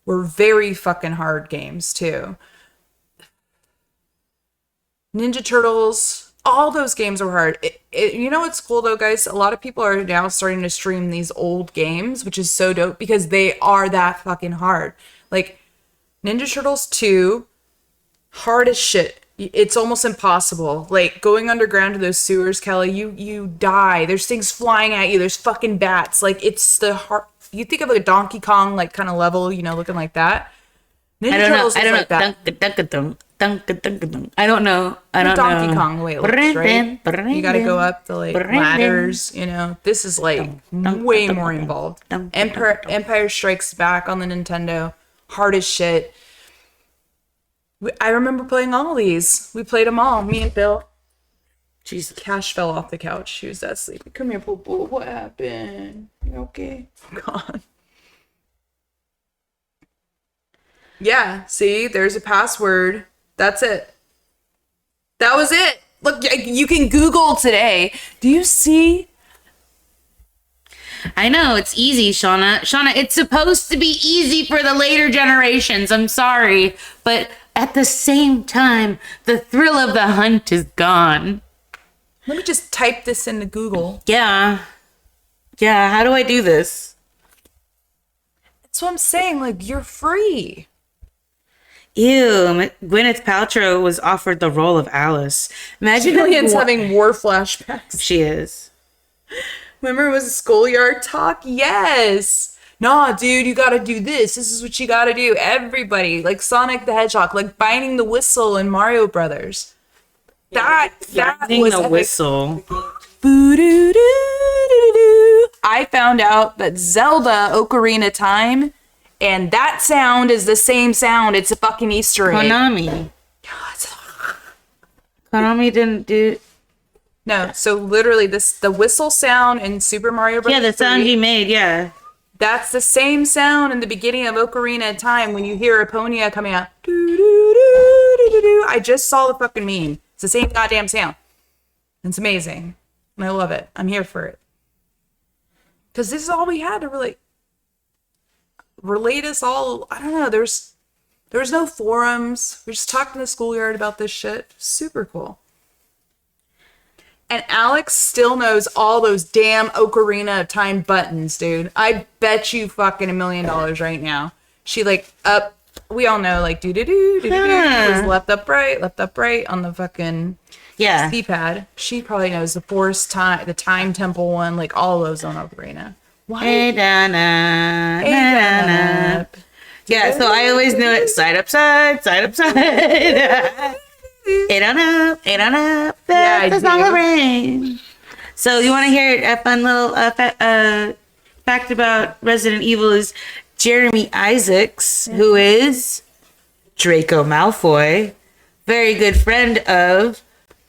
were very fucking hard games too. Ninja Turtles, all those games were hard. You know what's cool though, guys? A lot of people are now starting to stream these old games, which is so dope because they are that fucking hard. Like Ninja Turtles 2, hard as shit. It's almost impossible. Like going underground to those sewers, Kelly, you die. There's things flying at you. There's fucking bats. Like it's the hard. You think of like a Donkey Kong like kind of level, looking like that. Ninja Turtles is like that. I don't know. Donkey Kong the way it looks, right? You got to go up the like ladders. This is like way more involved. Empire Strikes Back on the Nintendo, hard as shit. I remember playing all these. We played them all. Me and Bill. Jesus. Cash fell off the couch. She was that sleepy. Come here, Poo Poo. What happened? You okay? Oh, God. Yeah, see? There's a password. That's it. That was it. Look, you can Google today. Do you see? I know, it's easy, Shauna. Shauna, it's supposed to be easy for the later generations. I'm sorry. But at the same time, the thrill of the hunt is gone. Let me just type this into Google. Yeah. Yeah, how do I do this? That's what I'm saying. Like, you're free. Ew, Gwyneth Paltrow was offered the role of Alice. Imagine Julian's having war flashbacks. She is. Remember it was a schoolyard talk? Yes. Nah, dude, you gotta do this. This is what you gotta do. Everybody, like Sonic the Hedgehog, like binding the whistle in Mario Brothers. That was the whistle. I found out that Zelda Ocarina of Time, and that sound is the same sound. It's a fucking Easter egg. Konami didn't do. No, so literally the whistle sound in Super Mario Bros. Yeah, the sound you made, yeah. That's the same sound in the beginning of Ocarina of Time when you hear Eponia coming out. I just saw the fucking meme. It's the same goddamn sound. It's amazing. And I love it. I'm here for it. Because this is all we had to really relate us all. I don't know. There was no forums. We just talked in the schoolyard about this shit. Super cool. And Alex still knows all those damn Ocarina of Time buttons, dude. I bet you fucking $1 million right now. She like up. We all know like do was left up right on the fucking C-pad. She probably knows the force time, the time temple one, like all those on Ocarina. Why? Hey, Donna. Yeah, so I always knew it side up side, side up side. Eight on up. That's the song of rain. So you want to hear a fun little fact about Resident Evil is Jeremy Isaacs, who is Draco Malfoy, very good friend of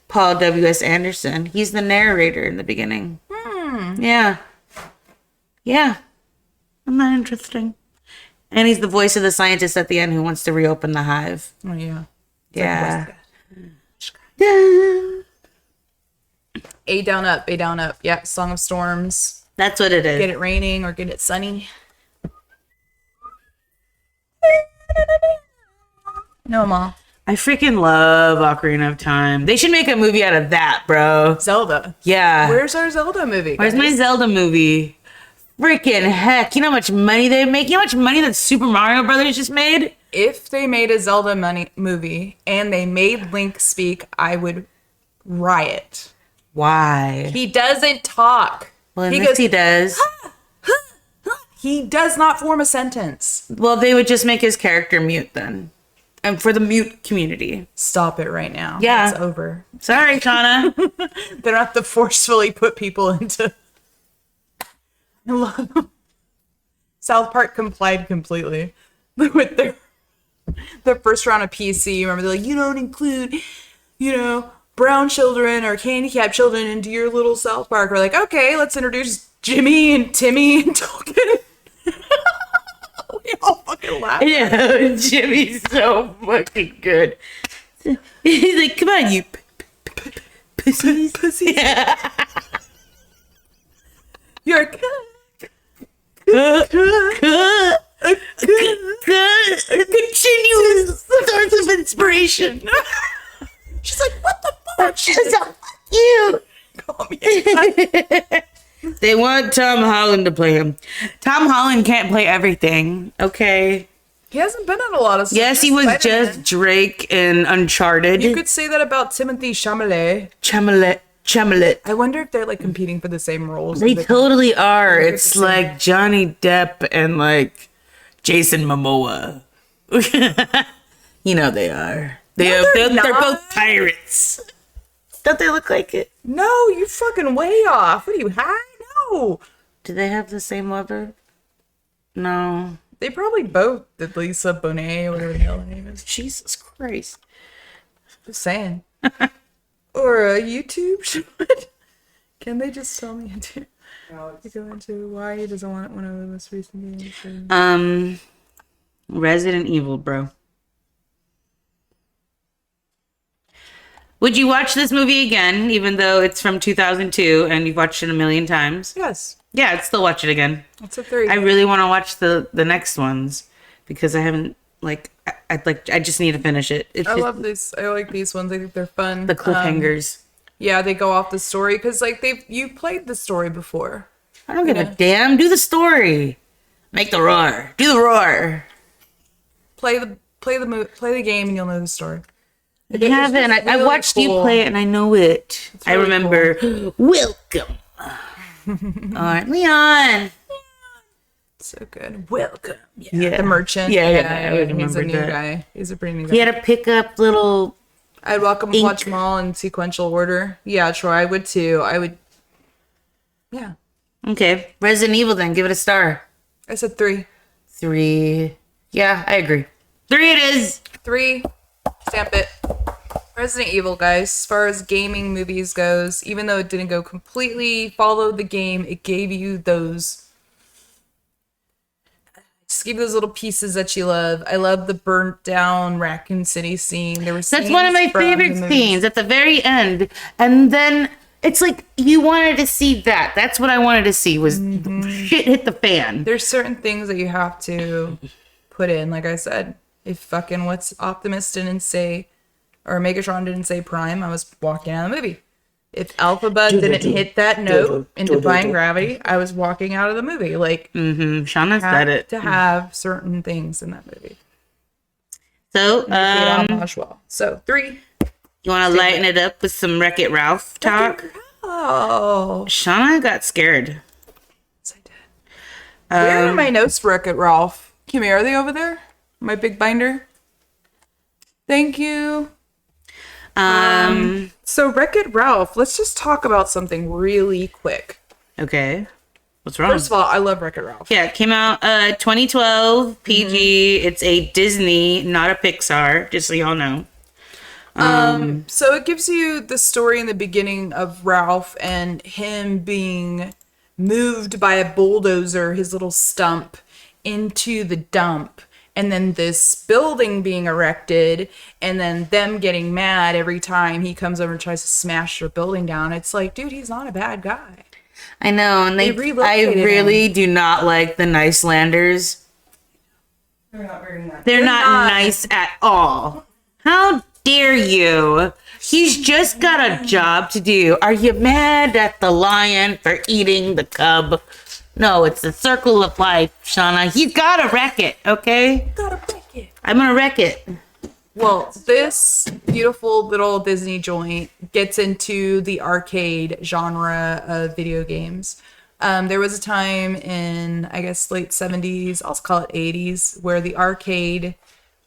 Paul W.S. Anderson. He's the narrator in the beginning. Yeah. Yeah. Isn't that interesting? And he's the voice of the scientist at the end who wants to reopen the hive. Oh, yeah. Yeah. A down up, A down up. Yep, Song of Storms. That's what it is. Get it raining or get it sunny. No, Ma. I freaking love Ocarina of Time. They should make a movie out of that, bro. Zelda. Yeah. Where's our Zelda movie? Where's guys? my Zelda movie? Freaking heck. You know how much money they make? You know how much money that Super Mario Brothers just made? If they made a Zelda movie and they made Link speak, I would riot. Why? He doesn't talk. Well, in this he does. He does not form a sentence. Well, they would just make his character mute then. And for the mute community. Stop it right now. Yeah. It's over. Sorry, Shauna. They don't have to forcefully put people into... I love South Park complied completely with their first round of PC. Remember, they're like, you don't include, brown children or handicapped children into your little South Park. We're like, okay, let's introduce Jimmy and Timmy and Tolkien. We all fucking laugh. Yeah, Jimmy's so fucking good. He's like, come on, you pussies. Pussies. Yeah. You're a continuous source of inspiration. She's like, what the fuck? She's So like, fuck you. call me. They want Tom Holland to play him. Tom Holland can't play everything. Okay. He hasn't been in a lot of stuff. Yes, he was Spider-Man. just Drake in Uncharted. You could say that about Timothy Chalamet. Chalamet. I wonder if they're like competing for the same roles. They totally are. They're It's the same. like Johnny Depp and like Jason Momoa. You know they are. They're not. both pirates. Don't they look like it? No, you fucking way off. What are you high? No. Do they have the same lover? No. They probably both did Lisa Bonet or whatever the hell her name is. Jesus Christ. Just saying. Or a YouTube short. Can they just tell me to go into why he doesn't want one of the most recent games? Resident Evil, bro. Would you watch this movie again, even though it's from 2002 and you've watched it a million times? Yes. Yeah, I'd still watch it again. That's a 3. I really want to watch the next ones because I haven't I just need to finish it. It's I just love these. I like these ones. I think they're fun. the cliffhangers. Yeah, they go off the story because like you played the story before. I don't give a damn. Do the story. Make the roar. Do the roar. Play the game and you'll know the story. I haven't. I really watched you cool. play it and I know it. It's I really remember. Welcome. All right, Leon. So good. Welcome. Yeah. The merchant. Yeah, I would he's a remember new that. guy. He's a pretty new guy. He had to pick up little. I'd welcome ink. watch them all in sequential order. Yeah, Troy, I would too. I would. Yeah, Okay, Resident Evil. Then give it a star. I said 3. 3. Yeah, I agree. 3 it is. 3. Stamp it. Resident Evil, guys. As far as gaming movies goes, even though it didn't go completely follow the game, it gave you those. Just give you those little pieces that you love. I love the burnt down Raccoon City scene. There was That's one of my favorite scenes at the very end, and then it's like you wanted to see that. That's what I wanted to see was shit hit the fan. There's certain things that you have to put in. Like I said, if fucking what's Optimus didn't say, or Megatron didn't say Prime, I was walking out of the movie. If Alphabet didn't hit that note in Defying Gravity, I was walking out of the movie. Like, Shauna said it. to have certain things in that movie. So, So 3. you want to lighten it up with some Wreck-It Ralph talk? Oh, Shauna got scared. yes, I did. Where are my notes for Wreck-It Ralph? Kimmy, are they over there? My big binder. Thank you. So Wreck-It Ralph, let's just talk about something really quick. Okay. What's wrong? First of all, I love Wreck-It Ralph. Yeah, it came out 2012, PG. It's a Disney, not a Pixar, just so y'all know. So it gives you the story in the beginning of Ralph and him being moved by a bulldozer, his little stump, into the dump. And then this building being erected, and then them getting mad every time he comes over and tries to smash their building down. It's like, dude, he's not a bad guy. I know, and I relocated really do not like the Nicelanders. They're not very nice. They're not nice at all. How dare you? He's just got a job to do. Are you mad at the lion for eating the cub? No, it's the circle of life, Shauna. He's gotta wreck it, okay? Gotta wreck it. I'm gonna wreck it. Well, this beautiful little Disney joint gets into the arcade genre of video games. There was a time in, I guess, late 70s, I'll call it 80s, where the arcade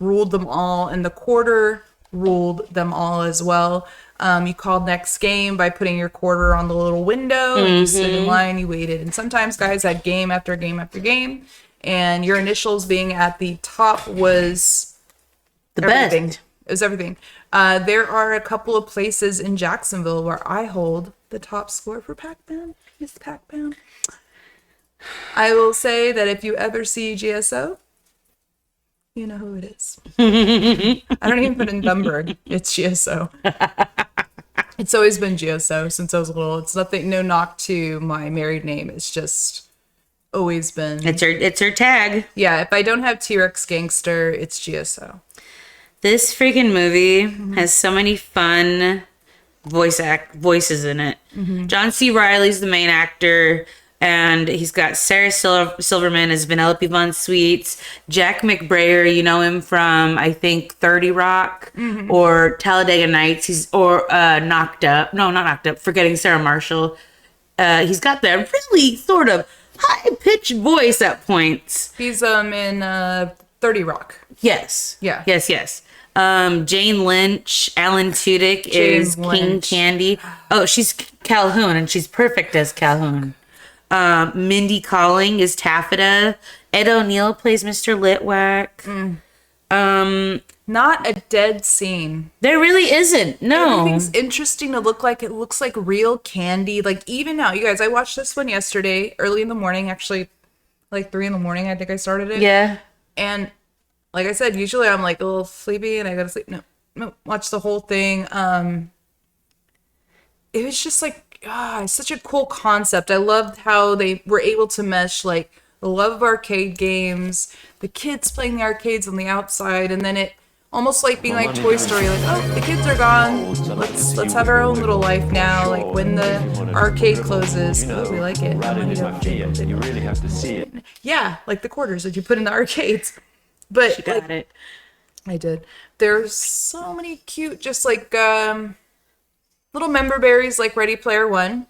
ruled them all and the quarter ruled them all as well. You called next game by putting your quarter on the little window and you stood in line, you waited. And sometimes guys had game after game after game, and your initials being at the top was The everything. best. It was everything. There are a couple of places in Jacksonville where I hold the top score for Pac-Man. Miss Pac-Man. I will say that if you ever see GSO, you know who it is. I don't even put in Thunberg. It's GSO. It's always been GSO since I was little. It's nothing, no knock to my married name. It's just always been. It's her tag. Yeah, if I don't have T-Rex Gangster, it's GSO. This freaking movie has so many fun voices in it. John C. Reilly's the main actor, and he's got Sarah Silverman as Vanellope Von Sweets. Jack McBrayer, you know him from, I think, 30 Rock or Talladega Nights. Knocked Up. No, not Knocked Up. Forgetting Sarah Marshall. He's got that really sort of high-pitched voice at points. He's in 30 Rock. Yes. Yeah. Yes. Jane Lynch, Alan Tudyk is King Candy. Oh, she's Calhoun, and she's perfect as Calhoun. Mindy Kaling is Taffeta. Ed O'Neill plays Mr. Litwack. Not a dead scene. There really isn't. No. Everything's interesting to look like. It looks like real candy. Like, even now, you guys, I watched this one yesterday, early in the morning, actually, like 3 a.m, I think I started it. Yeah. And like I said, usually I'm like a little sleepy and I go to sleep. No, watch the whole thing. It was just like, it's such a cool concept. I loved how they were able to mesh like the love of arcade games, the kids playing the arcades on the outside, and then it almost like being like Toy Story, like, oh, the kids are gone. Let's have our own little life now. Like when the arcade closes, oh, we like it. You really have to see it. Yeah, like the quarters that you put in the arcades. But She got it. I did. There's so many cute, just like little member berries, like Ready Player One.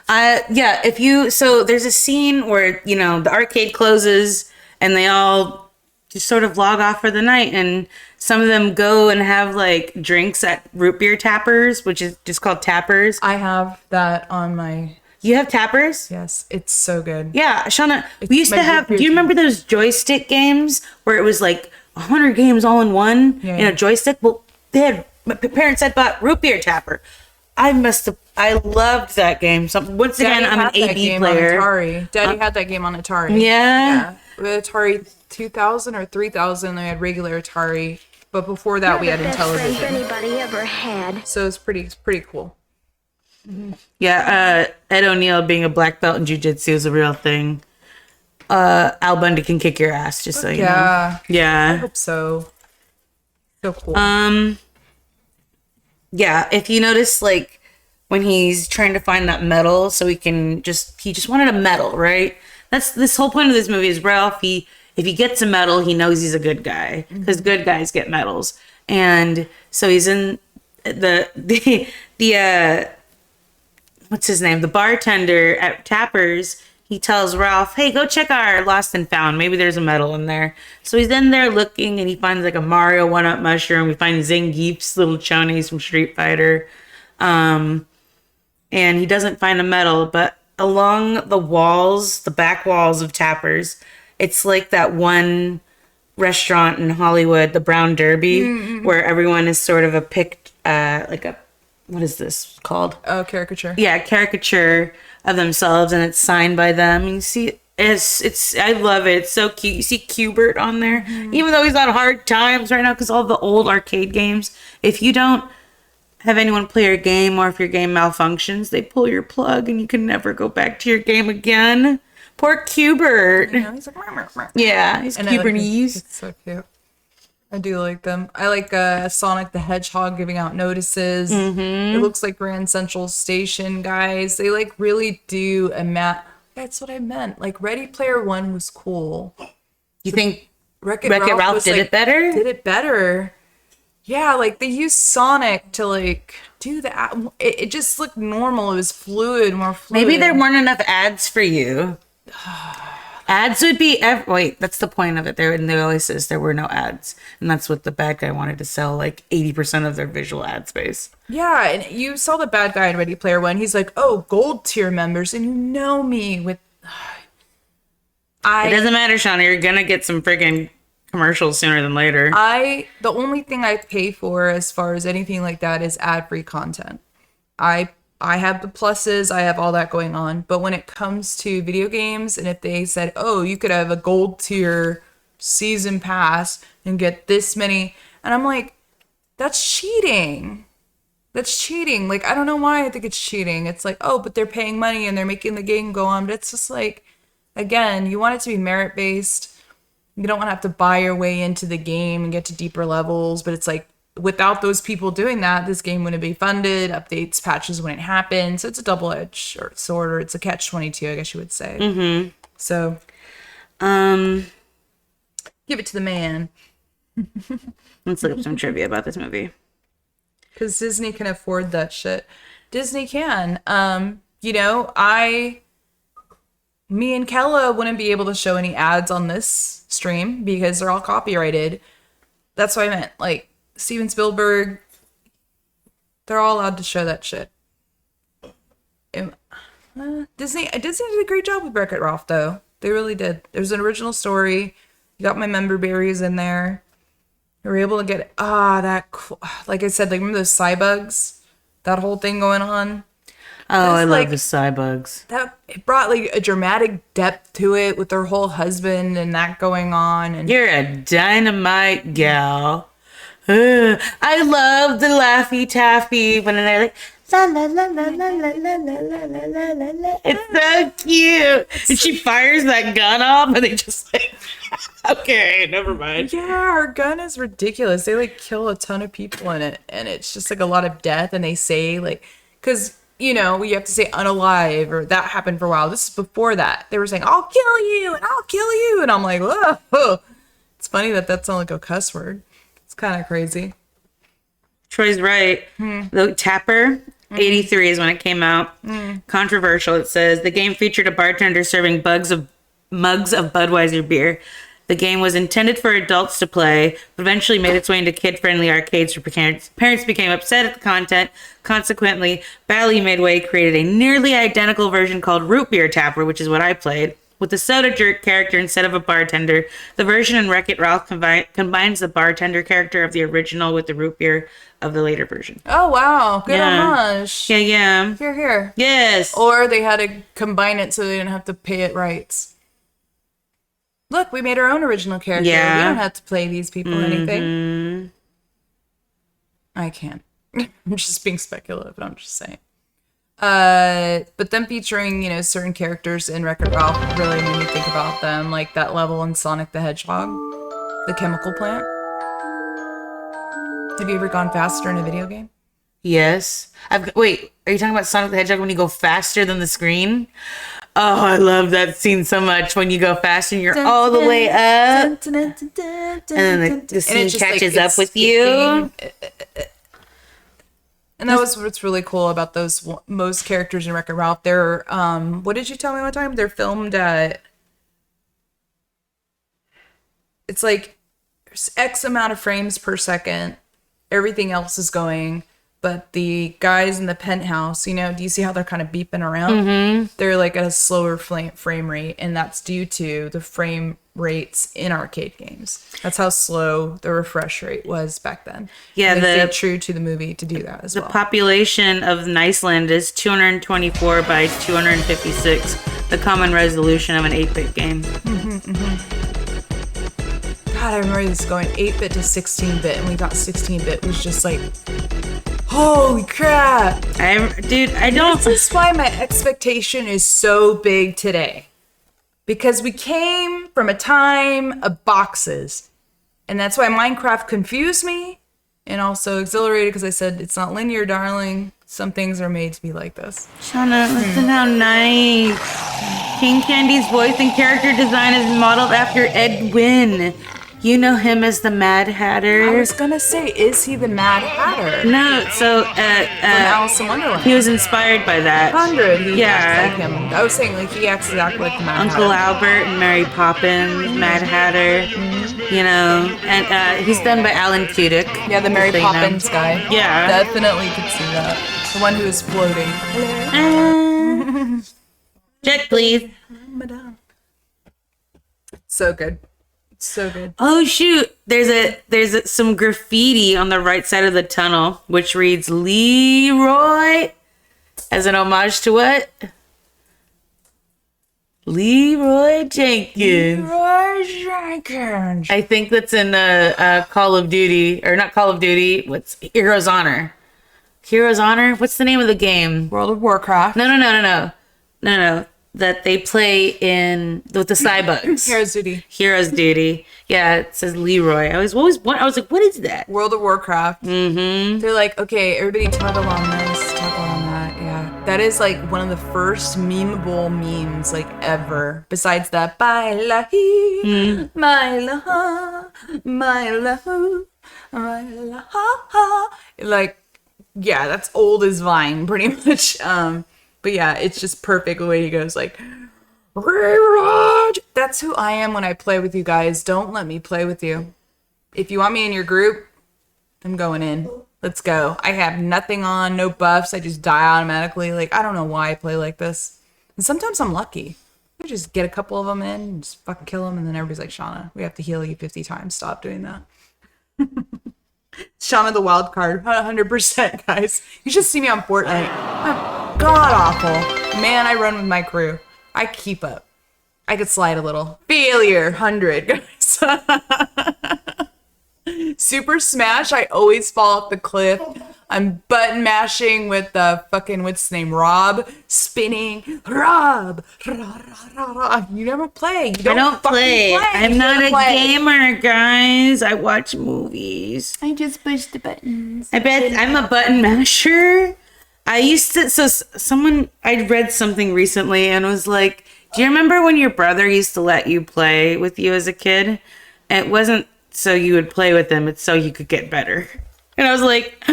Yeah, so there's a scene where, the arcade closes and they all just sort of log off for the night, and some of them go and have like drinks at root beer tappers, which is just called tappers. I have that on my. You have tappers? Yes, it's so good. Yeah, Shauna, we used my to have, root beer do you remember those joystick games where it was like 100 games all in one in a joystick? Well, my parents had bought root beer tapper. I loved that game. So once again, I'm an AD player. Atari. Daddy had that game on Atari. Yeah. We had Atari 2000 or 3000. They had regular Atari, but before that we had Best friends Intellivision. anybody ever had. So it's pretty cool. Yeah, Ed O'Neill being a black belt in jiu-jitsu is a real thing. Al Bundy can kick your ass, just so you know. I Yeah. hope so. So cool. Yeah, if you notice, like, when he's trying to find that medal, so he just wanted a medal, right? That's this whole point of this movie is Ralph. If he gets a medal, he knows he's a good guy, because good guys get medals. And so he's in the what's his name? The bartender at Tappers. He tells Ralph, hey, go check our lost and found. Maybe there's a medal in there. So he's in there looking, and he finds like a Mario 1-Up mushroom. We find Zangief's little chonies from Street Fighter. And he doesn't find a medal, but along the walls, the back walls of Tappers, it's like that one restaurant in Hollywood, the Brown Derby, where everyone is sort of what is this called? Oh, caricature. Yeah, caricature of themselves, and it's signed by them. And you see, it's I love it. It's so cute. You see Qbert on there, even though he's on hard times right now because all the old arcade games. If you don't have anyone play your game, or if your game malfunctions, they pull your plug, and you can never go back to your game again. Poor Qbert. He's like, "Meow, meow, meow." Yeah, he's Qbertese. It's so cute. I do like them. I like Sonic the Hedgehog giving out notices. It looks like Grand Central Station, guys. They like really do a map. That's what I meant. Like Ready Player One was cool. You think Wreck-It Ralph did it better? Did it better. Yeah, like they used Sonic to like do that. It just looked normal. It was fluid, more fluid. Maybe there weren't enough ads for you. Ads would be wait, that's the point of it. There in the Oasis, there were no ads, and that's what the bad guy wanted to sell, like 80% of their visual ad space. Yeah, and you saw the bad guy in Ready Player One. He's like, "Oh, gold tier members," and you know me with. It doesn't matter, Shauna. You're gonna get some friggin' commercials sooner than later. The only thing I pay for as far as anything like that is ad-free content. I have the pluses, I have all that going on. But when it comes to video games, and if they said, oh, you could have a gold tier season pass and get this many, and I'm like, that's cheating. That's cheating. Like, I don't know why I think it's cheating. It's like, oh, but they're paying money and they're making the game go on. But it's just like, again, you want it to be merit-based. You don't want to have to buy your way into the game and get to deeper levels. But it's like, without those people doing that, this game wouldn't be funded. Updates, patches wouldn't happen. So it's a double-edged sword, or it's a catch-22, I guess you would say. Mm-hmm. So, give it to the man. Let's look up some trivia about this movie. Because Disney can afford that shit. Disney can. Me and Kella wouldn't be able to show any ads on this stream because they're all copyrighted. That's what I meant. Like, Steven Spielberg, they're all allowed to show that shit. Disney did a great job with Wreck-It Ralph, though. They really did. There's an original story. You got my member berries in there. You were able to get like I said, like remember those cybugs? That whole thing going on. Oh, I love the cybugs. That it brought like a dramatic depth to it with their whole husband and that going on. And you're a dynamite gal. I love the Laffy Taffy when they're like la la la la la la la la la la la. It's so cute. And she fires that gun off, and they just like, okay, never mind. Yeah, her gun is ridiculous. They like kill a ton of people in it, and it's just like a lot of death. And they say like, because you have to say unalive or that happened for a while. This is before that. They were saying I'll kill you and I'll kill you, and I'm like, whoa. It's funny that that's not like a cuss word. It's kind of crazy. Troy's right. The Tapper, 83 is when it came out. Controversial, it says. The game featured a bartender serving mugs of Budweiser beer. The game was intended for adults to play, but eventually made its way into kid-friendly arcades for parents. Parents became upset at the content. Consequently, Bally Midway created a nearly identical version called Root Beer Tapper, which is what I played. With the soda jerk character instead of a bartender, the version in Wreck-It Ralph combines the bartender character of the original with the root beer of the later version. Oh, wow. Good homage. Yeah. Here. Yes. Or they had to combine it so they didn't have to pay it rights. Look, we made our own original character. Yeah. We don't have to play these people anything. I can't. I'm just being speculative, but I'm just saying. But them featuring, certain characters in Wreck-It Ralph really made me think about them, like that level in Sonic the Hedgehog, the chemical plant. Have you ever gone faster in a video game? Yes. Wait, are you talking about Sonic the Hedgehog when you go faster than the screen? Oh, I love that scene so much when you go faster and you're all the way up. And then the scene catches up with you. And that was what's really cool about those most characters in Wreck-It Ralph. They're, what did you tell me one time? They're filmed at, it's like there's X amount of frames per second. Everything else is going but the guys in the penthouse, do you see how they're kind of beeping around? They're like at a slower frame rate, and that's due to the frame rates in arcade games. That's how slow the refresh rate was back then. Yeah, they stayed true to the movie to do that as well. The population of Niceland is 224 by 256, the common resolution of an 8-bit game. God, I remember this going 8-bit to 16-bit, and we thought 16-bit was just like, holy crap. I don't... This is why my expectation is so big today. Because we came from a time of boxes. And that's why Minecraft confused me and also exhilarated, because I said, it's not linear, darling. Some things are made to be like this. Shauna, listen how nice. King Candy's voice and character design is modeled after Ed Wynn. You know him as the Mad Hatter. I was gonna say, is he the Mad Hatter? No, so From Alice in Wonderland. he was inspired by that. 100. He Yeah. acts like him. I was saying, like, he acts exactly like the Mad Uncle Hatter. Albert and Mary Poppins, Mad Hatter, and he's done by Alan Tudyk. Yeah, the Mary Just so you know. Poppins guy. Yeah. Definitely could see that. The one who is floating. Check, please. So good. So good. Oh shoot! There's some graffiti on the right side of the tunnel, which reads Leroy, as an homage to what? Leroy Jenkins. I think that's in Call of Duty, or not Call of Duty. What's Heroes Honor? Heroes Honor. What's the name of the game? World of Warcraft. No. That they play in with the Cybugs. Heroes Duty. Heroes Duty. Yeah, it says Leroy. I was like, what is that? World of Warcraft. Mm-hmm. They're like, okay, everybody toggle on this, toggle on that. Yeah. That is like one of the first memeable memes like ever. Besides that, baila hi, baila, baila, baila. Like, yeah, that's old as Vine, pretty much. But yeah, it's just perfect the way he goes like, Rewatch. That's who I am when I play with you guys. Don't let me play with you. If you want me in your group, I'm going in. Let's go. I have nothing on, no buffs. I just die automatically. Like, I don't know why I play like this. And sometimes I'm lucky. I just get a couple of them in and just fucking kill them. And then everybody's like, Shauna, we have to heal you 50 times. Stop doing that. Shauna the wild card. 100%, guys. You should see me on Fortnite. I'm god awful. Man, I run with my crew. I keep up. I could slide a little. Failure. 100, guys. Super Smash, I always fall off the cliff. I'm button mashing with fucking, what's his name? Rob. Spinning. Rob. You never play. You I don't play. I'm not a gamer, guys. I watch movies. I just push the buttons. I bet I'm a button masher. I read something recently and was like, do you remember when your brother used to let you play with you as a kid? And it wasn't so you would play with them, it's so you could get better. And I was like,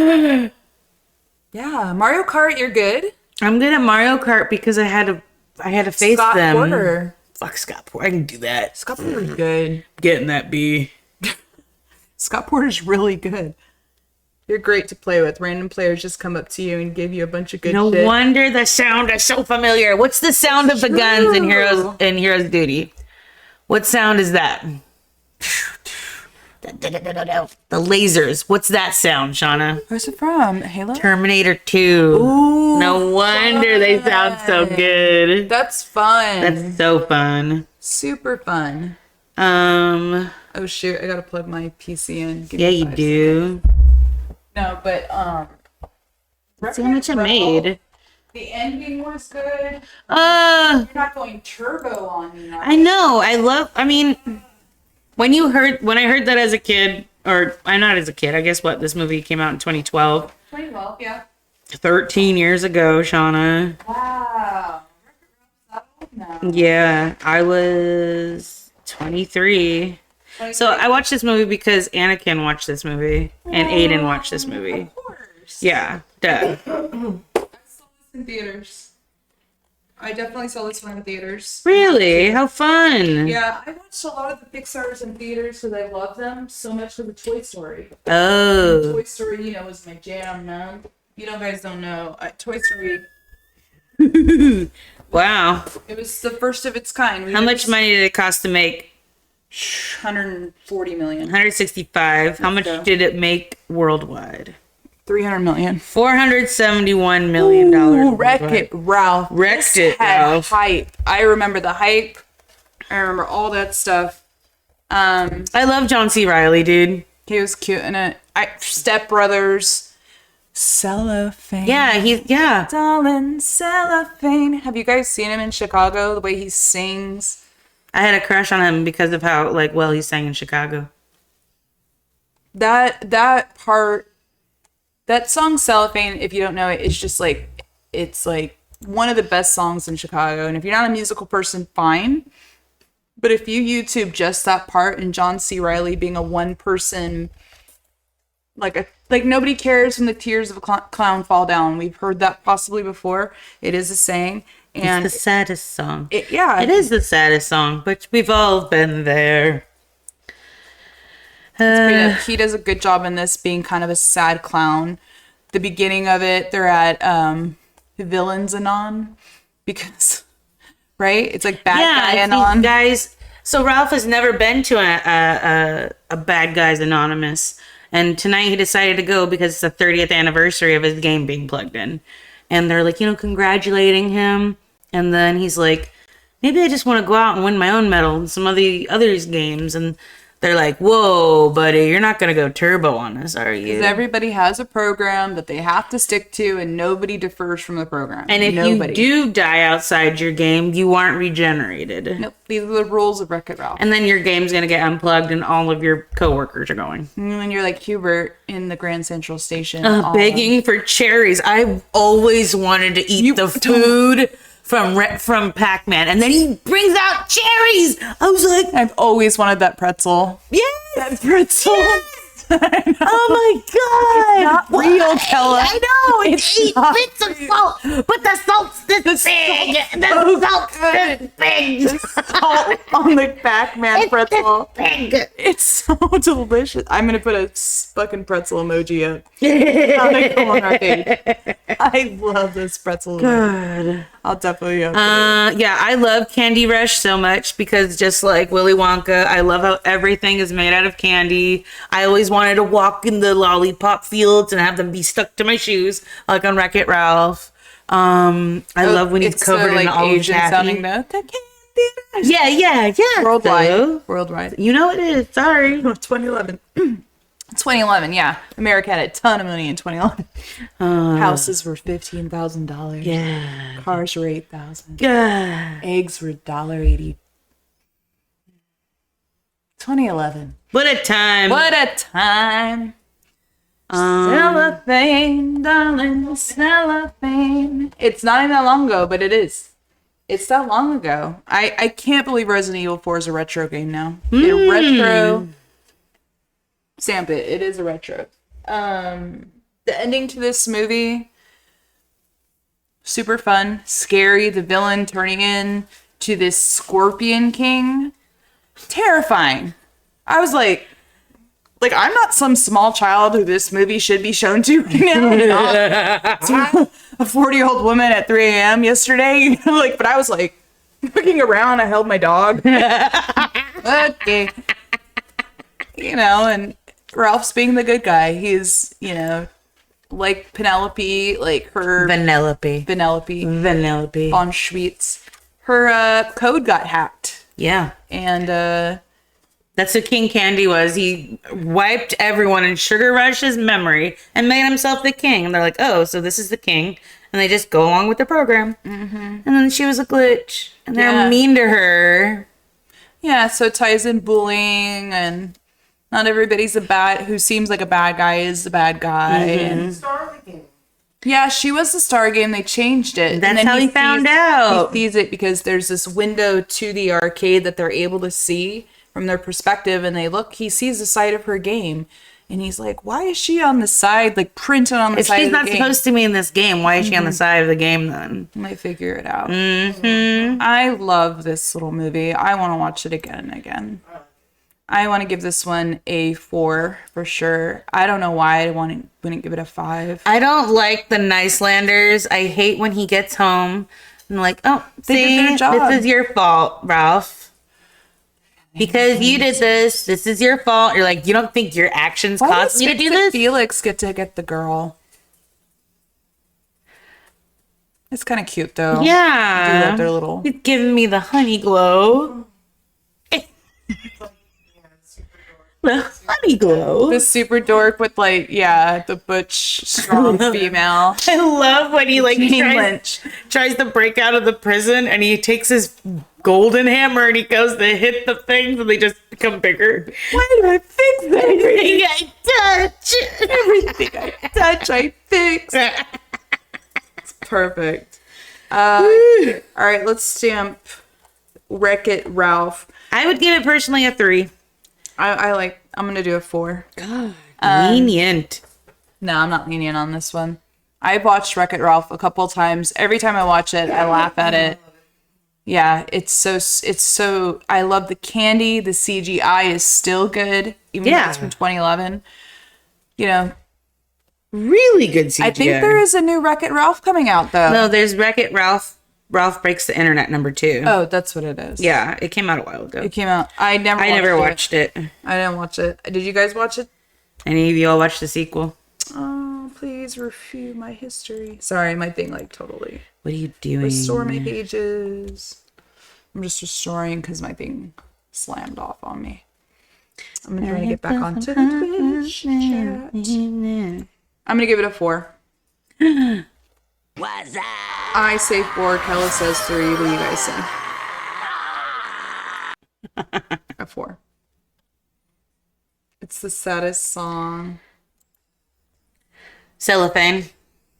yeah, Mario Kart, you're good. I'm good at Mario Kart because I had to face Scott them. Porter. Fuck Scott Porter. I can do that. Scott Porter's good. Getting that B. Scott Porter's really good. You're great to play with. Random players just come up to you and give you a bunch of good No shit. wonder the sound is so familiar. What's the sound of the guns in Heroes Duty? What sound is that? The lasers. What's that sound, Shauna? Where's it from? Halo? Terminator 2. Ooh, no wonder they sound so good. That's fun. That's so fun. Super fun. Oh shoot, I gotta plug my PC in. Give yeah, me you 5 do. seconds. No, but Let's see how much I made. The ending was good. You're not going turbo on me now. I know. When I heard that as a kid, or I'm not as a kid, I guess this movie came out in 2012. 2012, yeah. 13 years ago, Shauna. Wow. No. Yeah, I was 23. So I watched this movie because Anakin watched this movie and Aiden watched this movie. Of course. Yeah, duh. I saw this in theaters. I definitely saw this one in theaters. Really? How fun. Yeah, I watched a lot of the Pixar's in theaters because I love them so much for the Toy Story. Oh. Toy Story, was my jam, man. You guys don't know. Toy Story. Wow. It was the first of its kind. How much money did it cost to make? 140 million. 165. How much did it make worldwide? 300 million. $471 million. Ooh, Wreck-It Ralph. Wrecked-It Ralph. Hype. I remember the hype. I remember all that stuff. I love John C. Reilly, dude. He was cute in it. Step Brothers. Cellophane. Yeah. Darling, cellophane. Have you guys seen him in Chicago? The way he sings. I had a crush on him because of how well he sang in Chicago. That part, that song Cellophane, if you don't know it, it's just it's one of the best songs in Chicago. And if you're not a musical person, fine. But if you YouTube just that part and John C. Reilly being a one person, like nobody cares when the tears of a clown fall down. We've heard that possibly before. It is a saying. And it's the saddest song. It is the saddest song, but we've all been there. He does a good job in this, being kind of a sad clown. The beginning of it, they're at Villains Anon, because right, it's like bad guy anon. Guys, so Ralph has never been to a Bad Guys Anonymous, and tonight he decided to go because it's the 30th anniversary of his game being plugged in, and they're congratulating him, and then he's like, maybe I just want to go out and win my own medal in some of the others games, and they're like, whoa, buddy, you're not going to go turbo on us, are you? Because everybody has a program that they have to stick to, and nobody differs from the program. And if you do die outside your game, you aren't regenerated. Nope. These are the rules of Wreck-It Ralph. And then your game's going to get unplugged and all of your coworkers are going. And then you're like Hubert in the Grand Central Station. Begging for cherries. I've always wanted to eat the food from Pac-Man, and then he brings out cherries. I was like, I've always wanted that pretzel. Yes, that pretzel. Yes. Oh my god! Not real, Kella. I know it's 8 bits of salt, but the salt's this big. The salt's this big. The salt on the Pac-Man pretzel. Big. It's so delicious. I'm gonna put a fucking pretzel emoji up on the corner page. I love this pretzel. God. I'll definitely I love Candy Rush so much because just like Willy Wonka, I love how everything is made out of candy. I always wanted to walk in the lollipop fields and have them be stuck to my shoes, like on Wreck-It Ralph. I love when he's covered in all Asian taffy. sounding the Candy Rush. Yeah. Worldwide. You know it is. Sorry. 2011. 2011, yeah. America had a ton of money in 2011. Houses were $15,000. Yeah. Cars were $8,000. Yeah. Eggs were $1.80. 2011. What a time. What a time. Cellophane, darling, cellophane. It's not even that long ago, but it is. It's that long ago. I can't believe Resident Evil 4 is a retro game now. A retro. Stamp it. It is a retro. The ending to this movie, super fun, scary. The villain turning in to this Scorpion King, terrifying. I was like I'm not some small child who this movie should be shown to right now. A 40-year-old woman at 3 a.m. yesterday, but I was looking around. I held my dog. Okay, and Ralph's being the good guy. He's, like Penelope, like her... Vanellope von Schweetz. Her code got hacked. Yeah. And that's who King Candy was. He wiped everyone in Sugar Rush's memory and made himself the king. And they're like, oh, so this is the king. And they just go along with the program. Mm-hmm. And then she was a glitch. And they're mean to her. Yeah, so it ties in bullying, and not everybody's who seems like a bad guy is the bad guy. Mm-hmm. And star of the game. Yeah, she was the star game. They changed it. That's how he found out. He sees it because there's this window to the arcade that they're able to see from their perspective, and he sees the side of her game, and he's like, why is she on the side, printed on the side of the game? If she's not supposed to be in this game, why is she on the side of the game then? I might figure it out. Mm-hmm. I love this little movie. I want to watch it again and again. I want to give this one a 4 for sure. I don't know why I wouldn't give it a 5. I don't like the Nicelanders. I hate when he gets home and like, oh, They did see, their job. this is your fault, Ralph. Because you did this. This is your fault. You're like, you don't think your actions caused you to do this? Felix get the girl. It's kind of cute though. Yeah. Do love their little. He's giving me the honey glow. The honey glow. The super dork with like, yeah, the butch, strong female. I love when he like Jane Lynch. tries to break out of the prison and he takes his golden hammer and he goes to hit the things and they just become bigger. Why do I fix Everything I touch. everything I touch? I fix. It's perfect. All right, let's stamp Wreck-It Ralph. I would give it personally a 3. I'm gonna do a 4. God, lenient. No, I'm not lenient on this one. I've watched Wreck-It Ralph a couple times. Every time I watch it, I laugh at it. Yeah, it's so, I love the candy. The CGI is still good, even though it's from 2011. You know, Really good CGI. I think there is a new Wreck-It Ralph coming out, though. No, there's Wreck-It Ralph. Ralph Breaks the Internet #2. Oh, that's what it is. Yeah, it came out a while ago. It came out. I never watched it. I didn't watch it. Did you guys watch it? Any of you all watched the sequel? Oh, please refute my history. Sorry, my thing like totally. What are you doing? Restore my pages. I'm just restoring because my thing slammed off on me. I'm gonna try to get back onto the Twitch chat. I'm gonna give it a 4. I say 4. Kella says 3. What do you guys say? A 4. It's the saddest song. Cellophane.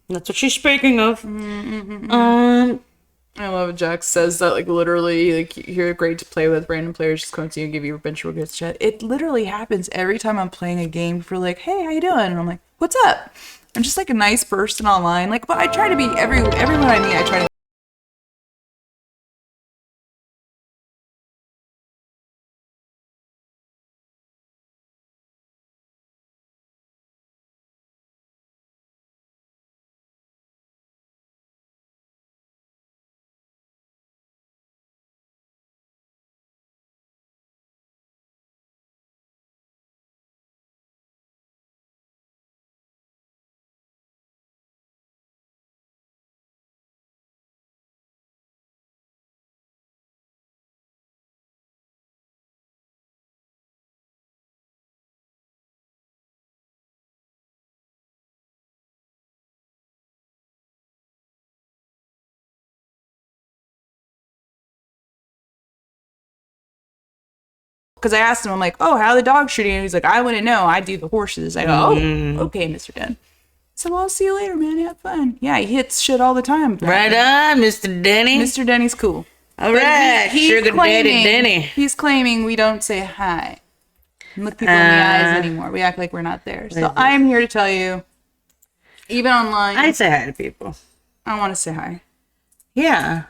That's what she's speaking of. I love it. Jack says that, like, literally, like, you're great to play with. Random players just come to you and give you a bunch of good chat. It literally happens every time I'm playing a game for, like, hey, how you doing? And I'm like, what's up? I'm just, like, a nice person online. Like, but I try to be, everyone I meet, I try to because I asked him, I'm like, oh, how are the dogs treating you? He's like, I wouldn't know. I do the horses. I go, oh, okay, Mr. Den. So, well, I'll see you later, man. Have fun. Yeah, he hits shit all the time. Right on, Mr. Denny. Mr. Denny's cool. All right, Sugar Daddy Denny. He's claiming we don't say hi and look people in the eyes anymore. We act like we're not there. So I'm here to tell you, even online, I say hi to people. I want to say hi. Yeah.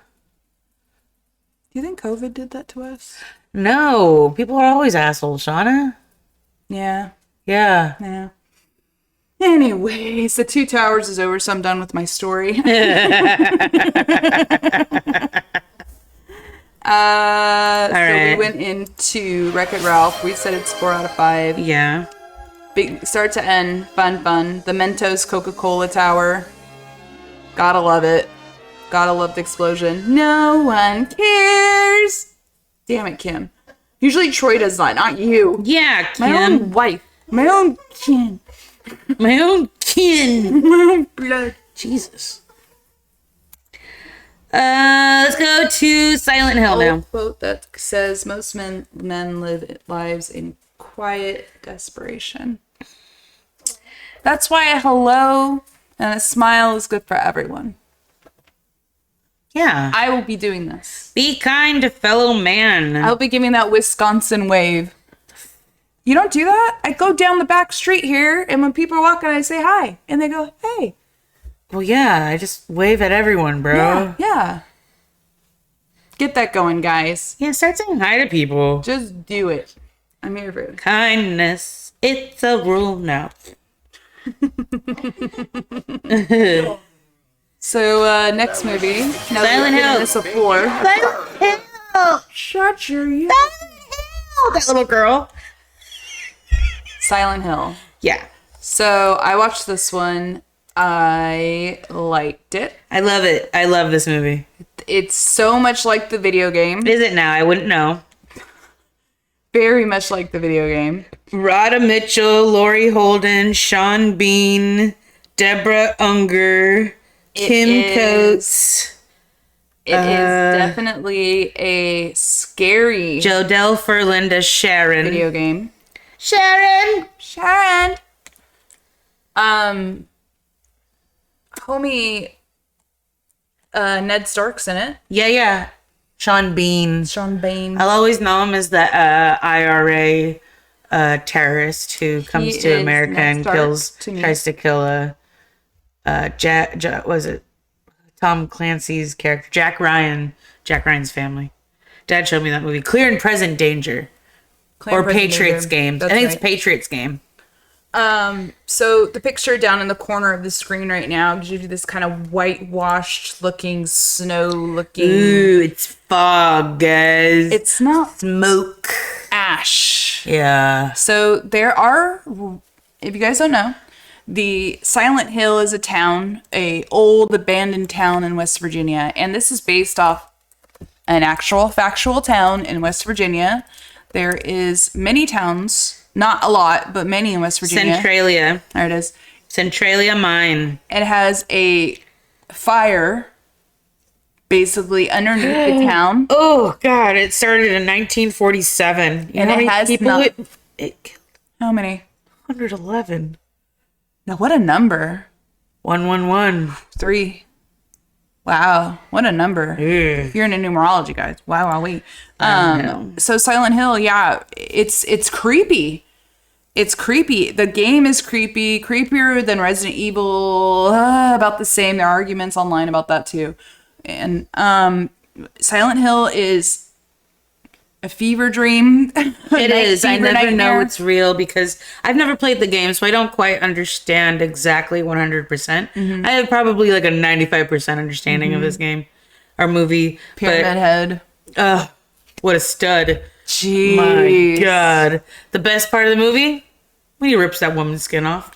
Do you think COVID did that to us? No, people are always assholes, Shauna. Yeah. Yeah. Yeah. Anyways, the 2 Towers is over, so I'm done with my story. So we went into Wreck-It Ralph. We said it's 4 out of 5. Yeah. Big start to end, fun. The Mentos Coca-Cola Tower. Gotta love it. Gotta love the explosion. No one cares. Damn it, Kim. Usually Troy does that, not you. Yeah, Kim. My own wife. My own kin. My own kin. My own blood. Jesus. Let's go to Silent Hill now. Quote that says most men live lives in quiet desperation. That's why a hello and a smile is good for everyone. Yeah. I will be doing this. Be kind to fellow man. I'll be giving that Wisconsin wave. You don't do that? I go down the back street here, and when people are walking, I say hi, and they go, hey. Well, yeah, I just wave at everyone, bro. Yeah. Get that going, guys. Yeah, start saying hi to people. Just do it. I'm here for it. Kindness, it's a rule now. So, next movie. Now Silent Hill. This before. Silent Hill! Shut your Silent Hill! That little girl. Silent Hill. Yeah. So, I watched this one. I liked it. I love it. I love this movie. It's so much like the video game. Is it now? I wouldn't know. Very much like the video game. Rhoda Mitchell, Laurie Holden, Sean Bean, Deborah Unger, Kim Coates. It is definitely a scary Jodelle Ferlinda, Sharon. video game. Sharon! Homie, Ned Stark's in it. Yeah. Sean Bean. Sean Bean. I'll always know him as the IRA terrorist who comes He to is America Ned and Stark to me. tries to kill was it Tom Clancy's character, Jack Ryan's family. Dad showed me that movie, Clear and Present Danger, or Patriots Game. I think it's Patriots Game. So the picture down in the corner of the screen right now gives you this kind of whitewashed looking, snow looking. Ooh, it's fog, guys. It's not smoke. ash. Yeah. So there are, if you guys don't know, the Silent Hill is a town, a old abandoned town in West Virginia, and this is based off an actual factual town in West Virginia. There is many towns, not a lot, but many in West Virginia. Centralia. There it is. Centralia Mine. It has a fire basically underneath the town. Oh God! It started in 1947, And it has it killed How many? 111. Now, what a number. 111. 3. Wow, what a number. Ugh. You're into numerology, guys. Wow, wait. know. So Silent Hill, yeah, it's creepy. It's creepy. The game is creepy, creepier than Resident Evil. About the same. There are arguments online about that too. And Silent Hill is a fever dream. It is. I never know nightmare. it's real because I've never played the game, so I don't quite understand exactly 100%. Mm-hmm. I have probably like a 95% understanding of this game or movie. Pyramid Head. What a stud. Jeez. My God. The best part of the movie? When he rips that woman's skin off.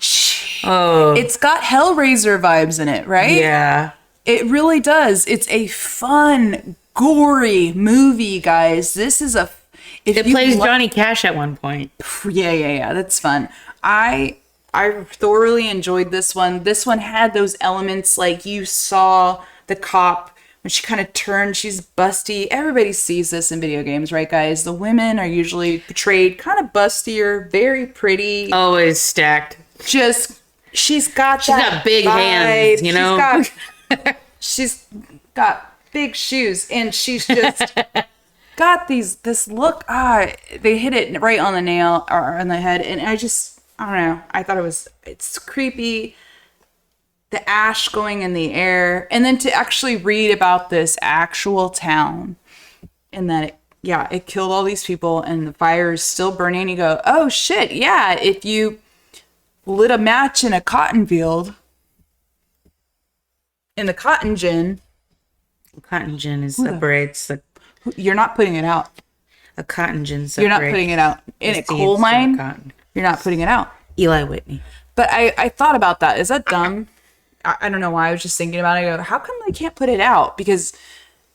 Oh. It's got Hellraiser vibes in it, right? Yeah. It really does. It's a fun, gory movie, guys. This is a... It plays Johnny Cash at one point. Yeah. That's fun. I thoroughly enjoyed this one. This one had those elements like you saw the cop when she kind of turned, she's busty. Everybody sees this in video games, right, guys? The women are usually portrayed kind of bustier, very pretty. Always stacked. She's got big hands, you know? She's got big shoes, and she's just got this look. They hit it right on the nail or on the head, and I don't know. I thought it's creepy. The ash going in the air, and then to actually read about this actual town, and that it killed all these people, and the fire is still burning. You go, oh shit, yeah. If you lit a match in a cotton field, in the cotton gin. Cotton gin separates the... You're not putting it out. A cotton gin separates... You're not putting it out. In a coal mine, you're not putting it out. Eli Whitney. But I thought about that. Is that dumb? I don't know why. I was just thinking about it. I go, how come they can't put it out? Because,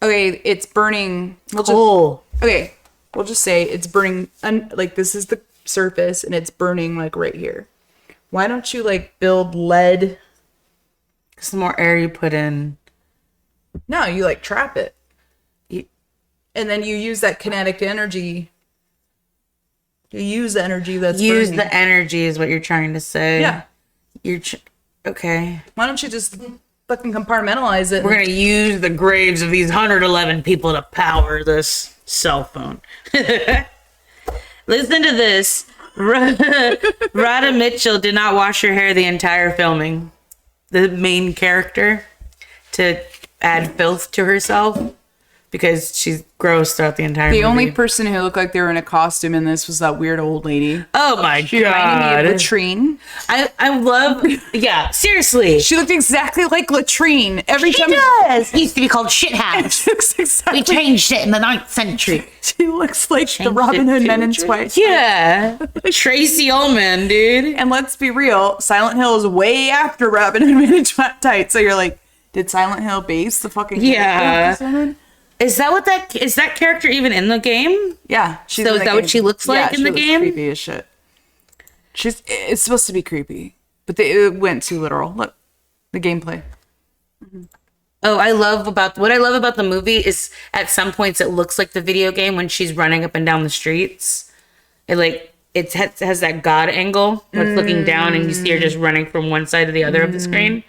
okay, it's burning... Coal. We'll just say it's burning... like, this is the surface, and it's burning, like, right here. Why don't you, like, build lead... Because the more air you put in... No, you, like, trap it. And then you use that kinetic energy. You use the energy that's Use burning. the energy is what you're trying to say. Yeah. Okay. Why don't you just fucking compartmentalize it? We're going to use the graves of these 111 people to power this cell phone. Listen to this. Rhoda Mitchell did not wash her hair the entire filming. The main character, to add filth to herself. because she's gross throughout the entire movie. The only person who looked like they were in a costume in this was that weird old lady. Oh my She reminded me god. of Latrine. I love, yeah, seriously. She looked exactly like Latrine every She time. does. It used to be called Shithouse. She looks exactly. We changed it in the 9th century. She looks like the Changed Robin it Hood to Men in Tracy. Twice. Yeah. Tracy Ullman, dude. And let's be real, Silent Hill is way after Robin Hood Men in Tights. So you're like, did Silent Hill base the fucking Yeah. character? Is that character even in the game? Yeah. She's So in is the that what game. she looks like in she the looks game? Creepy as shit. It's supposed to be creepy, but it went too literal. Look, the gameplay. Oh, what I love about the movie is at some points it looks like the video game when she's running up and down the streets. It has that God angle where it's looking down and you see her just running from one side to the other of the screen.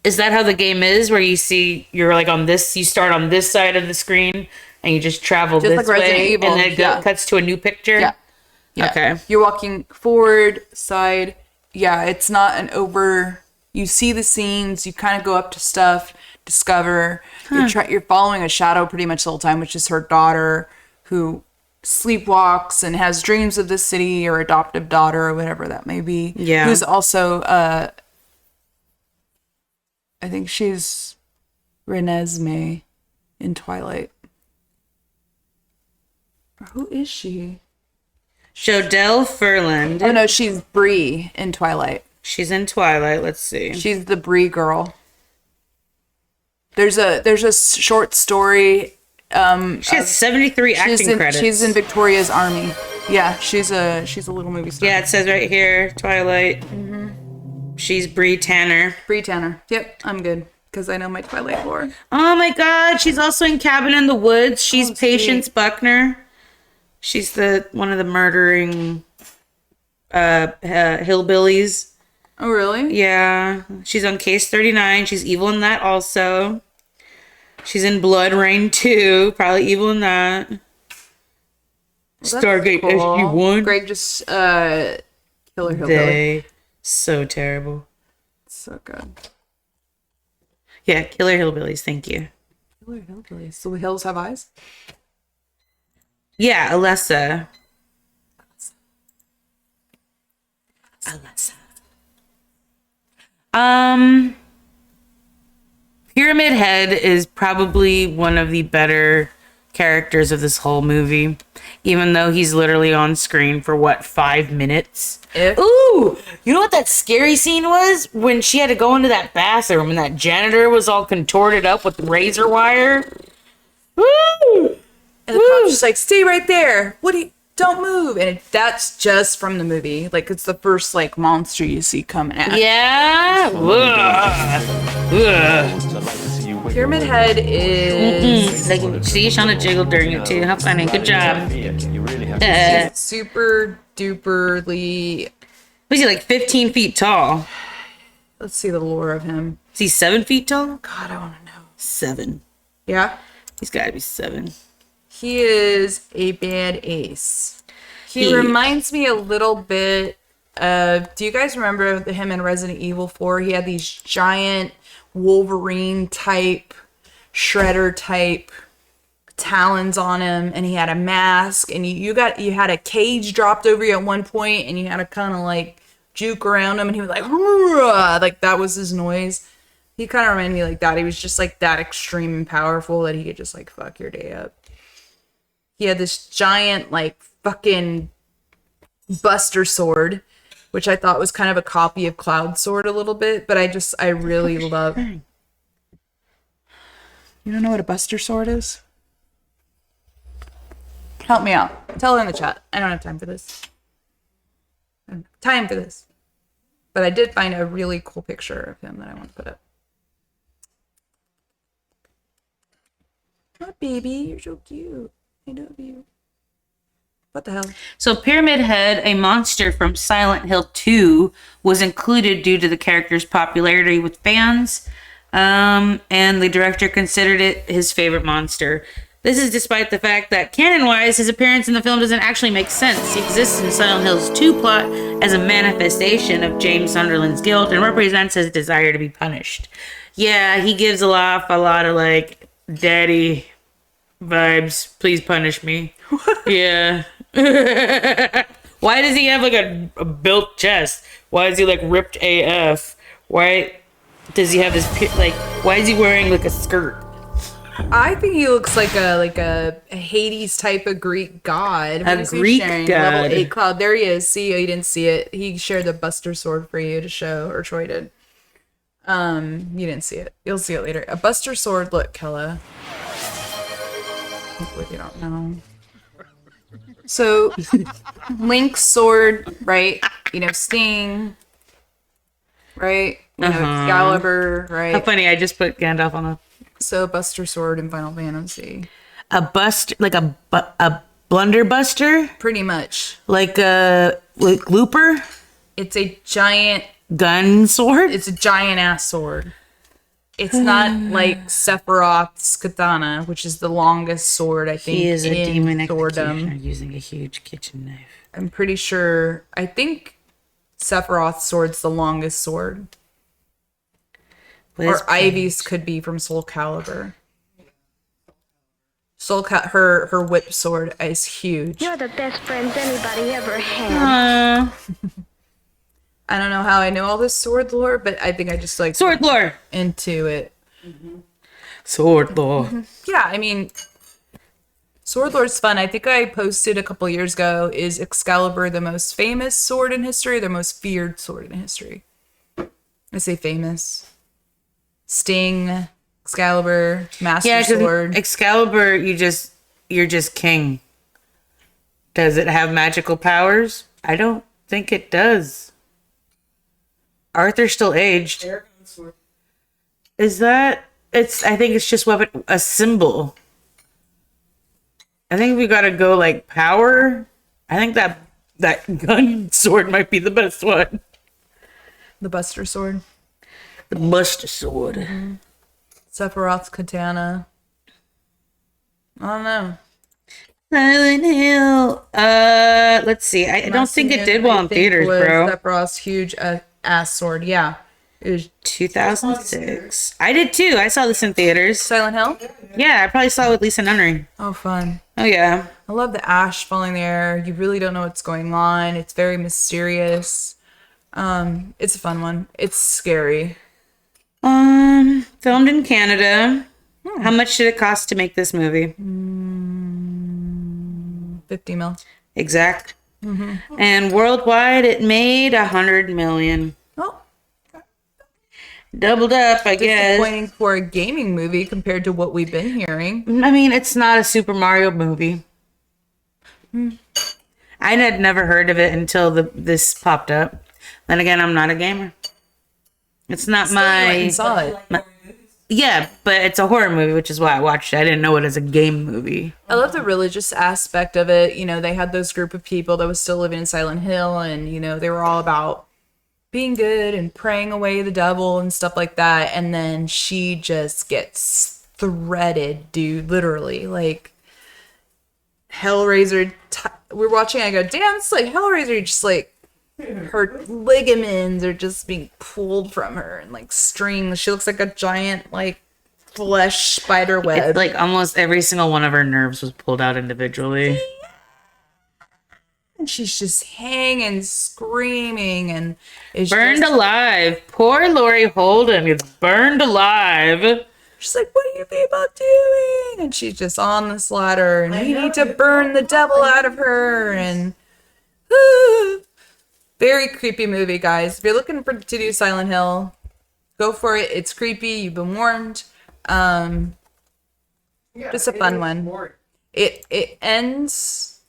Is that how the game is, where you're like on this, you start on this side of the screen and you just travel Just this like Resident way Evil, and then it cuts to a new picture? Yeah. Okay. You're walking forward, side. Yeah, it's not an over. You see the scenes. You kind of go up to stuff, discover. You're following a shadow pretty much the whole time, which is her daughter, who sleepwalks and has dreams of the city, or adoptive daughter, or whatever that may be. Yeah. Who's also, I think she's Renesmee in Twilight. Or who is she? Jodelle Furland. Oh no, she's Bree in Twilight. She's in Twilight. Let's see. She's the Bree girl. There's a short story. She has 73 acting credits. She's in Victoria's Army. Yeah, she's a little movie star. Yeah, it says right here, Twilight. She's Bree Tanner. Bree Tanner. Yep, I'm good because I know my Twilight lore. Oh my god, she's also in Cabin in the Woods. She's Patience sweet. Buckner. She's one of the murdering hillbillies. Oh really? Yeah, she's on Case 39. She's evil in that also. She's in Blood Rain 2. Probably evil in that. Stargate Cool. SG-1. Greg just Killer Hillbilly. So terrible. So good. Yeah, Killer Hillbillies. Thank you. Killer Hillbilly. So the hills have eyes? Yeah, Alessa. Pyramid Head is probably one of the better characters of this whole movie, even though he's literally on screen for 5 minutes. Ooh, you know what that scary scene was? When she had to go into that bathroom and that janitor was all contorted up with razor wire. Woo! And the cop's just like, stay right there. Don't move. And that's just from the movie. Like, it's the first, monster you see coming at. Yeah. Pyramid Head is See, Shauna jiggled during it too. How funny. Good job. super duperly. Was he 15 feet tall? Let's see the lore of him. Is he 7 feet tall? God, I want to know. 7. Yeah. He's got to be 7. He is a bad ace. He reminds me a little bit of. Do you guys remember him in Resident Evil 4? He had these giant Wolverine type, Shredder type talons on him, and he had a mask, and you had a cage dropped over you at one point, and you had to kind of juke around him, and he was like that was his noise. He kind of reminded me like that. He was just that extreme and powerful that he could just fuck your day up. He had this giant fucking Buster sword, which I thought was kind of a copy of Cloud Sword a little bit, but I really love. You don't know what a Buster sword is? Help me out. Tell her in the chat. I don't have time for this. I don't have time for this. But I did find a really cool picture of him that I want to put up. Oh, baby, you're so cute. I love you. What the hell? So Pyramid Head, a monster from Silent Hill 2, was included due to the character's popularity with fans, and the director considered it his favorite monster. This is despite the fact that, canon-wise, his appearance in the film doesn't actually make sense. He exists in Silent Hill's 2 plot as a manifestation of James Sunderland's guilt and represents his desire to be punished. Yeah, he gives off a lot of like daddy vibes. Please punish me. Yeah. Why does he have like a built chest? Why is he like ripped AF? Why does he have this like? Why is he wearing like a skirt? I think he looks like a Hades type of Greek god. What A is he Greek sharing? god. Level 8 cloud. There he is. See, you didn't see it. He shared the Buster Sword for you to show, or Troy did. You didn't see it. You'll see it later. A Buster Sword. Look, Kella. Hopefully you don't know. So, Link's sword, right? You know, Sting, right? You know, Excalibur, right? How funny! I just put Gandalf on a So, Buster Sword in Final Fantasy. like a blunderbuster, Pretty much. like a looper It's a giant gun sword. It's a giant ass sword. It's not like Sephiroth's katana, which is the longest sword I think He is a demon in executioner swordom. using a huge kitchen knife. I'm pretty sure. I think Sephiroth's sword's the longest sword, What is or Ivy's could be from Soul Calibur. Her whip sword is huge. You're the best friends anybody ever had. I don't know how I know all this sword lore, but I think I just like sword lore? into it. Sword lore. Yeah, I mean, sword lore's fun. I think I posted a couple years ago, is Excalibur the most famous sword in history, or the most feared sword in history? I say famous. Sting, Excalibur, Master Yeah, Sword. because Excalibur, you're just king. Does it have magical powers? I don't think it does. Arthur's still aged. Is that? I think it's just a symbol. I think we gotta go like power. I think that gun sword might be the best one. The Buster Sword. The Buster Sword. Sephiroth's katana. I don't know. Silent Hill. Let's see. I don't think it did well in theaters, bro. Sephiroth's huge ass sword. Yeah. It was 2006. I did too. I saw this in theaters. Silent Hill? Yeah, I probably saw it with Lisa Nunnery. Oh, fun. Oh yeah. I love the ash falling there. You really don't know what's going on. It's very mysterious. It's a fun one. It's scary. Filmed in Canada. How much did it cost to make this movie? 50 mil. Exact. And worldwide, it made 100 million. Oh, Doubled up, I guess. disappointing for a gaming movie compared to what we've been hearing. I mean, it's not a Super Mario movie. I had never heard of it until this popped up. Then again, I'm not a gamer. It's not Still, you went my... and saw it. Yeah, but it's a horror movie, which is why I watched it. I didn't know it as a game movie. I love the religious aspect of it. You know, they had those group of people that was still living in Silent Hill, and, you know, they were all about being good and praying away the devil and stuff like that. And then she just gets threaded, dude, literally. Like, Hellraiser, we're watching, I go, damn, it's like Hellraiser, just like, her ligaments are just being pulled from her and like strings. She looks like a giant like flesh spider web. It's like almost every single one of her nerves was pulled out individually. And she's just hanging, screaming, and is Burned just, alive. Poor Laurie Holden is burned alive. she's like, what are you people doing? And she's just on this ladder, and we need to burn the devil out of her. And very creepy movie, guys. If you're looking to do Silent Hill, go for it. It's creepy. You've been warned. Just a fun one. It ends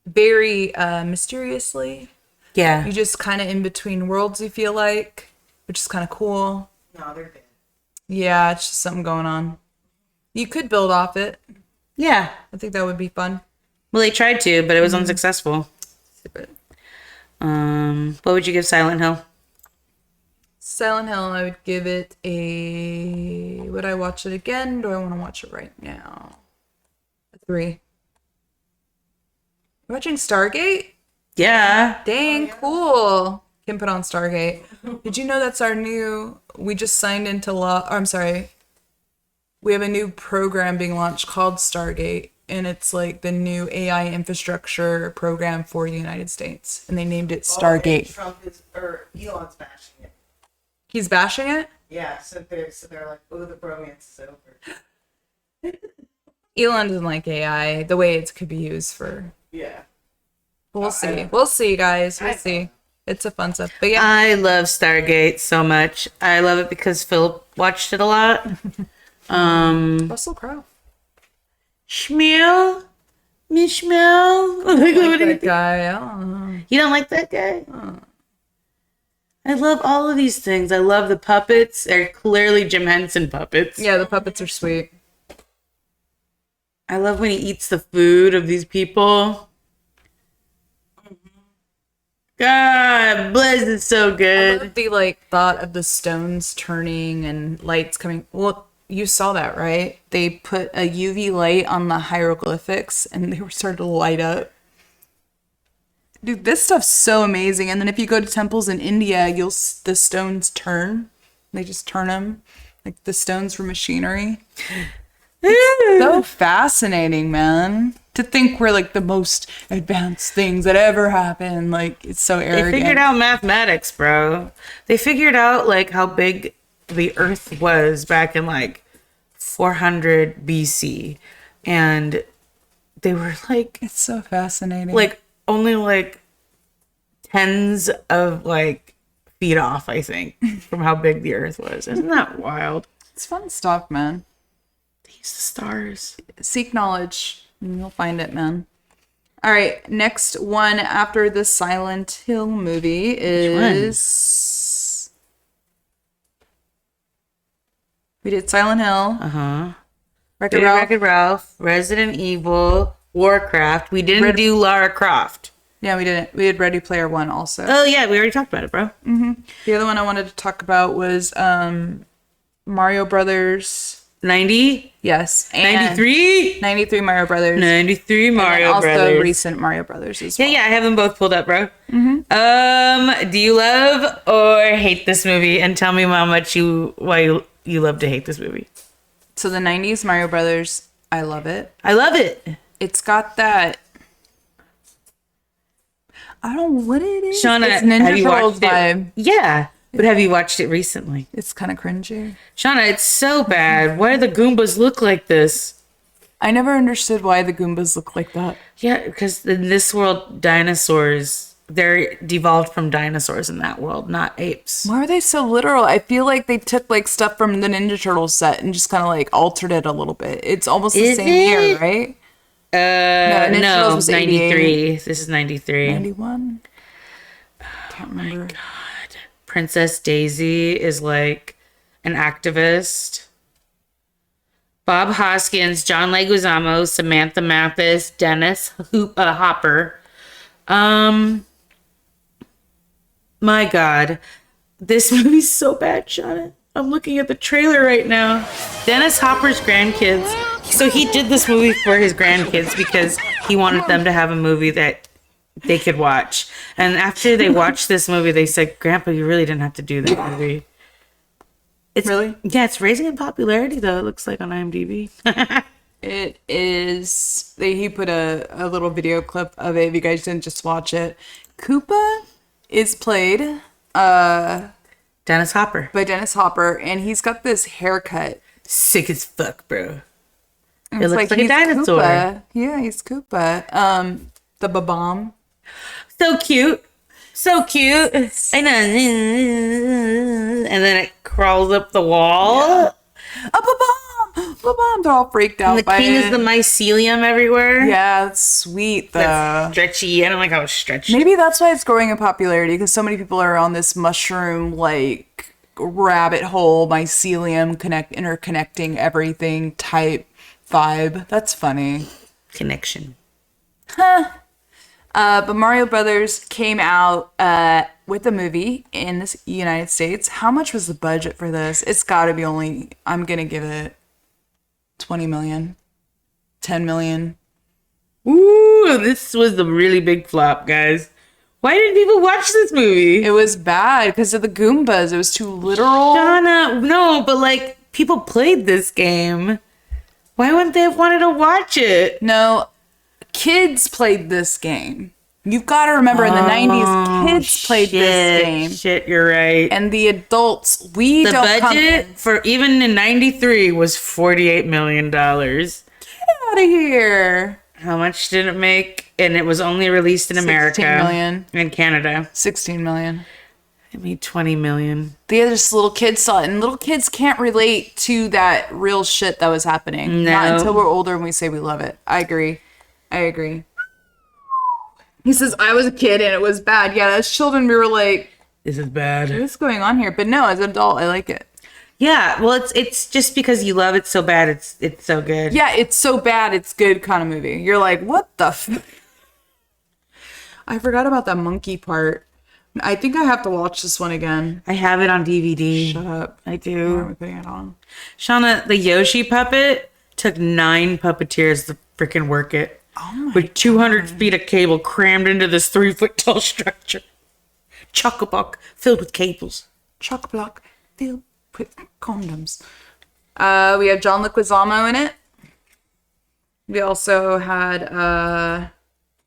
very mysteriously. Yeah. You just kind of in between worlds, you feel like, which is kind of cool. No, they're dead. Yeah, it's just something going on. You could build off it. Yeah. I think that would be fun. Well, they tried to, but it was unsuccessful. Stupid. What would you give Silent Hill? Silent Hill, I would give it a... Would I watch it again? Do I want to watch it right now? A 3. Watching Stargate? Yeah. Dang, cool. Can put on Stargate. Did you know that's our new... We just signed into law... I'm sorry. We have a new program being launched called Stargate, and it's like the new AI infrastructure program for the United States, and they named it Stargate. Trump is, or Elon's bashing it. He's bashing it? Yeah, so they're like, oh, the bromance is over. Elon doesn't like AI the way it could be used for. Yeah. We'll see. We'll see, guys. We'll see. It's a fun stuff. But yeah. I love Stargate so much. I love it because Phil watched it a lot. Russell Crowe. Shmuel? Mishmel? Like that guy. I don't know. You don't like that guy? Oh. I love all of these things. I love the puppets. They're clearly Jim Henson puppets. Yeah, the puppets are sweet. I love when he eats the food of these people. God bless, it's so good. I love the like thought of the stones turning and lights coming. Well, you saw that, right? They put a UV light on the hieroglyphics and they were starting to light up. Dude, this stuff's so amazing. And then if you go to temples in India, the stones turn. They just turn them. Like the stones were machinery. It's so fascinating, man. To think we're like the most advanced things that ever happened. Like, it's so arrogant. They figured out mathematics, bro. They figured out like how big the Earth was back in like 400 BC. And they were like... It's so fascinating. Like, only like tens of like feet off, I think, from how big the Earth was. Isn't that wild? It's fun stuff, man. These stars. Seek knowledge and you'll find it, man. All right, next one after the Silent Hill movie is... We did Silent Hill. Uh-huh. Wreck-It Ralph, Resident Evil, Warcraft. We didn't do Lara Croft. Yeah, we didn't. We did Ready Player One also. Oh, yeah, we already talked about it, bro. Mm-hmm. The other one I wanted to talk about was Mario Brothers... 90? Yes. 93? 93 Mario Brothers. 93 Mario also Brothers. Also recent Mario Brothers as well. Yeah, I have them both pulled up, bro. Mm-hmm. Do you love or hate this movie? And tell me why you love to hate this movie. So the 90s Mario Brothers, I love it. I love it. It's got that... I don't know what it is. Shauna, it's Ninja have you Turtles watched vibe. it? Yeah. But have you watched it recently? It's kind of cringy. Shauna, it's so bad. Why do the Goombas look like this? I never understood why the Goombas look like that. Yeah, because in this world, dinosaurs, they're devolved from dinosaurs in that world, not apes. Why are they so literal? I feel like they took like stuff from the Ninja Turtles set and just kind of like altered it a little bit. It's almost the same year, right? No, was 93. This is 93. 91? Can't remember. Oh my God. Princess Daisy is like an activist. Bob Hoskins, John Leguizamo, Samantha Mathis, Dennis Hopper. My God. This movie's so bad, Shauna. I'm looking at the trailer right now. Dennis Hopper's grandkids. So he did this movie for his grandkids because he wanted them to have a movie that they could watch. And after they watched this movie, they said, Grandpa, you really didn't have to do that movie. It's really? Yeah, it's raising in popularity, though, it looks like on IMDb. It is... He put a little video clip of it if you guys didn't just watch it. Koopa is played Dennis Hopper. by Dennis Hopper, and he's got this haircut. Sick as fuck, bro. And It looks like a dinosaur. Koopa. Yeah, he's Koopa. The Babam. So cute. So cute. I know. And then it crawls up the wall. Yeah. A Babam! Babam! They're all freaked out And the by king it. is the mycelium everywhere. Yeah, it's sweet though. That's stretchy. I don't like how it's stretchy. Maybe that's why it's growing in popularity, because so many people are on this mushroom like rabbit hole mycelium interconnecting everything type vibe. That's funny. Connection. But Mario Brothers came out with a movie in the United States. How much was the budget for this? It's got to be I'm going to give it 20 million, 10 million. Ooh, this was the really big flop, guys. Why didn't people watch this movie? It was bad because of the Goombas. It was too literal. Shauna, no, but like people played this game. Why wouldn't they have wanted to watch it? No, kids played this game. You've got to remember in the 90s, kids played this game. Shit, you're right. And the adults, the budget for even in 93 was $48 million. Get out of here. How much did it make? And it was only released in America. 16 million. In Canada. 16 million. It made 20 million. The other little kids saw it, and little kids can't relate to that real shit that was happening. No. Not until we're older and we say we love it. I agree. He says, I was a kid and it was bad. Yeah, as children, we were like, this is bad. what's going on here? But no, as an adult, I like it. Yeah, well, it's just because you love it so bad, it's so good. Yeah, it's so bad, it's good kind of movie. You're like, what the I forgot about that monkey part. I think I have to watch this one again. I have it on DVD. Shut up. I do. Why are we putting it on? Shauna, the Yoshi puppet took 9 puppeteers to freaking work it. Oh my with 200 feet of cable crammed into this 3-foot tall structure. Chock-a-block filled with cables. Chock-a-block filled with condoms. We have John Leguizamo in it. We also had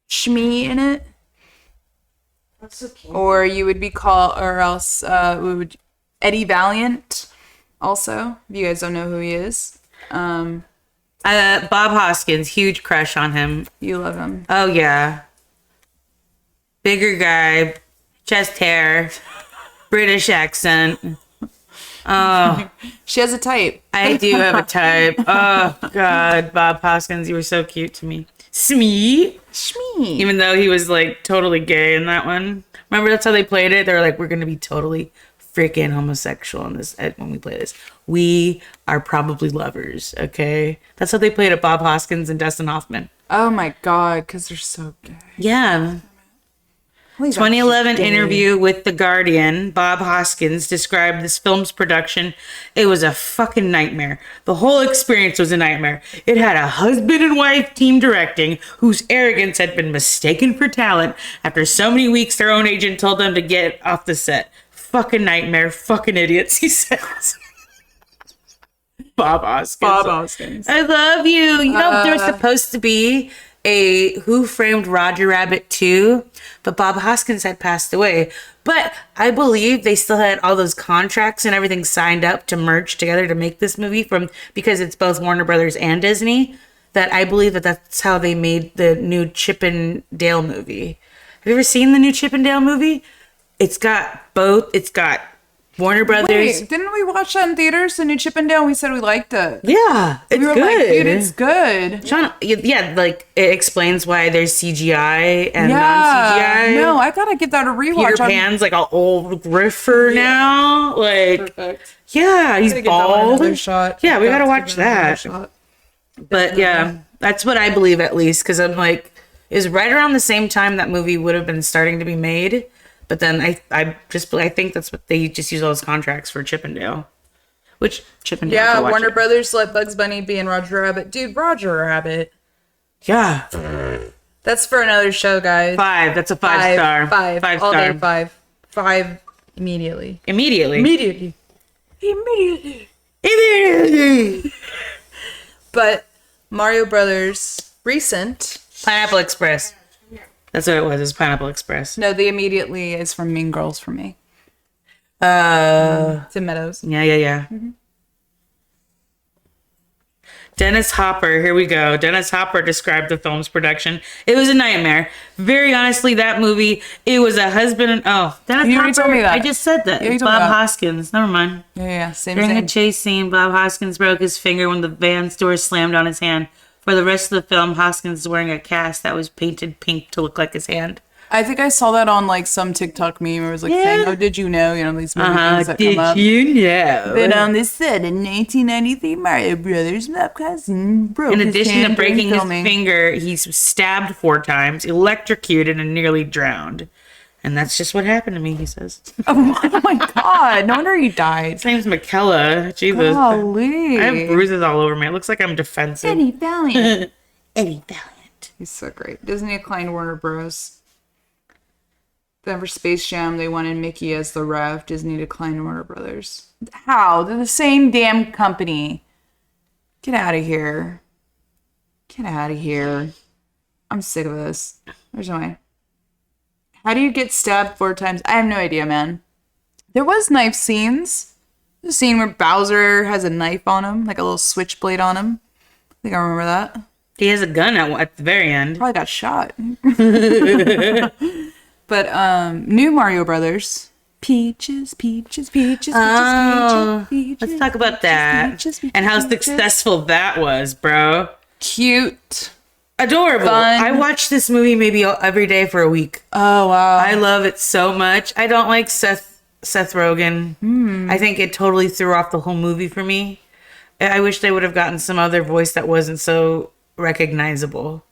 Shmi in it. That's so cute. Or you would be called, or else we would Eddie Valiant. Also, if you guys don't know who he is, Bob Hoskins, huge crush on him. you love him. Oh yeah, bigger guy, chest hair, British accent. Oh, She has a type. I do have a type. Oh God, Bob Hoskins, you were so cute to me. Smee. Shmi. Even though he was like totally gay in that one. Remember that's how they played it? They were like, we're gonna be totally freaking homosexual in this when we play this. We are probably lovers, okay? That's how they played it, Bob Hoskins and Dustin Hoffman. Oh my god, because they're so gay. Yeah. Please 2011 gay. interview with The Guardian, Bob Hoskins described this film's production. It was a fucking nightmare. The whole experience was a nightmare. It had a husband and wife team directing whose arrogance had been mistaken for talent. After so many weeks, their own agent told them to get off the set. Fucking nightmare. Fucking idiots, he says. Bob Hoskins. I love you. You know, there was supposed to be a Who Framed Roger Rabbit 2, but Bob Hoskins had passed away. But I believe they still had all those contracts and everything signed up to merge together to make this movie because it's both Warner Brothers and Disney. That I believe that's how they made the new Chip and Dale movie. Have you ever seen the new Chip and Dale movie? It's got both. It's got Warner Brothers. Wait, didn't we watch that in theaters, the new Chip and Dale? We said we liked it. Yeah, it's We were good. like, dude, it's good. Sean, yeah, like it explains why there's CGI and non-CGI. No, I gotta give that a rewatch. Peter Pan's like an old griffer now. Like, Perfect. yeah, he's Give that one bald. another shot. Yeah, we gotta Give watch it another that. shot. But yeah, that's what I believe at least, because I'm like, is right around the same time that movie would have been starting to be made. But then I think that's what they just use all those contracts for Chip and Dale. Which Chip and Dale. Yeah, go watch Warner it. Brothers let Bugs Bunny be in Roger Rabbit. Dude, Roger Rabbit. Yeah. That's for another show, guys. 5. That's a 5 star. 5. 5 All star. day 5. 5 immediately. Immediately. But Mario Brothers recent. Pineapple Express. That's what it was. It was Pineapple Express. No, the immediately is from Mean Girls for me. Yeah. Tim Meadows. Yeah. Dennis Hopper, here we go. Dennis Hopper described the film's production. It was a nightmare. Very honestly, that movie, it was a husband and... Oh, Dennis You Hopper? already told me that. I just said that. Yeah, you It's told me Bob that. Hoskins. Never mind. Yeah, same During thing. a chase scene, Bob Hoskins broke his finger when the van's door slammed on his hand. For the rest of the film, Hoskins is wearing a cast that was painted pink to look like his hand. I think I saw that on like some TikTok meme where it was like saying, oh, did you know? You know, these movie things that come up. you know? Then on this set in 1993, Mario Brothers, Bob Cousin broke In his addition hand to breaking during his filming. finger, he's stabbed 4 times, electrocuted, and nearly drowned. And that's just what happened to me, he says. Oh my god, no wonder he died. His name's McKella. Jesus. Golly. I have bruises all over me. It looks like I'm defensive. Eddie Valiant. Eddie Valiant. He's so great. Disney acclaimed Warner Bros. Then for Space Jam, they wanted Mickey as the ref. Disney declined Warner Brothers. How? They're the same damn company. Get out of here. Get out of here. I'm sick of this. There's no way. How do you get stabbed 4 times? I have no idea, man. There was knife scenes. There's a scene where Bowser has a knife on him, like a little switchblade on him. I think I remember that. He has a gun at the very end. Probably got shot. But new Mario Brothers. Peaches, peaches, peaches, Oh, peaches, peaches. let's talk about that. Peaches, And how peaches. successful that was, bro. Cute. Adorable. Fun. I watch this movie maybe every day for a week. Oh, wow. I love it so much. I don't like Seth Rogen. I think it totally threw off the whole movie for me. I wish they would have gotten some other voice that wasn't so recognizable.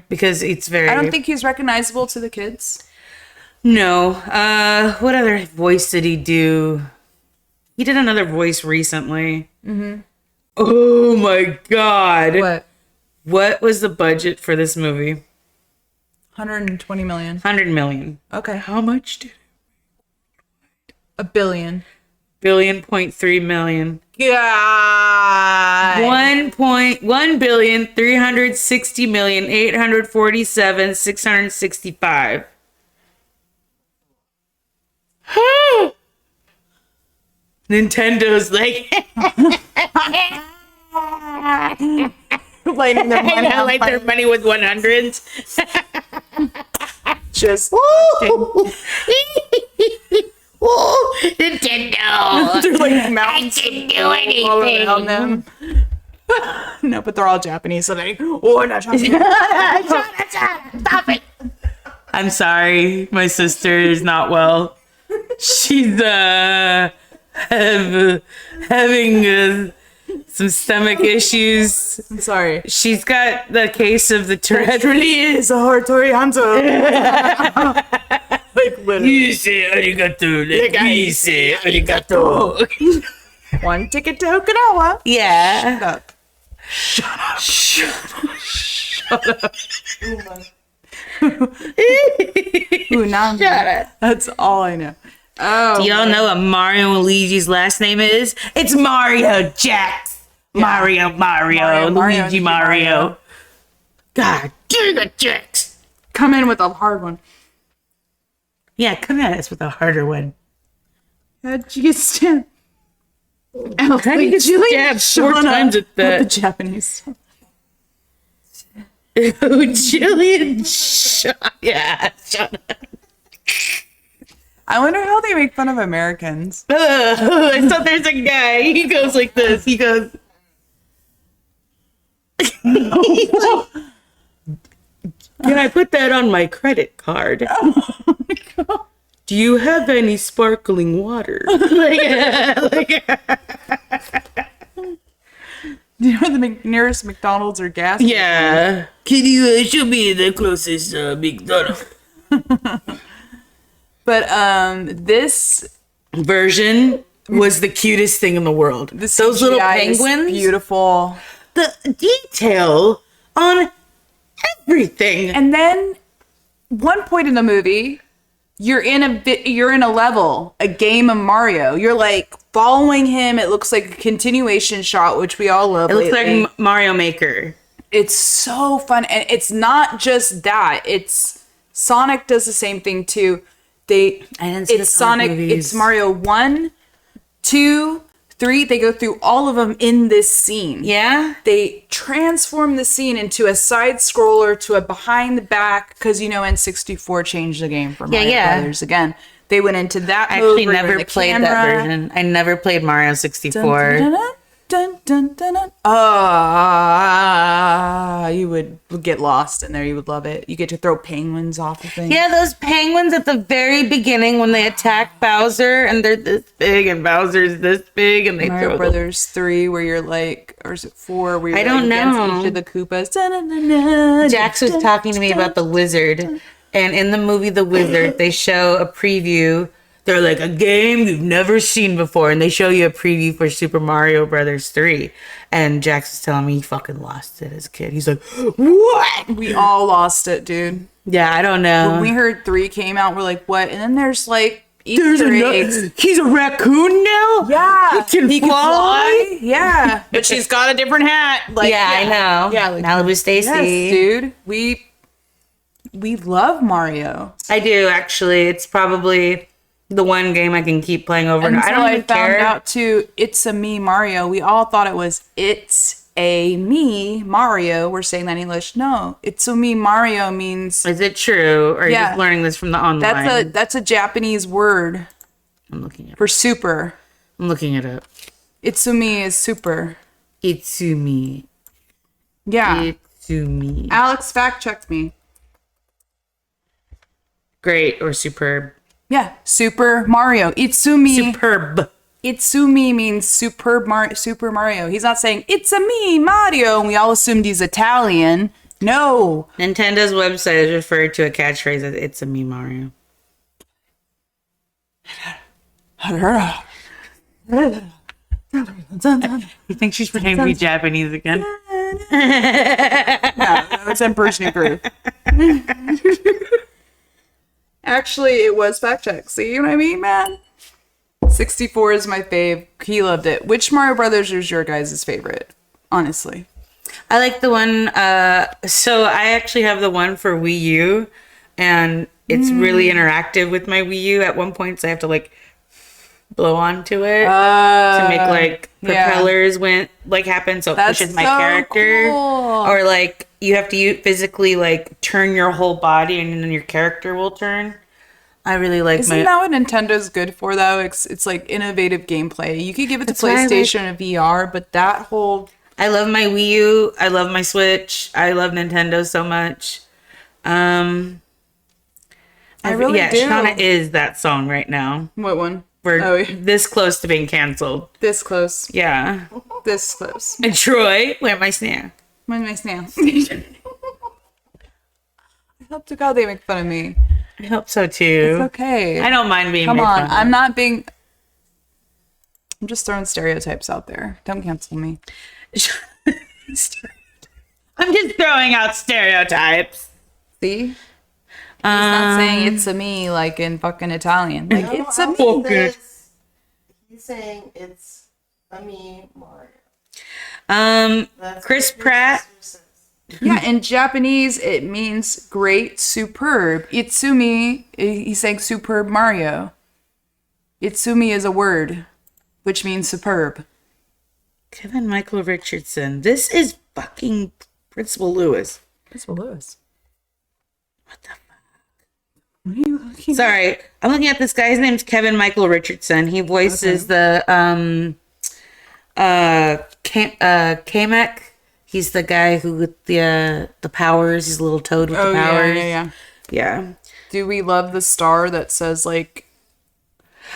Because it's very... I don't think he's recognizable to the kids. No. What other voice did he do? He did another voice recently. Oh my God. What was the budget for this movie? 120 million. 100 million. Okay. How much did $1 billion. $1.3 million. God. 1,360,847,665. Nintendo's like Lighting their money I like their money with 100s. Just Nintendo. they're like mountains I didn't do anything. all around them. No, but they're all Japanese, so they not Japanese. Stop it. I'm sorry, my sister is not well. She's having some stomach issues. I'm sorry. She's got the case of the Tourette. really is a Hortori Hanzo. Like literally. You say arigato, let me say arigato. One ticket to Okinawa. Yeah. Shut up. Ooh, now Shut up. that's all I know. Oh, Do y'all know what Mario and Luigi's last name is? It's Mario Jax. Mario, Luigi, Mario. God, Giga Jax. come in with a hard one. Yeah, come at us with a harder one. How'd you get stabbed? How do you get stabbed 4 times at The that? Japanese. Jillian, yeah, shut up. I wonder how they make fun of Americans. I thought there's a guy. He goes like this. He goes. Can I put that on my credit card? Oh my God. Do you have any sparkling water? Do you know where the nearest McDonald's or gas? Yeah. Can you show me the closest McDonald's? But this Version was the cutest thing in the world. Those little CGI is penguins. beautiful. The detail on everything. And then one point in the movie, you're in a level, a game of Mario. You're like following him. It looks like a continuation shot, which we all love. It looks lately. like Mario Maker. It's so fun, and it's not just that. It's Sonic does the same thing too. I didn't see the It's Sonic Sonic. movies. It's Mario 1, 2, 3. They go through all of them in this scene. Yeah? They transform the scene into a side scroller to a behind the back because N64 changed the game for Mario Brothers again. They went into that. I mode actually where you're in never the played camera. that version. I never played Mario 64. Dun, dun, dun, dun, dun. You would get lost in there. You would love it. You get to throw penguins off of things. Yeah, those penguins at the very beginning when they attack Bowser and they're this big and Bowser's this big and they Mario throw Brothers 3, where you're like, or is it 4, where you're I don't like against know. each of the Koopas. Da-da-da-da, Jax was talking to me about The Wizard, and in the movie The Wizard, they show a preview. They're like, a game you've never seen before, and they show you a preview for Super Mario Brothers 3. And Jax was telling me he fucking lost it as a kid. He's like, what? We all lost it, dude. Yeah, I don't know. When we heard 3 came out, we're like, what? And then there's like There's Easter a eggs. he's a raccoon now? Yeah, He can fly? Yeah, but she's got a different hat. Like, yeah, I know. Yeah, like, Malibu Stacy. yes, dude. We love Mario. I do, actually. It's probably the one game I can keep playing over and over. I Until don't I even found care. out too, it's a me Mario. We all thought it was it's a me Mario. We're saying that in English. No, it's a me Mario means Is it true? Or are you Yeah. just learning this from the online? that's a Japanese word I'm looking it. for super. I'm looking it up. Itsumi is super. Itsumi. Yeah. Itsumi. Alex fact checked me. Great or superb. Yeah, Super Mario. Itsumi. Superb. Itsumi means Super Mario. He's not saying it's a me Mario, and we all assumed he's Italian. No. Nintendo's website is referred to a catchphrase as "It's a me, Mario." You think she's pretending to be Japanese again? No, it's impersonation proof. Actually, it was fact check. See what I mean, man? 64 is my fave. He loved it. Which Mario Brothers is your guys' favorite? Honestly. I like the one. So I actually have the one for Wii U, and it's really interactive with my Wii U. At one point, so I have to like blow onto it to make like propellers happen, so it That's pushes my so character. cool. Or like you have to physically like turn your whole body, and then your character will turn. I really like Isn't that what Nintendo's good for, though? It's like innovative gameplay. You could give it to why I PlayStation and VR, but that whole... I love my Wii U. I love my Switch. I love Nintendo so much. I really do. Shauna is that song right now. What one? We're this close to being canceled. This close. Yeah. This close. And Troy, where my snail? Where's my snail? I hope to God they make fun of me. I hope so too. It's okay. I don't mind being Come made on. fun of. I'm not being... I'm just throwing stereotypes out there. Don't cancel me. I'm just throwing out stereotypes. See? He's not saying it's a me like in fucking Italian. Like, it's a me. He's saying it's a me, Mario. Chris Pratt. Yeah, in Japanese, it means great, superb. Itsumi, he's saying superb Mario. Itsumi is a word, which means superb. Kevin Michael Richardson. This is fucking Principal Lewis. Principal Lewis. What the fuck? What are you looking Sorry, I'm looking at this guy. His name's Kevin Michael Richardson. He voices the Kamek. He's the guy who with the powers. He's a little toad with the powers. Yeah. Do we love the star that says like?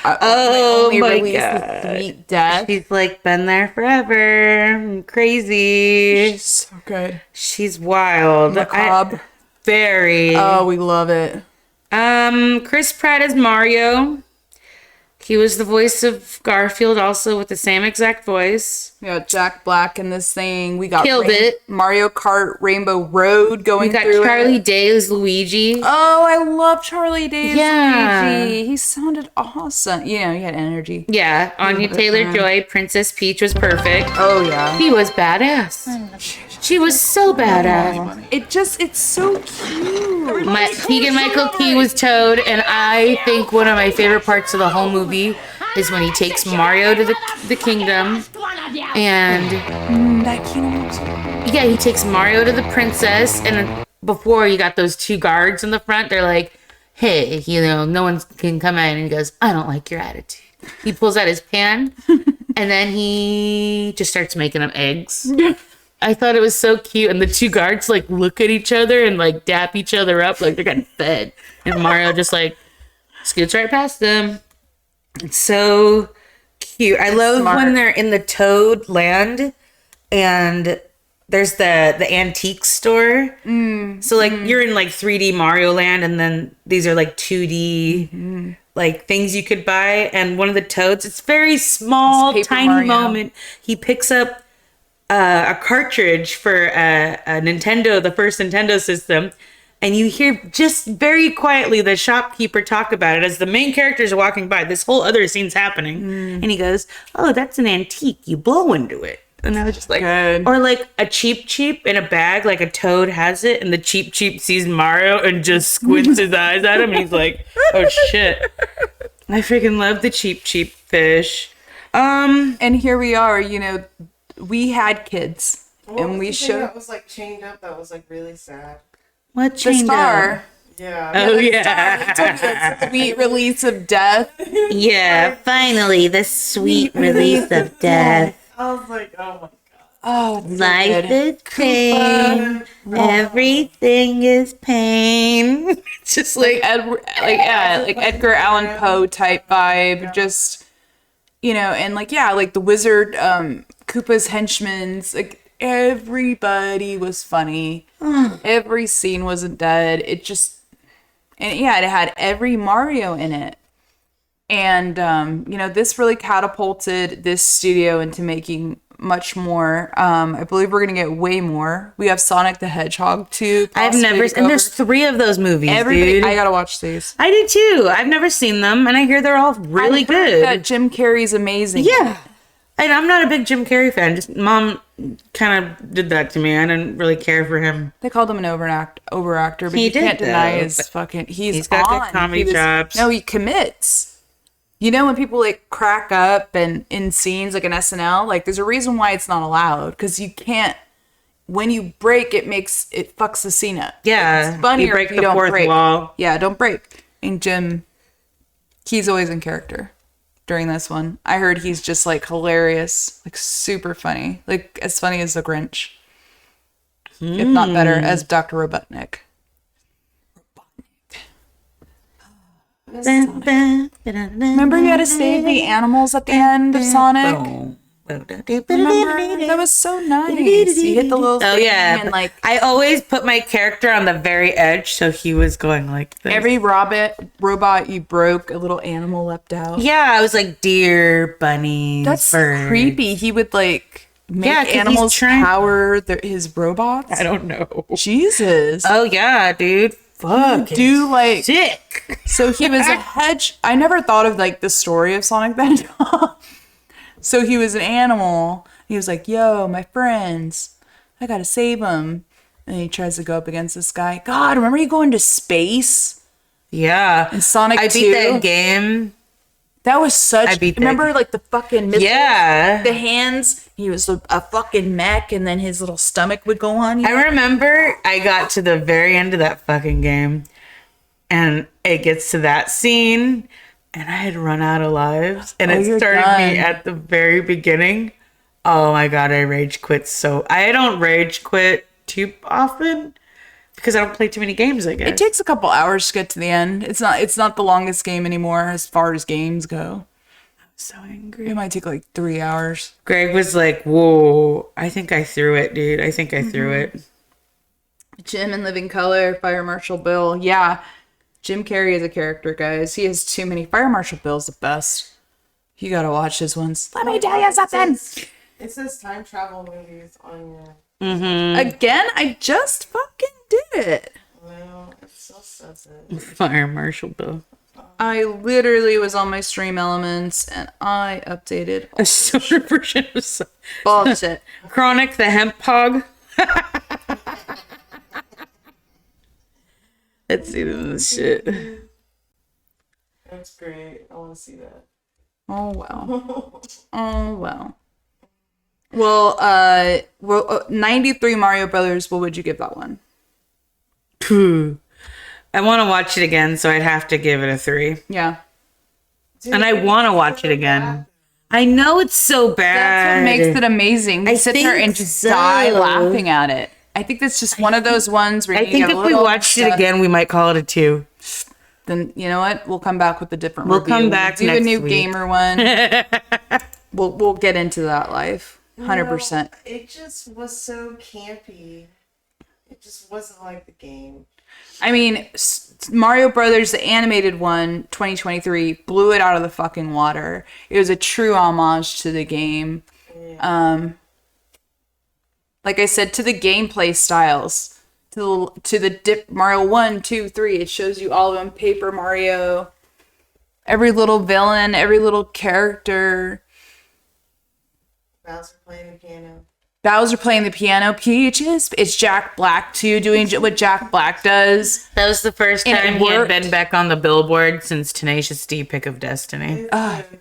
Oh my release god! is Sweet Death. She's like been there forever. Crazy. She's so good. She's wild. Macabre. Very. Oh, we love it. Chris Pratt is Mario. He was the voice of Garfield, also with the same exact voice. We got Jack Black in this thing. We got Killed it. Mario Kart Rainbow Road going We got through Charlie it. Day as Luigi. Oh, I love Charlie Day as Yeah. Luigi. He sounded awesome. You know, he had energy. Yeah, Anya Taylor-Joy, Princess Peach was perfect. Oh, yeah. He was badass. She was so badass. It's so cute. Keegan-Michael Key was Toad, and I think one of my favorite parts of the whole movie is when he takes Mario to the kingdom, and yeah, he takes Mario to the princess, and before you got those two guards in the front, they're like, hey, no one can come in, and he goes, I don't like your attitude. He pulls out his pan, and then he just starts making them eggs. I thought it was so cute, and the two guards like look at each other and like dap each other up like they're getting fed, and Mario just like scoots right past them. It's so cute. I love when they're in the Toad land, and there's the antique store. So like you're in like 3D Mario land, and then these are like 2D like things you could buy. And one of the Toads, it's very small, It's Paper tiny Mario. moment. He picks up a cartridge for a Nintendo, the first Nintendo system, and you hear just very quietly the shopkeeper talk about it as the main characters are walking by. This whole other scene's happening, and he goes, "Oh, that's an antique. You blow into it." And I was just like, Good. or like a Cheep in a bag, like a Toad has it, and the Cheep sees Mario and just squints his eyes at him, and he's like, "Oh shit!" I freaking love the Cheep fish. And here we are. You know, we had kids, and we showed that was like chained up. That was like really sad. What the chained star. up? Yeah. Oh The yeah, sweet release of death. yeah. Finally, the sweet release of death. I was like, oh my god. Oh, it's so Life good. is pain. Everything is pain. It's just like like Edgar Allan Poe type vibe. Just, you know, and like, yeah, like the wizard, Koopa's henchmen, like everybody was funny. Every scene wasn't dead. It just, and yeah, it had every Mario in it. And, you know, this really catapulted this studio into making much more. I believe we're going to get way more. We have Sonic the Hedgehog 2. I've never, and there's 3 of those movies, dude. I got to watch these. I do too. I've never seen them, and I hear they're all really I've heard good. that Jim Carrey's amazing. Yeah. And I'm not a big Jim Carrey fan. Just mom kind of did that to me. I didn't really care for him. They called him an overactor, but He you can't did, deny though, his but fucking. he's got good on. comedy chops. No, he commits. You know, when people like crack up and in scenes like an SNL, like there's a reason why it's not allowed, because you can't. When you break, it fucks the scene up. Yeah, It's funnier you break if you the don't fourth break. wall. Yeah, don't break. And Jim, he's always in character during this one. I heard he's just like hilarious, like super funny, like as funny as the Grinch, if not better, as Dr. Robotnik. Remember you had to save the animals at the end of Sonic? Remember? That was so nice. You hit the little Oh thing yeah, and like I always put my character on the very edge, so he was going like this. every robot you broke, a little animal leapt out. Yeah, I was like deer, bunny. That's bird. creepy. He would like make Yeah, 'cause he's animals trying- power his robots. I don't know. Jesus. Oh yeah, dude. Fuck. Do like Sick. so he was a hedge. I never thought of like the story of Sonic the Hedgehog. So he was an animal. He was like, "Yo, my friends, I gotta save them." And he tries to go up against this guy. God, remember you going to space? Yeah. And Sonic I 2? beat that game. That was such. I beat that remember like the fucking missiles? Yeah. The hands. He was a fucking mech, and then his little stomach would go on. You know? I remember I got to the very end of that fucking game, and it gets to that scene, and I had run out of lives, and it you're started me done. at the very beginning. Oh my god, I rage quit I don't rage quit too often because I don't play too many games, I guess. It takes a couple hours to get to the end. It's not the longest game anymore as far as games go. so angry. It might take like 3 hours. Greg was like, "Whoa, I think I threw it, dude. I think I threw it." Jim in Living Color, Fire Marshal Bill. Yeah, Jim Carrey is a character, guys. He has too many. Fire Marshal Bill's the best. You gotta watch his ones. Let me tell you something. It says time travel movies on your. Again, I just fucking did it. Well, it still says it. Fire Marshal Bill. I literally was on my Stream Elements and I updated A stoner version of bullshit. Chronic the Hemp Hog. Let's see this shit. That's great. I want to see that. Oh well. Oh well. Well, 93 Mario Brothers. What would you give that one? I want to watch it again, so I'd have to give it a 3. Yeah. And I want to watch it again. I know it's so bad. That's what makes it amazing. We I sit there think and just so. die laughing at it. I think that's just one of those ones where I you think get a if we little watched it upset. again, we might call it a 2. Then you know what? We'll come back with a different We'll review. come back do a next new week. gamer one. we'll get into that life. 100%. It just was so campy. It just wasn't like the game. I mean, Mario Brothers, the animated one, 2023, blew it out of the fucking water. It was a true homage to the game. Like I said, to the gameplay styles. to the dip Mario 1, 2, 3. It shows you all of them. Paper Mario, every little villain, every little character. Bowser playing the piano. Bowser playing the piano. Peach it's Jack Black too, doing what Jack Black does. That was the first And time it he had worked. been back on the billboard since Tenacious D Pick of Destiny.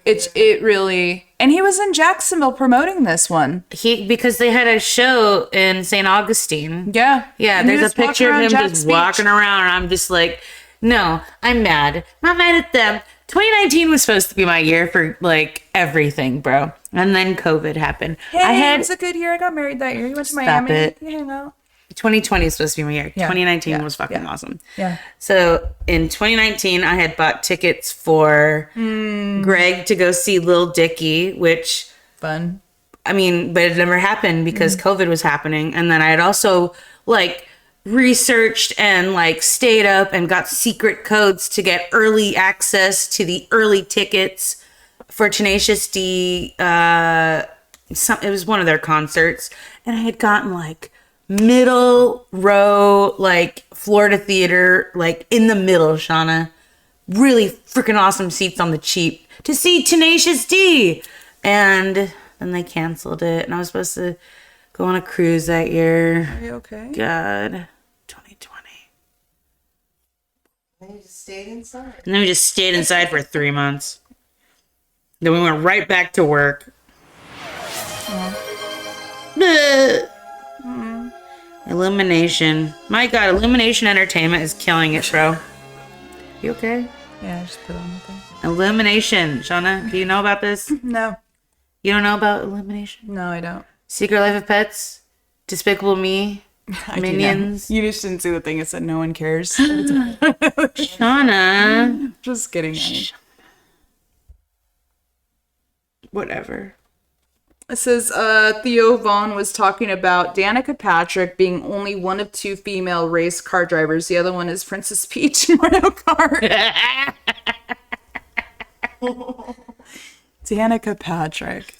It really, and he was in Jacksonville promoting this one. Because they had a show in St. Augustine. Yeah, Yeah, And he there's was a picture of walking him around just Jack's Beach. walking around, and I'm just like, no, I'm mad. Not mad at them. 2019 was supposed to be my year for like everything, bro. And then COVID happened. Hey, it was a good year. I got married that year. You went to Miami. it. You hang out. 2020 is supposed to be my year. Yeah, 2019 yeah, was fucking yeah. awesome. Yeah. So in 2019, I had bought tickets for Greg to go see Lil Dicky, which Fun. I mean, but it never happened because COVID was happening. And then I had also like researched and like stayed up and got secret codes to get early access to the early tickets for Tenacious D. It was one of their concerts. And I had gotten like middle row, like Florida theater, like in the middle, Shauna. Really freaking awesome seats on the cheap to see Tenacious D. And then they canceled it. And I was supposed to go on a cruise that year. Are you okay? God, 2020. And you just stayed inside. And then we just stayed inside for 3 months. Then we went right back to work. Illumination. My God, Illumination Entertainment is killing it, bro. You okay? Yeah, I just put on the thing. Illumination. Shauna, do you know about this? No. You don't know about Illumination? No, I don't. Secret Life of Pets? Despicable Me? Minions? You just didn't see the thing. It said no one cares. Shauna. Just kidding. Whatever. It says Theo Vaughn was talking about Danica Patrick being only one of 2 female race car drivers. The other one is Princess Peach in Mario Kart. Danica Patrick.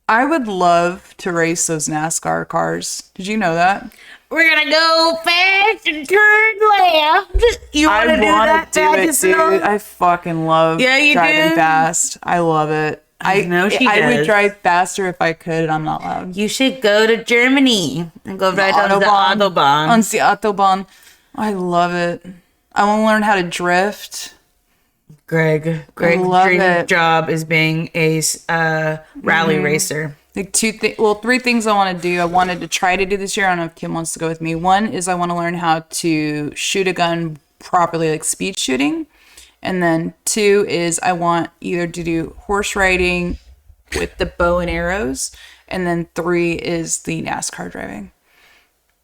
I would love to race those NASCAR cars. Did you know that? We're gonna go fast and turn left. You wanna do wanna that, dude. I fucking love Yeah, you driving do? fast. I love it. I know she I would does. drive faster if I could. I'm not allowed. You should go to Germany and go right on the Autobahn. On the Autobahn. I love it. I want to learn how to drift. Greg's love dream it. job is being a rally racer. Like 3 things I want to do. I wanted to try to do this year. I don't know if Kim wants to go with me. One is I want to learn how to shoot a gun properly, like speed shooting. And then 2 is I want either to do horse riding with the bow and arrows. And then 3 is the NASCAR driving.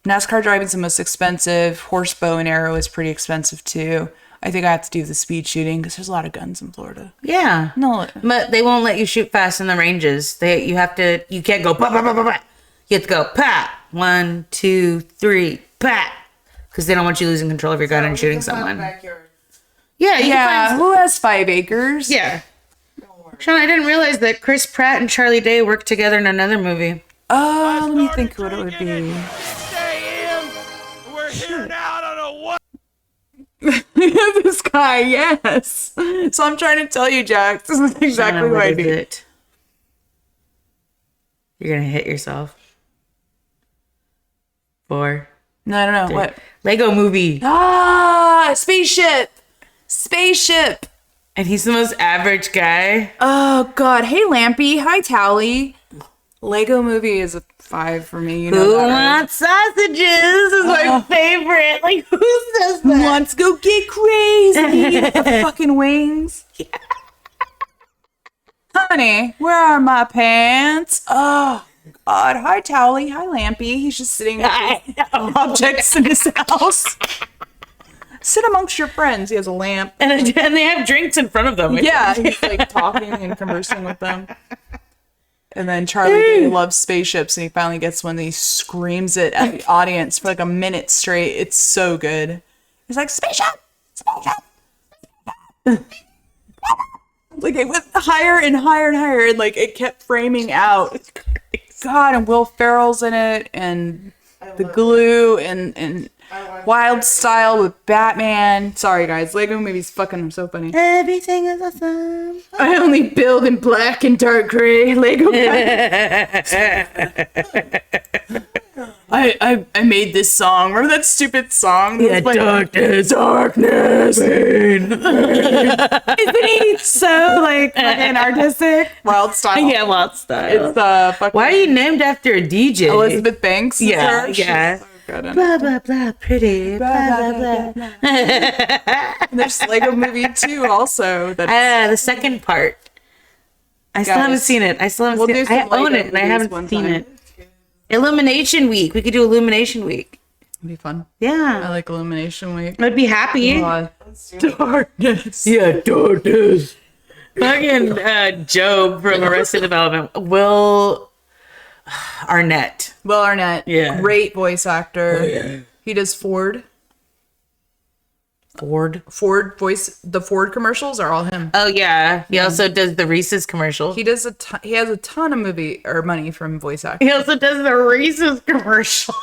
NASCAR driving is the most expensive. Horse bow and arrow is pretty expensive too. I think I have to do the speed shooting because there's a lot of guns in Florida. Yeah. No. But they won't let you shoot fast in the ranges. You can't go pa pa pa pa pa. You have to go pa. 1, 2, 3, pa. Because they don't want you losing control of your gun and shooting someone. Backyard. Yeah, you Yeah, can find- who has 5 acres? yeah. Sean, I didn't realize that Chris Pratt and Charlie Day worked together in another movie. Oh, let me think what it would be. Stay in. We're here now. I don't know what. This guy, yes. So I'm trying to tell you, Jack, this is exactly Shauna, what I is do. it? You're gonna hit yourself. 4. No, I don't know. What? Lego movie. Ah, spaceship. Spaceship. And he's the most average guy. Oh, God. Hey, Lampy. Hi, Tally. Lego movie is a 5 for me. You know Who that, right? wants sausages is my favorite. Like, who says that? Let's go get crazy. The fucking wings. Honey, where are my pants? Oh, God. Hi, Towley. Hi, Lampy. He's just sitting with objects in his house. Sit amongst your friends. He has a lamp. And they have drinks in front of them. Yeah, he's like talking and conversing with them. And then Charlie Day loves spaceships, and he finally gets one, and he screams it at the audience for like a minute straight. It's so good. He's like, spaceship! Spaceship! Like, it went higher and higher and higher, and like, it kept framing out. God, and Will Ferrell's in it, and I the glue and Wild Style with Batman. Sorry guys, Lego movies fucking so funny. Everything is awesome. I only build in black and dark gray Lego. I made this song. Remember that stupid song? Yeah, darkness. Isn't he so like fucking artistic? Wild Style. Yeah, Wild Style. It's fucking. Why are you named after a DJ? Elizabeth Banks? is Yeah, her? yeah. She's so good in it. Blah, blah, blah, pretty. Blah, blah, blah. And there's Lego Movie 2 also. That's The second part. I still haven't seen it. I still haven't We'll seen do it. I some Lego own it and I movies haven't one seen time. it. Illumination Week. We could do Illumination Week. It'd be fun. I Yeah. like Illumination Week. I'd be happy. Darkness. Yeah, darkness. Fucking Job from Arrested Development. Will Arnett. Will Arnett. Yeah. Great voice actor. He does Ford. Ford. Ford voice. The Ford commercials are all him. Oh yeah. He also does the Reese's commercial. He does he has a ton of movie or money from voice acting. He also does the Reese's commercial.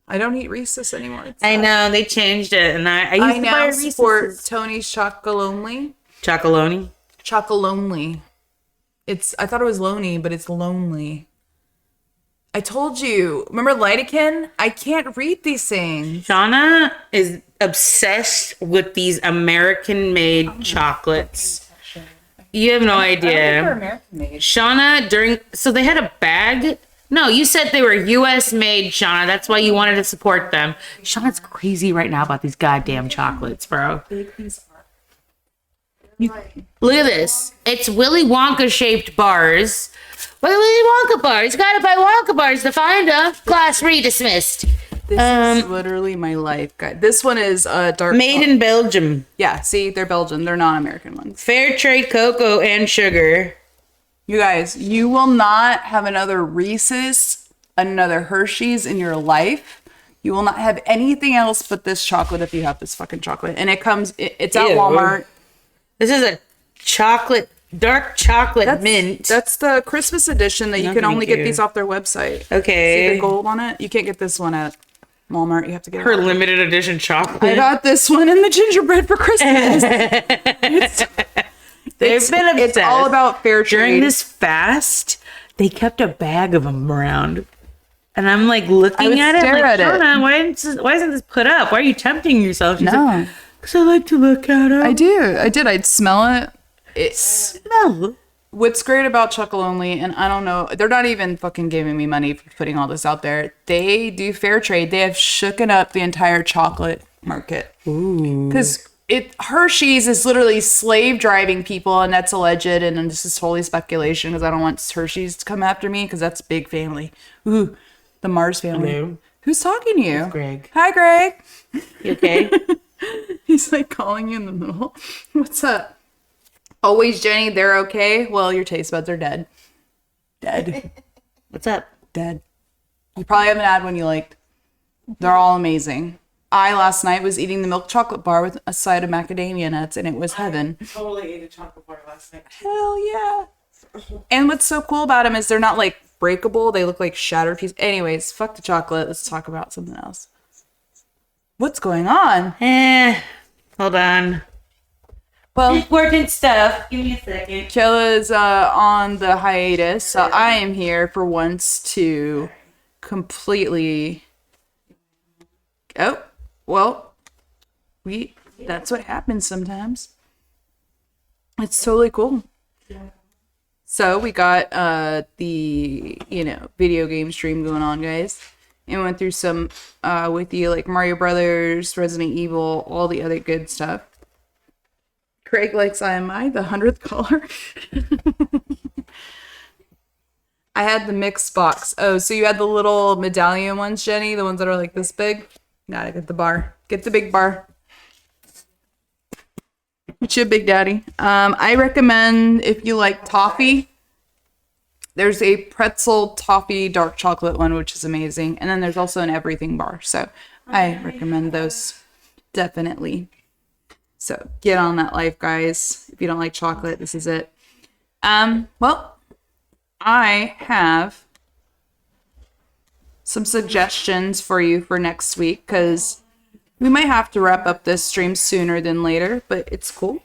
I don't eat Reese's anymore. It's I know they changed it, and I used I to buy now Reese's. support Tony's Chocolonely. Chocolonely. Chocolonely. I thought it was lonely, but it's lonely. I told you. Remember Lidocaine? I can't read these things. Shauna is obsessed with these American-made chocolates. You have no idea. American made. Shauna, so they had a bag. No, you said they were U.S. made, Shauna. That's why you wanted to support them. Shauna's crazy right now about these goddamn chocolates, bro. Look at this. It's Willy Wonka shaped bars. Willy Wonka bars. You gotta buy Wonka bars to find them. Class dismissed. This is literally my life, guys. This one is dark. Made in Belgium. Yeah, see, they're Belgian. They're not American ones. Fair trade cocoa and sugar. You guys, you will not have another Reese's, another Hershey's in your life. You will not have anything else but this chocolate if you have this fucking chocolate. And it's at Ew. Walmart. This is a dark chocolate mint. That's the Christmas edition that you No, can thank only get you. these off their website. Okay. See the gold on it? You can't get this one at Walmart. You have to get Her it. limited edition chocolate. I got this one in the gingerbread for Christmas. They've been obsessed. It's all about fair trade. During this fast, they kept a bag of them around. And I'm like looking at it, stare like, at it. Shauna, why isn't this put up? Why are you tempting yourself? She's No. like, because I like to look at them. I do. I did. I'd smell it. Smell. What's great about Chocolonely, and I don't know, they're not even fucking giving me money for putting all this out there. They do fair trade. They have shooken up the entire chocolate market. Because Hershey's is literally slave driving people, and that's alleged, and this is totally speculation because I don't want Hershey's to come after me because that's big family. Ooh, the Mars family. Hello. Who's talking to you? Greg. Hi, Greg. You okay? He's like calling you in the middle. What's up? Always Jenny, they're okay. Well, your taste buds are dead. Dead. What's up? Dead. You probably haven't had one you liked. They're all amazing. I last night was eating the milk chocolate bar with a side of macadamia nuts, and it was heaven. Totally ate a chocolate bar last night. Hell yeah. And what's so cool about them is they're not like breakable. They look like shattered pieces. Anyways, fuck the chocolate. Let's talk about something else. What's going on? Hold on. Well, Important stuff. Give me a second. Kella's on the hiatus, so I am here for once to completely. Oh, well, that's what happens sometimes. It's totally cool. So we got the video game stream going on, guys, and we went through some with you like Mario Brothers, Resident Evil, all the other good stuff. Craig likes IMI, the 100th caller. I had the mixed box. Oh, so you had the little medallion ones, Jenny? The ones that are like this big? Gotta get the bar. Get the big bar. It's your big daddy. I recommend if you like toffee, there's a pretzel toffee dark chocolate one, which is amazing. And then there's also an everything bar. So I recommend those definitely. So get on that life, guys. If you don't like chocolate, this is it. Well, I have some suggestions for you for next week, because we might have to wrap up this stream sooner than later, but it's cool.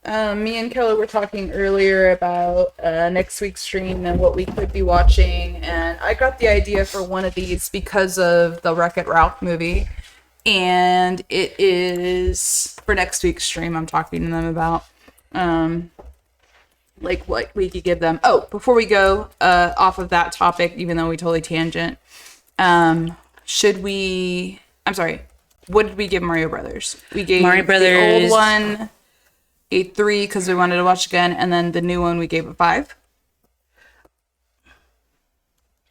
Me and Kelly were talking earlier about next week's stream and what we could be watching, and I got the idea for one of these because of the Wreck-It Ralph movie, and it is for next week's stream. I'm talking to them about like what we could give them. Oh, before we go off of that topic, even though we totally tangent, should we? I'm sorry. What did we give Mario Brothers? We gave Mario Brothers, the old one a 3 because we wanted to watch again, and then the new one we gave a 5.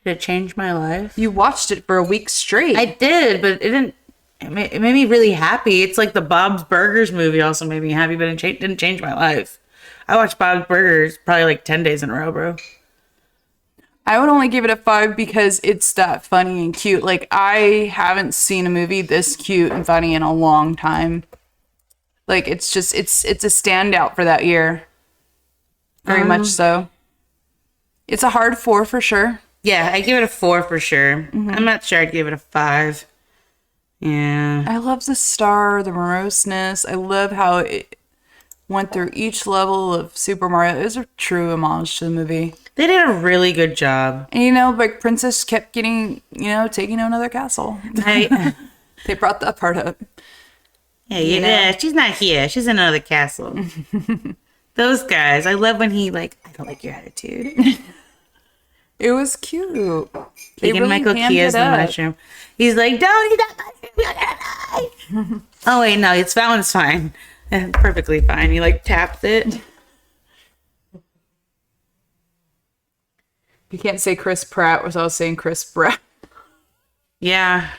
Did it change my life? You watched it for a week straight. I did, but it didn't. It made me really happy. It's like the Bob's Burgers movie also made me happy, but it didn't change my life. I watched Bob's Burgers probably like 10 days in a row, bro. I would only give it a 5 because it's that funny and cute. Like, I haven't seen a movie this cute and funny in a long time. Like, it's just, it's a standout for that year. Very much so. It's a hard 4 for sure. Yeah, I give it a 4 for sure. I'm not sure I'd give it a 5. Yeah. I love the star, the moroseness. I love how it went through each level of Super Mario. It was a true homage to the movie. They did a really good job. And, you know, like, Princess kept getting, you know, taking to another castle. They brought that part up. Yeah, yeah, she's not here. She's in another castle. Those guys. I love when he, like, I don't like your attitude. It was cute. Keegan Michael Key is the mushroom. He's like, don't eat that mushroom, you're gonna die. Oh, wait, no, that one's fine. Perfectly fine. He, like, taps it. You can't say Chris Pratt without saying Chris Pratt. Yeah.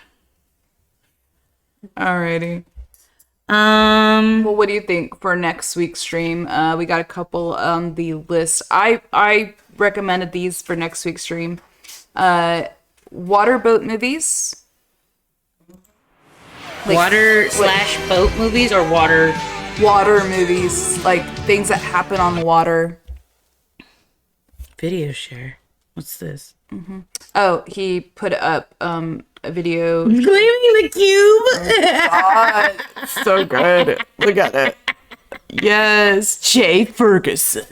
Alrighty. Well, what do you think for next week's stream? We got a couple on the list. I recommended these for next week's stream. Water boat movies. Like, Water/boat movies or water? Water movies, like things that happen on the water. Video share. What's this? Oh, he put up a video. Claiming the cube. God, so good. Look at it. Yes, Jay Ferguson.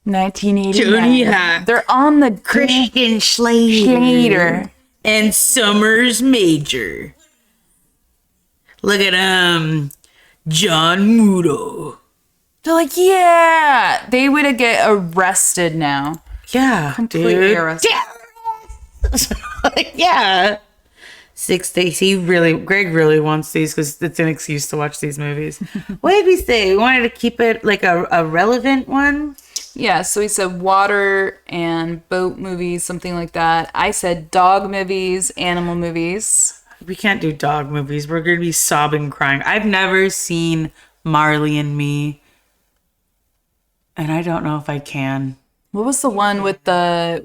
1989. Tony Hawk. They're on the Christian Slater. And Summers Major. Look at John Muto. They're like, yeah. They would get arrested now. Yeah, Completely dude. arrested. Yeah. 6 days. Greg really wants these because it's an excuse to watch these movies. What did we say? We wanted to keep it like a relevant one. Yeah, so we said water and boat movies, something like that. I said dog movies, animal movies. We can't do dog movies. We're going to be sobbing, crying. I've never seen Marley and Me. And I don't know if I can. What was the one with the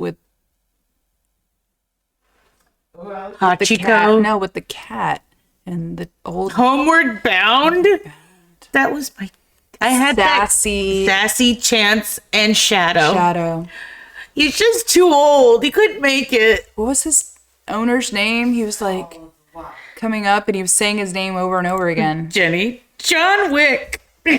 Hachiko? cat? No, with the cat and the old Homeward Bound? That was my... I had Sassy. Sassy, Chance, and Shadow. Shadow. He's just too old. He couldn't make it. What was his owner's name? He was like coming up and he was saying his name over and over again. Jenny. John Wick. Okay,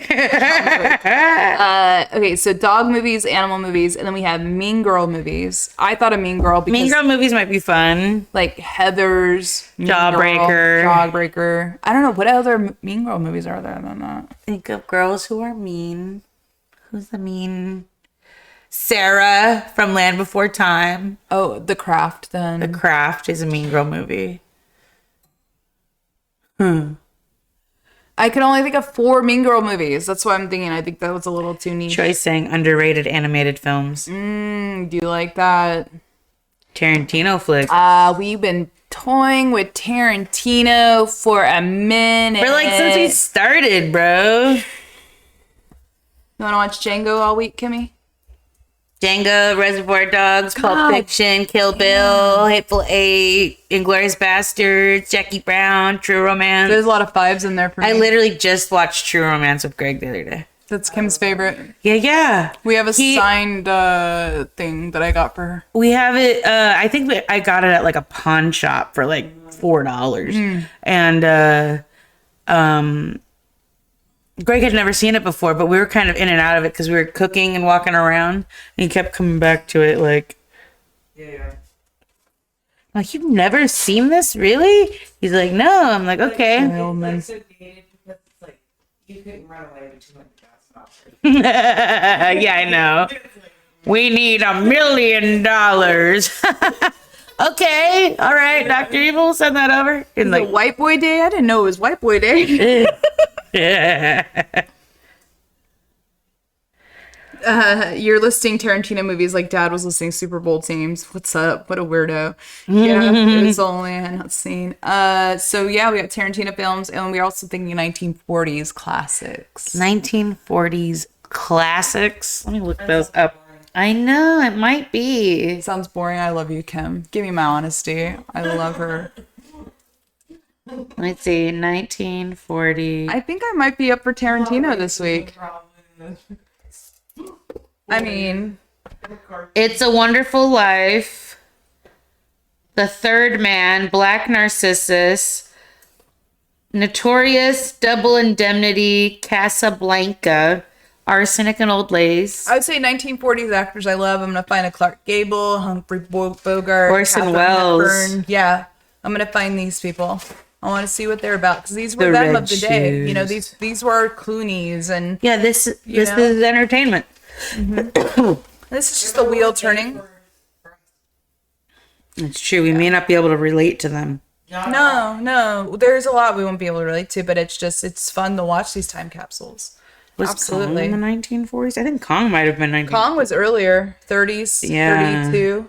so dog movies, animal movies, and then we have Mean Girl movies. I thought of Mean Girl because Mean Girl movies might be fun. like Heathers, Mean Jawbreaker. Girl, Jawbreaker. I don't know what other Mean Girl movies are there than that. Think of girls who are mean. Who's the mean? Sarah from Land Before Time. Oh, The Craft then. The Craft is a Mean Girl movie. I can only think of 4 Mean Girl movies. That's what I'm thinking. I think that was a little too niche. Troy saying underrated animated films. Do you like that? Tarantino flick. We've been toying with Tarantino for a minute. For like since he started, bro. You want to watch Django all week, Kimmy? Django, Reservoir Dogs, Pulp Fiction, Kill Bill, Hateful Eight, Inglourious Bastards, Jackie Brown, True Romance. There's a lot of 5s in there for me. I literally just watched True Romance with Greg the other day. That's Kim's favorite. Yeah. We have a signed thing that I got for her. We have it. I think I got it at like a pawn shop for like $4. And Greg had never seen it before, but we were kind of in and out of it because we were cooking and walking around, and he kept coming back to it like, like, you've never seen this, really? He's like, no. I'm like, okay. Yeah, I know. We need $1 million. Okay, all right, Dr. Evil, send that over. And Like White Boy Day? I didn't know it was White Boy Day. You're listing Tarantino movies like Dad was listing Super Bowl teams. What's up? What a weirdo. Yeah, it was only not seen. So yeah, we got Tarantino films, and we're also thinking 1940s classics. 1940s classics. Let me look those up. I know, it might be. Sounds boring. I love you, Kim. Give me my honesty. I love her. Let's see, 1940. I think I might be up for Tarantino this week. I mean, It's a Wonderful Life, The Third Man, Black Narcissus, Notorious, Double Indemnity, Casablanca, Arsenic and Old Lace, I would say 1940s actors I love. I'm going to find a Clark Gable, Humphrey Bogart, Orson Katharine Welles. Hepburn. Yeah, I'm going to find these people. I want to see what they're about because these were The them Red of the day. Shoes. You know, these were Clooney's and Yeah, this know? is entertainment. this is just the wheel turning. It's true. We may not be able to relate to them. No, there's a lot we won't be able to relate to, but it's fun to watch these time capsules. Was Absolutely. Kong in the 1940s? I think Kong might have been 1940s. Kong was earlier, 30s, Yeah. 32.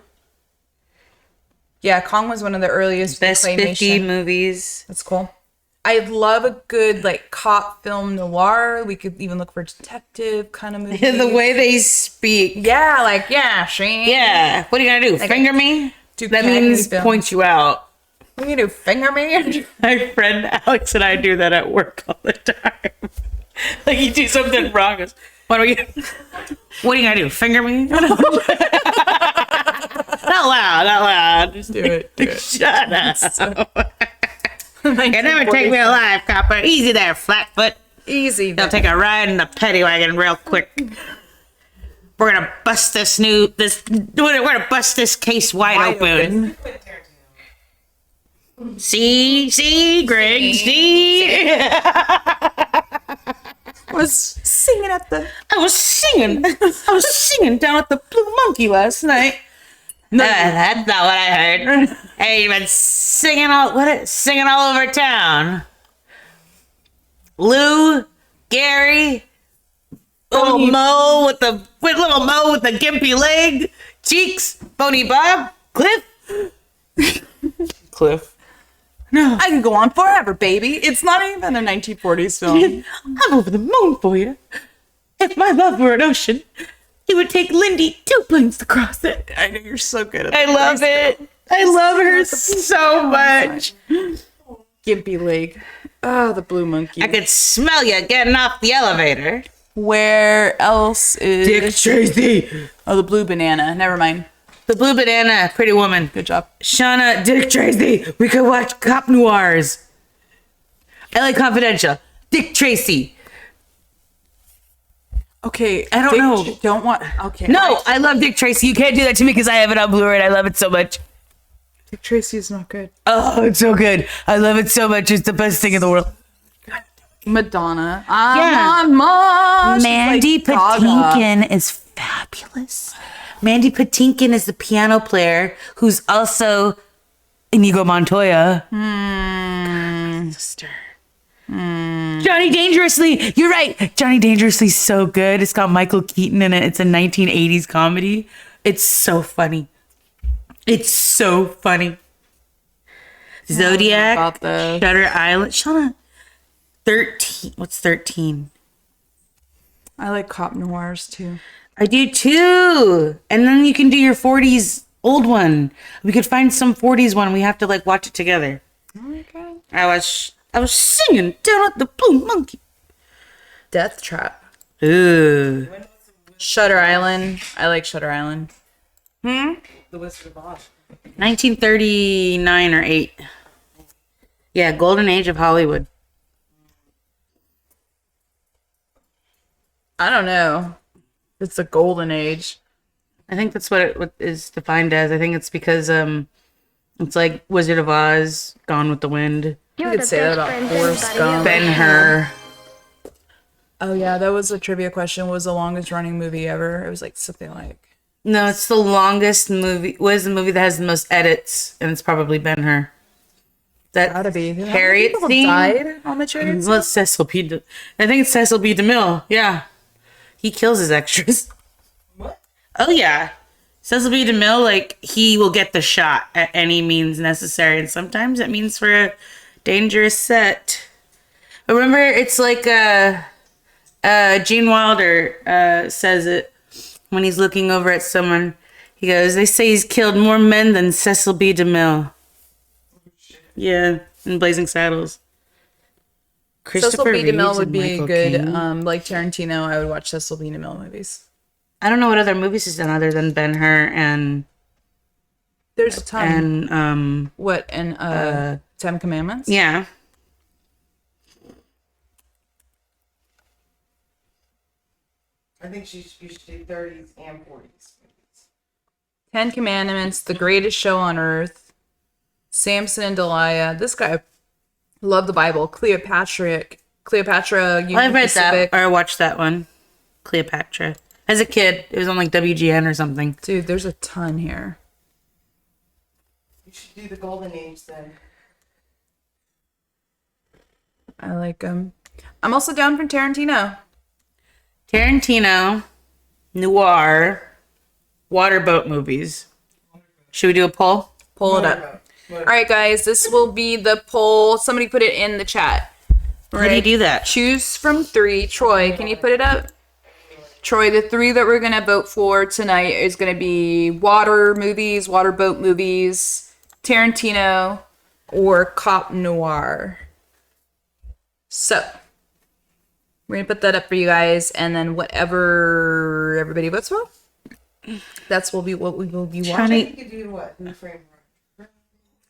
Yeah, Kong was one of the earliest Best 50 claymation. movies. That's cool. I love a good like cop film noir. We could even look for detective kind of movie. The way they speak. Yeah, like she. Yeah. What are you gonna do? Finger me? Do That Cagney means films. point you out. What are you gonna do? Finger me? My friend Alex and I do that at work all the time. Like you do something wrong. Goes, what are you gonna do? Finger me? Not loud. Just do it. shut up. You never take me alive, copper. Easy there, Flatfoot. Easy. They'll take a ride in the paddy wagon real quick. We're gonna bust we're gonna bust this case wide open. See, Greg, see. I was singing I was singing down at the Blue Monkey last night. No, that's not what I heard. Hey, you've been singing all over town. Lou, Gary, little Mo with the gimpy leg, Cheeks, Boney Bob, Cliff. No, I can go on forever, baby. It's not even a 1940s film. I'm over the moon for you. If my love were an ocean, it would take Lindy 2 planes to cross it. I know you're so good at I love it. I love her so much. Gimpy leg. Oh, the blue monkey. I could smell you getting off the elevator. Where else is Dick Tracy. Oh, the blue banana. Never mind. The Blue Banana, Pretty Woman. Good job. Shauna, Dick Tracy. We could watch cop noirs. LA Confidential. Dick Tracy. Okay, I don't know. Don't want. Okay. No, I love Dick Tracy. You can't do that to me because I have it on Blu-ray and I love it so much. Dick Tracy is not good. Oh, it's so good. I love it so much. It's the best thing in the world. Madonna. Yeah. Mandy She's like Gaga. Patinkin is fabulous. Mandy Patinkin is the piano player who's also Inigo Montoya. Sister. Johnny Dangerously. You're right. Johnny Dangerously's so good. It's got Michael Keaton in it. It's a 1980s comedy. It's so funny. Zodiac. about this. Shutter Island. Shauna. 13. What's 13? I like cop noirs too. I do too. And then you can do your 40s old one. We could find some 40s one. We have to like watch it together. Okay. I was singing down at the Blue Monkey. Death Trap. Ooh. Shutter Island. I like Shutter Island. The Wizard of Oz. 1939 or 8. Yeah, golden age of Hollywood. I don't know. It's the golden age. I think that's what it is defined as. I think it's because it's like Wizard of Oz, Gone with the Wind, You could say that about Forrest Gump. Ben-Hur. Oh yeah, that was a trivia question. What was the longest running movie ever? It was like something like. No, it's the longest movie. What is the movie that has the most edits? And it's probably Ben-Hur. That Gotta be. How many Harriet people scene. died on the Chariots? Well, it's Cecil B. I think it's Cecil B. DeMille. Yeah, he kills his extras. What? Oh yeah, Cecil B. DeMille. Like he will get the shot at any means necessary, and sometimes it means for a dangerous set. But remember, it's like Gene Wilder says it when he's looking over at someone. He goes, "They say he's killed more men than Cecil B. DeMille." Yeah, in Blazing Saddles. Cecil B. Reeves DeMille and would be Michael good. Caine. Like Tarantino, I would watch Cecil B. DeMille movies. I don't know what other movies he's done other than Ben-Hur and There's a ton. and What and Ten Commandments? yeah. I think you should do 30s and 40s. Ten Commandments, The Greatest Show on Earth, Samson and Delilah. This guy loved the Bible. Cleopatra, Union I've read Pacific. that or watched that one. Cleopatra. As a kid, it was on like WGN or something. Dude, there's a ton here. You should do the Golden Age then. I like them. I'm also down for Tarantino. Tarantino, noir, waterboat movies. Should we do a poll? Pull it up. All right, guys, this will be the poll. Somebody put it in the chat. How do you do that? Choose from 3. Troy, can you put it up? Troy, the 3 that we're going to vote for tonight is going to be water movies, waterboat movies, Tarantino, or cop noir. So, we're going to put that up for you guys, and then whatever everybody votes for, that's what we will be watching. Johnny- You could do what? Who Framed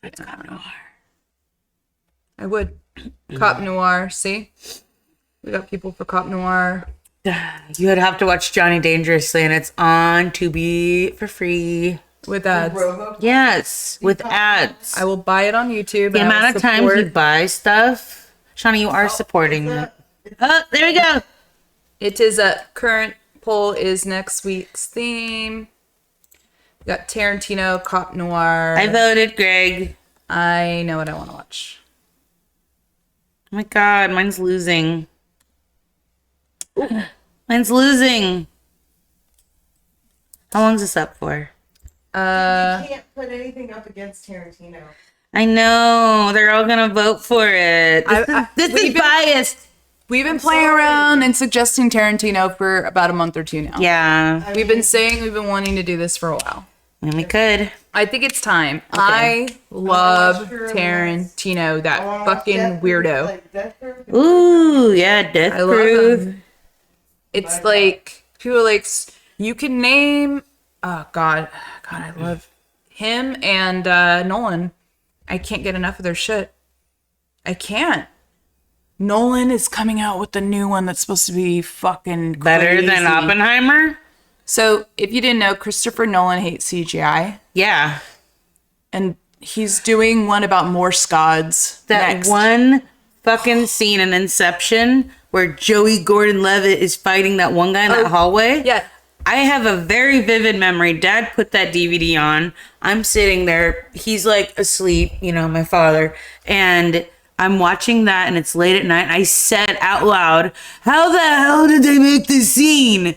Roger? I would. Cop noir, see? We got people for cop noir. You would have to watch Johnny Dangerously, and it's on Tubi for free. With ads. Yes, with ads. I will buy it on YouTube. The and I will amount of times support- you buy stuff, Shawnee, you are supporting it. Oh, there we go. It is a current poll is next week's theme. We got Tarantino, cop noir. I voted Greg. I know what I want to watch. Oh my god, mine's losing. Mine's losing. How long's this up for? You can't put anything up against Tarantino. I know. They're all gonna vote for it. This we've is been- biased. We've been playing around and suggesting Tarantino for about a month or 2 now. Yeah. We've been saying we've been wanting to do this for a while. And we could. I think it's time. I love Tarantino, that fucking weirdo. Like Death Proof. Ooh, yeah, Death I love Proof. him. It's like people are like you can name. Oh God, I love him and Nolan. I can't get enough of their shit. I can't. Nolan is coming out with the new one that's supposed to be fucking Better than crazy. Oppenheimer? So, if you didn't know, Christopher Nolan hates CGI, Yeah. and he's doing one about Morse gods. That next. one fucking scene in Inception where Joey Gordon-Levitt is fighting that one guy in that hallway. Yeah. I have a very vivid memory. Dad put that DVD on. I'm sitting there. He's like asleep, my father. And I'm watching that and it's late at night. I said out loud, how the hell did they make this scene?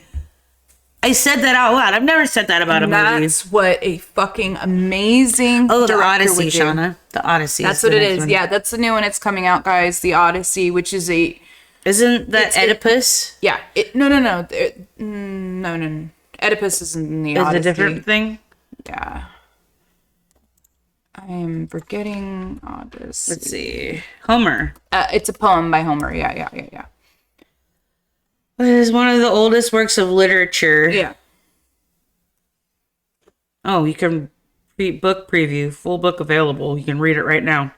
I said that out loud. I've never said that about a movie. That's what a fucking amazing Oh, the director Odyssey, would do. Shauna. The Odyssey. That's the what it next is. one. Yeah, that's the new one. It's coming out, guys. The Odyssey, which is a Isn't that Oedipus? no. No. Oedipus is in the Is Odyssey. it a different thing? Yeah. I am forgetting Odyssey. Let's see. Homer. It's a poem by Homer. Yeah. It is one of the oldest works of literature. Yeah. Oh, you can read book preview, full book available. You can read it right now.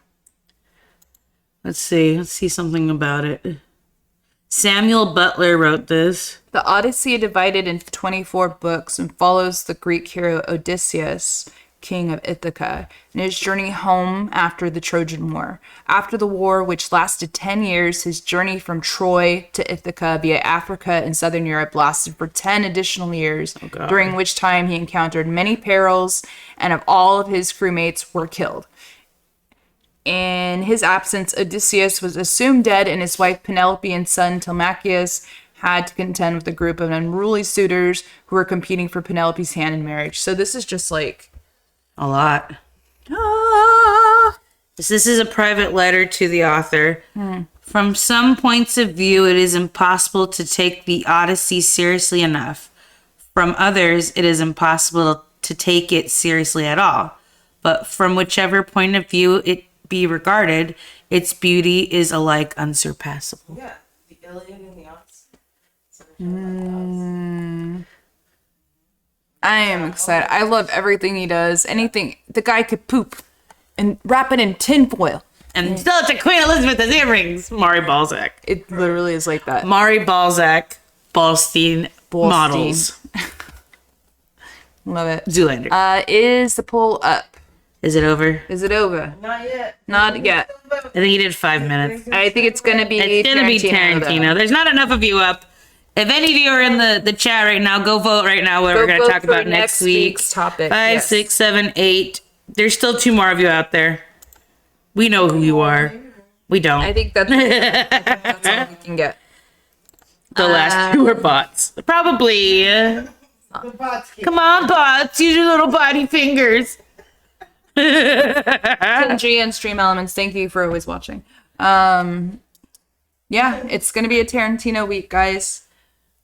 Let's see something about it. Samuel Butler wrote this. The Odyssey divided into 24 books and follows the Greek hero Odysseus, king of Ithaca, and his journey home after the Trojan War. After the war, which lasted 10 years, his journey from Troy to Ithaca via Africa and southern Europe lasted for 10 additional years, during which time he encountered many perils, and of all of his crewmates were killed. In his absence, Odysseus was assumed dead, and his wife Penelope and son Telemachus had to contend with a group of unruly suitors who were competing for Penelope's hand in marriage. So this is just like A lot. This is a private letter to the author. From some points of view, it is impossible to take the Odyssey seriously enough. From others, it is impossible to take it seriously at all. But from whichever point of view it be regarded, its beauty is alike unsurpassable. Yeah, the Iliad and the Odyssey. I am excited. I love everything he does. Anything. The guy could poop and wrap it in tinfoil. And still to Queen Elizabeth's earrings. Mari Balzac. It literally is like that. Mari Balzac, Ballstein models. Love it. Zoolander. Is the poll up? Is it over? Is it over? Not yet. Not yet. I think he did 5 minutes. I think it's gonna be It's gonna be Tarantino. There's not enough of you up. If any of you are in the chat right now, go vote right now what Go we're gonna vote talk for about next week. week's topic. 5, Yes. 6, 7, 8. There's still 2 more of you out there. We know who you are. We don't. I think that's all we can get. The last 2 are bots. Probably. The bots keep Come on, bots. Use your little body fingers. Kenji and Stream Elements, thank you for always watching. Yeah, it's gonna be a Tarantino week, guys.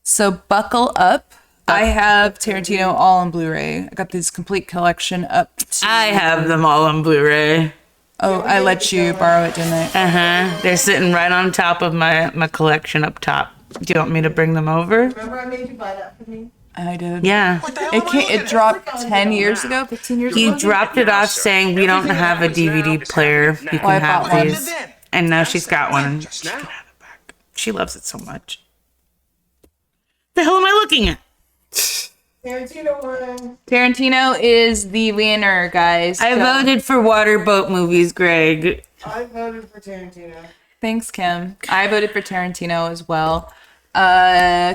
So buckle up. I have Tarantino all on Blu-ray. I got this complete collection up. I have them all on Blu-ray. Oh, I let you borrow it, didn't I? They're sitting right on top of my collection up top. Do you want me to bring them over? Remember I made you buy that for me? I did. Yeah. It dropped 10 years ago, 15 years He ago. dropped it off saying we don't have a DVD player. You I can have bought one. these. And now she's got one. She loves it so much. The hell am I looking at? Tarantino won. Tarantino is the winner, guys. I voted for Waterboat movies, Greg. I voted for Tarantino. Thanks, Kim. I voted for Tarantino as well.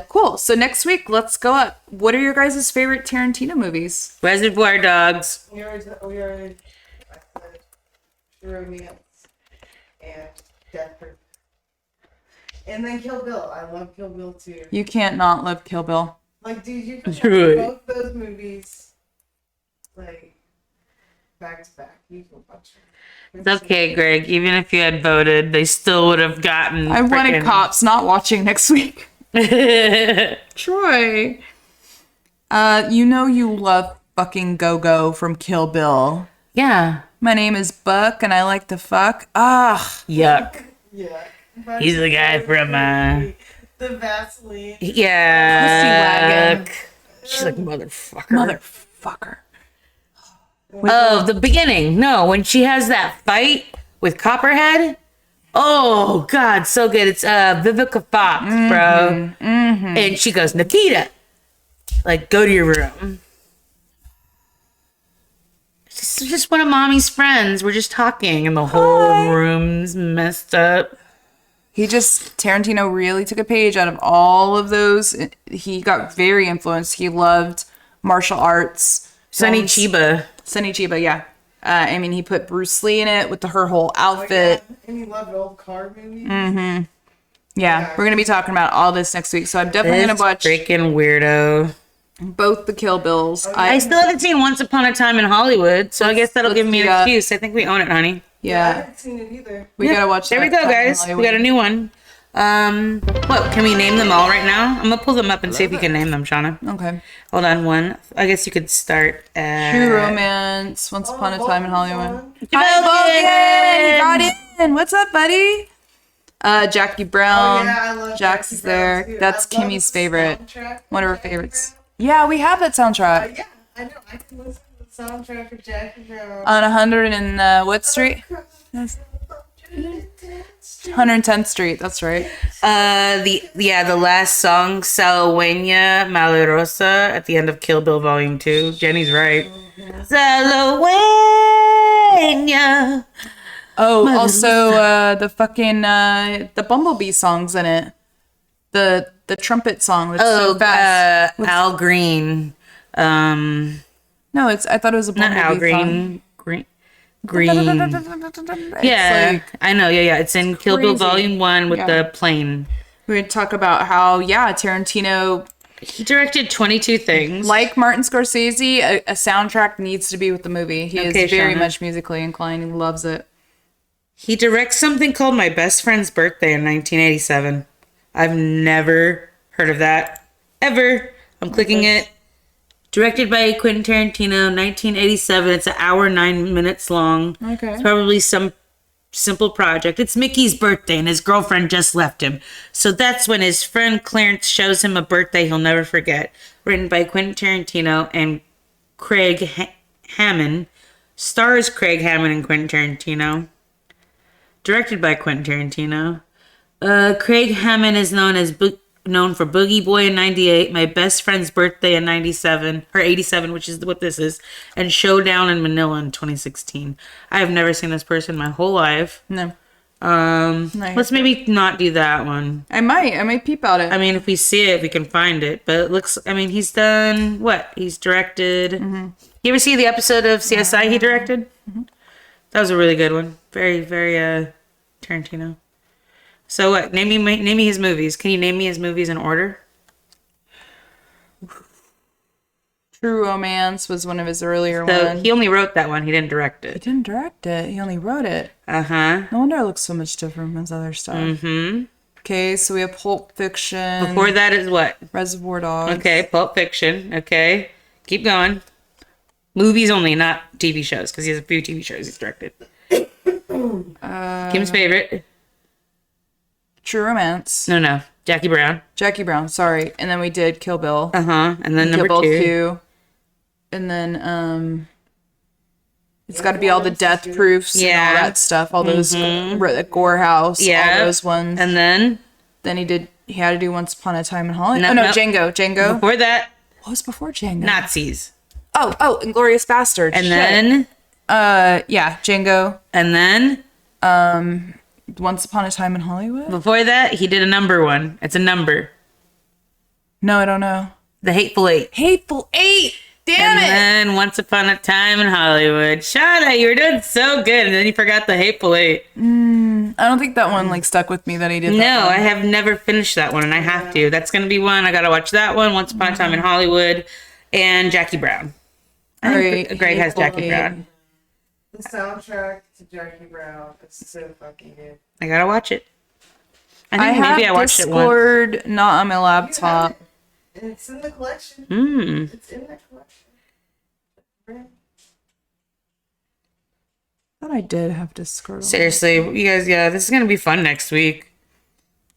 Cool. So next week, let's go up. What are your guys' favorite Tarantino movies? Reservoir Dogs. We already I said True Romance and Death Proof. And then Kill Bill. I love Kill Bill too. You can't not love Kill Bill. Like, dude, you can Right. watch both those movies, like, back to back. You can watch them. It's okay, Greg. Even if you had voted, they still would have gotten. I wanted frickin- Cops not watching next week. Troy. You know you love fucking Go-Go from Kill Bill. Yeah. My name is Buck and I like to fuck. Ah. Yuck. Yeah. He's the guy from The Vaseline. yeah. Pussy wagon. She's like motherfucker. Motherfucker. Oh, the beginning. No, when she has that fight with Copperhead. Oh God, so good. It's Vivica Fox, bro. And she goes, Nikita, like, go to your room. It's just one of mommy's friends. We're just talking, and the whole room's messed up. Tarantino really took a page out of all of those. He got very influenced. He loved martial arts. Sonny Chiba. Sonny Chiba, yeah. I mean, he put Bruce Lee in it with her whole outfit. And he loved old car movies. Yeah, we're going to be talking about all this next week. So I'm definitely going to watch Freaking weirdo. both the Kill Bills. I still haven't seen Once Upon a Time in Hollywood, so I guess that'll give me an yeah. excuse. I think we own it, honey. I Yeah, haven't seen it either. we got to watch There we that go, Time in guys. We Hollywood. got a new one. What, can we name them all right now? I'm gonna pull them up and see if you can name them, Shauna. Okay. Hold on, one. I guess you could start at... True Romance, Once Upon a Time in Hollywood. Vulcan! Hi, Vulcan! You got in! What's up, buddy? Jackie Brown. Oh, yeah, I love Jax Jackie is Brown, there. too. That's I love Kimmy's the favorite. soundtrack One of her Jackie favorites. Brown. Yeah, we have that soundtrack. Yeah, I know. I can listen to the soundtrack of Jackie Brown. On 100 and what street? 110th Street. That's right. The last song, Salwenya Malerosa, at the end of Kill Bill Volume 2. Jenny's right. Salwenya. Oh, also the fucking the Bumblebee songs in it. The trumpet song that's so fast. Al Green. No, it's. I thought it was a Not Bumblebee Al song. Green. It's Yeah, like, I know. Yeah. It's in Kill Bill crazy. Volume 1 with Yeah. the plane. we're gonna talk about how Tarantino, He directed 22 things. like Martin Scorsese, a soundtrack needs to be with the movie. He Okay, is very Shauna. much musically inclined. He loves it. He directs something called My Best Friend's Birthday in 1987. I've never heard of that. Ever. I'm clicking it. Directed by Quentin Tarantino, 1987. It's an hour, 9 minutes long. Okay. It's probably some simple project. It's Mickey's birthday and his girlfriend just left him. So that's when his friend Clarence shows him a birthday he'll never forget. Written by Quentin Tarantino and Craig Hammond. Stars Craig Hammond and Quentin Tarantino. Directed by Quentin Tarantino. Craig Hammond is known for Boogie Boy in 98, My Best Friend's Birthday in 97, or 87, which is what this is, and Showdown in Manila in 2016. I have never seen this person my whole life. No, Let's maybe not do that one. I might peep out it. I mean, if we see it, we can find it. But it looks, I mean, he's done what? He's directed. You ever see the episode of CSI he directed? That was a really good one. Very, very Tarantino. So what? Name me his movies. Can you name me his movies in order? True Romance was one of his earlier So ones. he only wrote that one. He didn't direct He it. didn't direct it. He only wrote it. Uh-huh. No wonder it looks so much different from his other stuff. Mm-hmm. Okay, so we have Pulp Fiction. Before that is what? Reservoir Dogs. Okay, Pulp Fiction. Okay. Keep going. Movies only, not TV shows, because he has a few TV shows he's directed. Kim's favorite. True Romance. No. Jackie Brown. Jackie Brown, sorry. And then we did Kill Bill. Uh-huh. And then Kill number Bill 2. 2. And then it's got to be all the death proofs and all that stuff. All those Gore House, Yeah. all those ones. And then Then he had to do Once Upon a Time in Hollywood. No, Oh no, no. Django. before that, What was before Django? Nazis. Oh, Inglourious Bastard. And Shit. then Django. and then Once Upon a Time in Hollywood. before that, he did a number one. It's a number. No, I don't know. The Hateful Eight. Hateful Eight. Damn And it. then Once Upon a Time in Hollywood. Shauna, you were doing so good, and then you forgot The Hateful Eight. I don't think that one stuck with me that he did. No, that one. I have never finished that one, and I have to. That's going to be one. I got to watch that one, Once Upon a Time in Hollywood, and Jackie Brown. I think Alright, Greg has Hateful Jackie Eight. Brown. The soundtrack to Jackie Brown is so fucking good. I got to watch it. I I think have maybe I watched it once. Discord not on my laptop. And it's in the collection. Mm. It's in that collection. Thought I did have Discord. On. Seriously, you guys, this is going to be fun next week.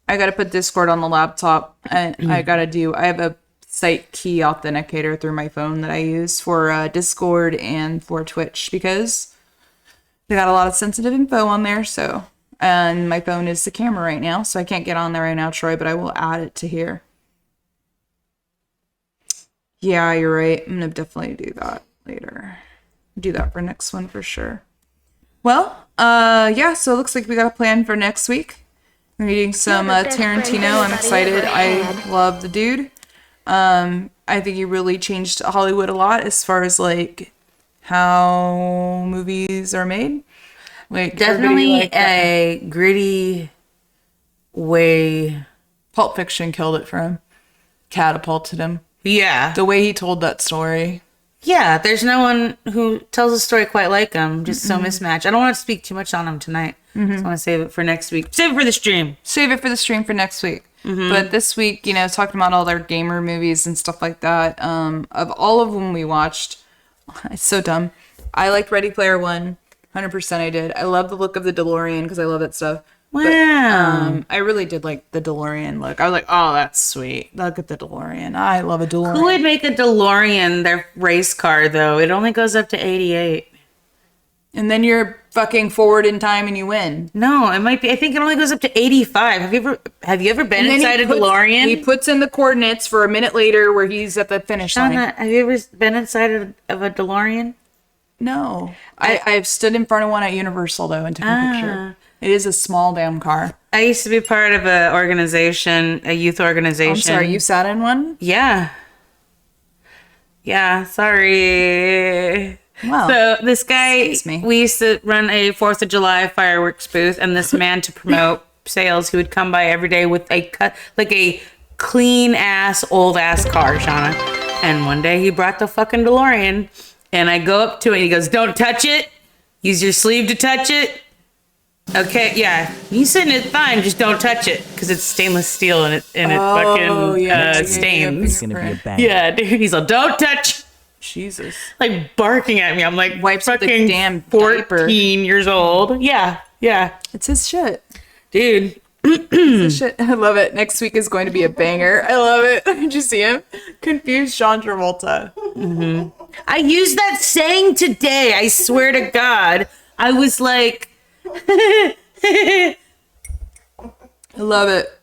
I gotta put Discord on the laptop. I have a site key authenticator through my phone that I use for Discord and for Twitch because they got a lot of sensitive info on there. So, and my phone is the camera right now, so I can't get on there right now, Troy. But I will add it to here. Yeah, you're right. I'm gonna definitely do that later. Do that for next one for sure. Well, so it looks like we got a plan for next week. We're eating some You're the best friend Tarantino. I'm anybody excited. ever I had. love the dude. I think he really changed Hollywood a lot as far as like how movies are made. Like Definitely everybody liked that. a gritty way. Pulp Fiction killed it for him. Catapulted him. Yeah. The way he told that story. Yeah, there's no one who tells a story quite like him. Just so mismatched. I don't want to speak too much on him tonight. Just want to save it for next week. Save it for the stream. Save it for the stream for next week. But this week, talking about all their gamer movies and stuff like that. Of all of them we watched, it's so dumb. I liked Ready Player One, 100% I did. I love the look of the DeLorean because I love that stuff. Wow. I really did like the DeLorean look. I was like, oh, that's sweet. Look at the DeLorean. I love a DeLorean. Who would make a DeLorean their race car, though? It only goes up to 88. And then you're fucking forward in time and you win. No, it might be. I think it only goes up to 85. Have you ever been inside a DeLorean? He puts in the coordinates for a minute later where he's at the finish line. Shauna, have you ever been inside of a DeLorean? No. I've stood in front of one at Universal, though, and took a picture. It is a small damn car. I used to be part of a organization, a youth organization. I'm sorry, you sat in one? Yeah. Yeah, sorry. Wow. So this guy, Excuse me. we used to run a 4th of July fireworks booth, and this man to promote sales, he would come by every day with a clean ass, old ass car, Shauna. And one day he brought the fucking DeLorean, and I go up to it, and he goes, "Don't touch it. Use your sleeve to touch it." Okay, yeah. You sitting it fine, just don't touch it, because it's stainless steel and it fucking stains. It's gonna be a bang. Yeah, dude. He's like, "Don't touch." Jesus. Like barking at me. I'm like, Wipes with the fucking damn 14 years old. Yeah, yeah, It's his shit. dude. His shit. I love it. Next week is going to be a banger. I love it. Did you see him? Confused John Travolta. I used that saying today. I swear to God. I was like, I love it.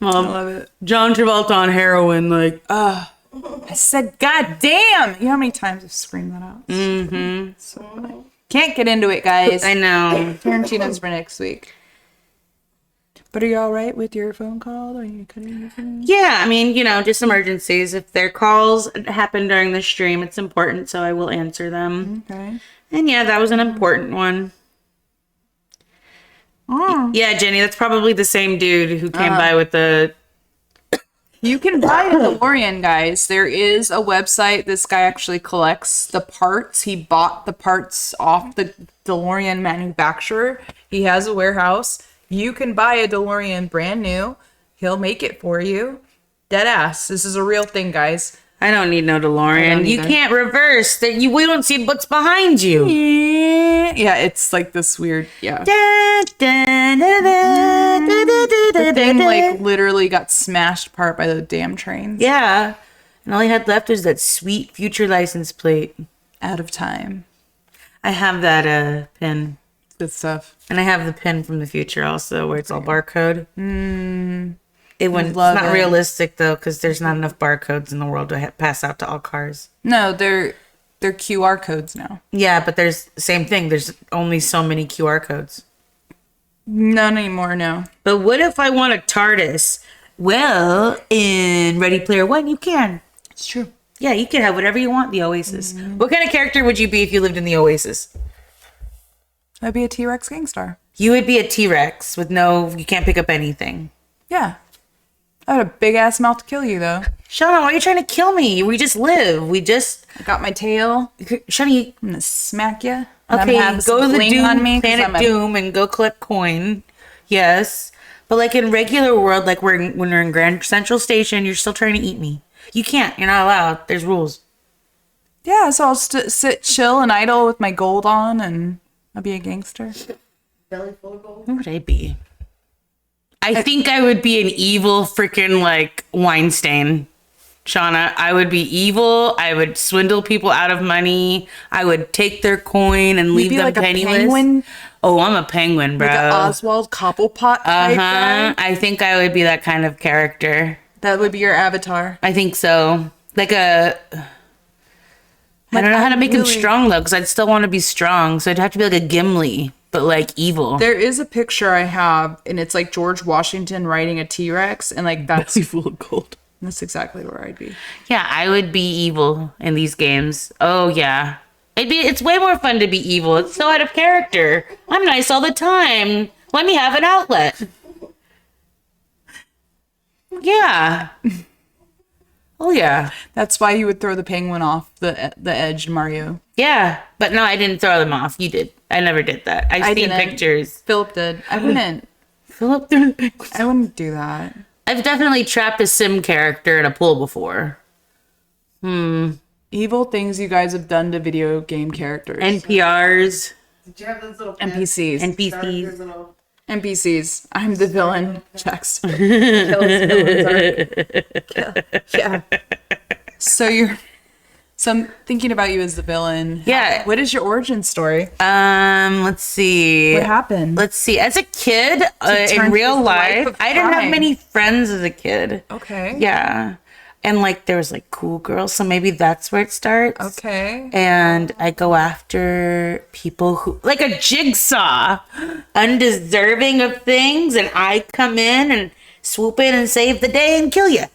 Mom, I love it. John Travolta on heroin. Like, I said, God damn. You know how many times I've screamed that out? Mm-hmm. So funny. Can't get into it, guys. I know. Tarantino's for next week. But are you all right with your phone call? Are you cutting your phone? Yeah, I mean, just emergencies. If their calls happen during the stream, it's important, so I will answer them. Okay. And yeah, that was an important one. Oh. Yeah, Jenny, that's probably the same dude who came by with the... You can buy a DeLorean, guys. There is a website. This guy actually collects the parts. He bought the parts off the DeLorean manufacturer. He has a warehouse. You can buy a DeLorean brand new. He'll make it for you. Dead ass. This is a real thing, guys. I don't need no I DeLorean. don't You either. can't reverse. We don't see what's behind you. Yeah, it's like this weird. Yeah. The thing like literally got smashed apart by the damn trains. Yeah. And all he had left was that sweet future license plate. Out of time. I have that pin. Good stuff. And I have the pin from the future also, where it's all barcode. It wouldn't. It's love not it. realistic though, because there's not enough barcodes in the world to pass out to all cars. No, they're QR codes now. Yeah, but there's the same thing. There's only so many QR codes. None anymore, no. But what if I want a TARDIS? Well, in Ready Player One, you can. It's true. Yeah, you can have whatever you want in the Oasis. What kind of character would you be if you lived in the Oasis? I'd be a T-Rex gangstar. You would be a T-Rex with you can't pick up anything. Yeah. I had a big ass mouth to kill you, though. Shauna, why are you trying to kill me? We just live. I got my tail. Shauna, I'm gonna smack you. okay, go to the Doom, on me 'cause Planet Doom and go collect coin. Yes. But like in regular world, like when we're in Grand Central Station, you're still trying to eat me. You can't. You're not allowed. There's rules. Yeah, so I'll sit chill and idle with my gold on and I'll be a gangster. Belly full of gold. Who would I be? I think I would be an evil freaking like Weinstein. Shauna, I would be evil. I would swindle people out of money. I would take their coin and leave be them like a penniless. penguin? Oh, I'm a penguin, bro. Like an Oswald Cobblepot type guy. I think I would be that kind of character. That would be your avatar. I think so. Like I don't know how to make him strong though, because I'd still want to be strong. So I'd have to be like a Gimli, but like evil. There is a picture I have, and it's like George Washington riding a T-Rex, and like that's full of gold. That's exactly where I'd be. Yeah, I would be evil in these games. Oh yeah. It's way more fun to be evil. It's so out of character. I'm nice all the time. Let me have an outlet. Yeah. Oh yeah. That's why you would throw the penguin off the edge in Mario. Yeah. But no, I didn't throw them off. You did. I never did that. I've seen didn't. pictures. Philip did. I wouldn't. Philip threw the penguins. I wouldn't do that. I've definitely trapped a sim character in a pool before. Evil things you guys have done to video game characters. NPRs. Did you have those little NPCs. NPCs. NPCs. I'm the villain. Jax kills villains. Yeah. So I'm thinking about you as the villain. Yeah. What is your origin story? Let's see. What happened? Let's see. As a kid, turn in real his life life, of I didn't have crime. many friends as a kid. Okay. Yeah. And like there was like cool girls, so maybe that's where it starts. Okay. And I go after people who like a jigsaw, undeserving of things, and I come in and swoop in and save the day and kill you.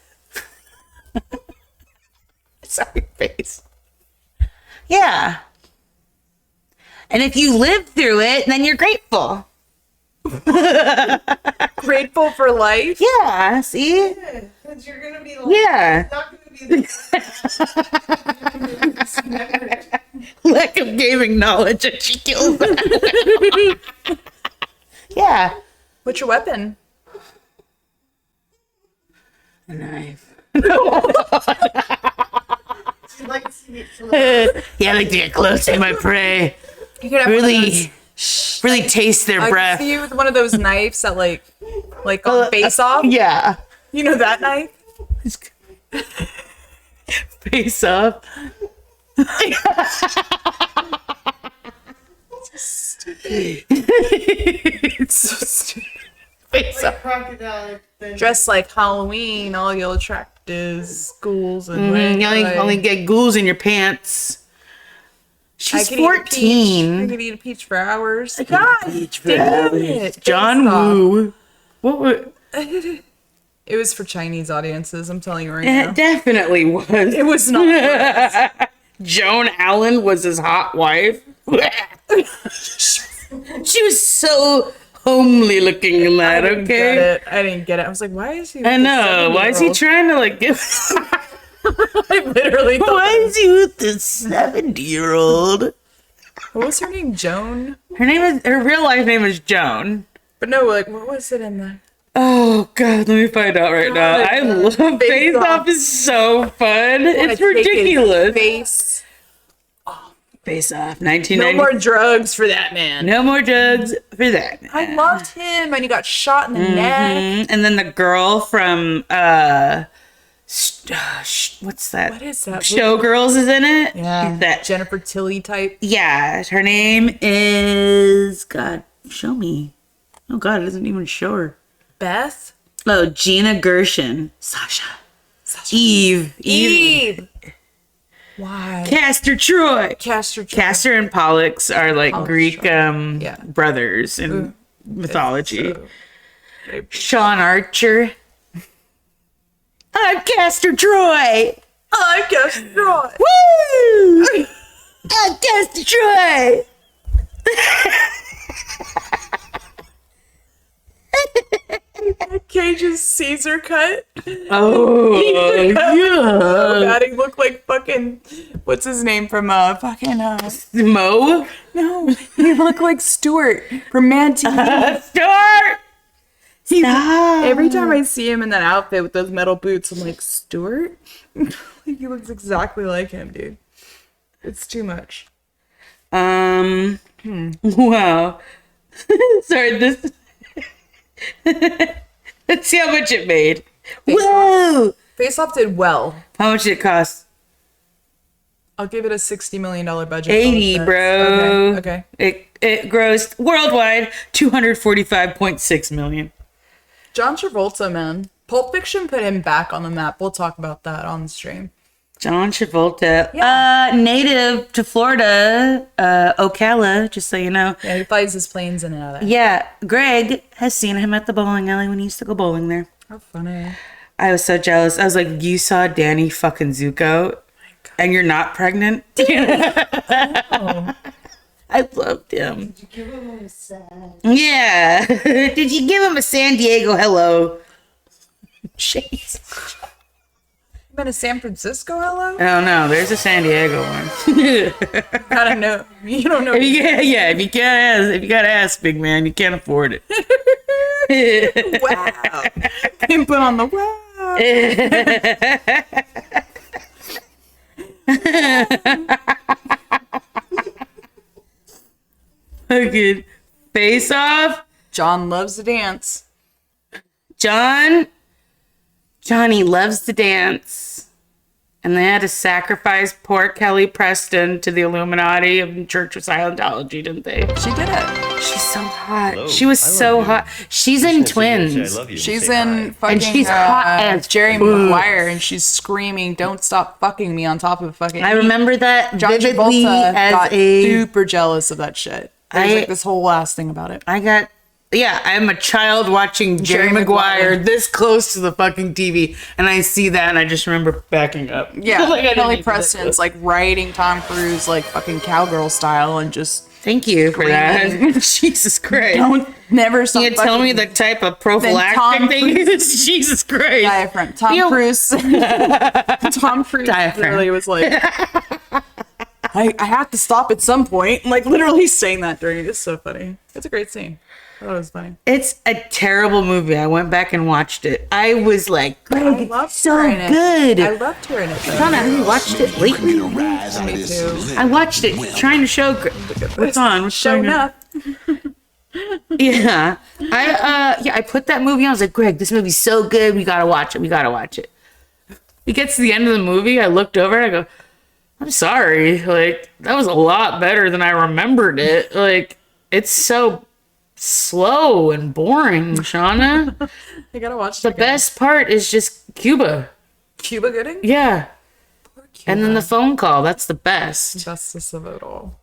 Sorry, face. Yeah. And if you live through it, then you're grateful. Grateful for life. Yeah, see? Because you're gonna be like, Yeah. it's not gonna be the Lack of gaming knowledge and she kills them. Yeah. What's your weapon? A knife. like, like, Yeah, I like to get close to my prey. You could have one of those- Really taste their I breath. can see you with one of those knives that like on face off. Yeah. You know that knife? Face off. It's so stupid. Face off. crocodile thing. Dressed like Halloween, all you'll attract is schools and You only get ghouls in your pants. She's 14. I could eat a peach for hours. Peach God for damn hours. it. John Woo. What were... It was for Chinese audiences, I'm telling you right It now. definitely was. It was not. Joan Allen was his hot wife. She was so homely looking in that, okay? I didn't get it. I was like, why is he? I know. Why is he trying to like give... I literally thought. Why is he with this 70-year-old? What was her name? Joan? Her real life name is Joan. But no, like, what was it in the? Oh god, let me find out right now. I love Face Off is so fun. It's ridiculous. Face. Face Off, No 1990. more drugs for that man. No more drugs for that. I loved him, and he got shot in the neck. And then the girl from what's that? What is that? Showgirls is in it. Yeah, That Jennifer Tilly type. yeah, her name is God. Show me. Oh God, it doesn't even show her. Beth. Oh, Gina Gershon. Sasha. Eve. Why? Castor Troy. Castor. Castor and Pollux are like Greek Yeah. brothers in mythology. Sean Archer. I'm Castor Troy. I Castor Troy. Woo! I'm Castor Troy. Cage's Caesar cut. Oh, yeah. That he looked like fucking. What's his name from fucking Mo? No, he looked like Stuart from Man TV. Start. Stop. Every time I see him in that outfit with those metal boots, I'm like, Stuart? He looks exactly like him, dude. It's too much. Wow. Sorry, this. Let's see how much it made. Whoa! Face Off did well. How much did it cost? I'll give it a $60 million budget. 80, bro. Okay. It grossed worldwide $245.6 million. John Travolta, man. Pulp Fiction put him back on the map. We'll talk about that on the stream. John Travolta, Yeah. native to Florida, Ocala, just so you know. Yeah, he flies his planes in and out of there. Yeah, Greg has seen him at the bowling alley when he used to go bowling there. How funny. I was so jealous. I was like, you saw Danny fucking Zuko, and you're not pregnant? I loved him. Did you give him a sad? Yeah. Did you give him a San Diego hello? Jeez. You been to San Francisco, hello? Oh no, there's a San Diego one. Gotta know. You don't know. Yeah, if you gotta ask, big man, you can't afford it. Wow. Can put on the wow. Fucking Face Off. John loves to dance. Johnny loves to dance. And they had to sacrifice poor Kelly Preston to the Illuminati of Church of Scientology, didn't they? She did it. She's so hot. Hello, She was I love so you. hot. She's in Twins. I love you. She's Say in hi. fucking she's hot as Jerry fuck. Maguire, and she's screaming, "Don't stop fucking me!" on top of fucking. I remember that John vividly Travolta as got a... super jealous of that shit. There's like this whole last thing about it. I'm a child watching Jerry Maguire this close to the fucking TV, and I see that, and I just remember backing up. Yeah, Like, I didn't Kelly need to do that Preston's close. like riding Tom Cruise like fucking cowgirl style, and just Thank you for that. Jesus Christ. never stop. You tell me the type of prophylactic they use? Jesus Christ. diaphragm. Tom Feel- Cruise. Tom Cruise Diaphragm. literally was like, I have to stop at some point. Like literally saying that during it. It's so funny. It's a great scene. I thought it was funny. It's a terrible movie. I went back and watched it. I was like, Greg, it's loved so her in it. good. I loved her in it though. Donna, have you watched it lately? Me too. I watched it trying to show. What's on? What's Showing going on? up. Yeah. I put that movie on. I was like, Greg, this movie's so good. We gotta watch it. We gotta watch it. It gets to the end of the movie. I looked over and I go, I'm sorry. Like, that was a lot better than I remembered it. Like, it's so slow and boring, Shauna. I gotta watch The it again. best part is just Cuba. Cuba Gooding. Yeah. And then the phone call. That's the best. Justice of it all.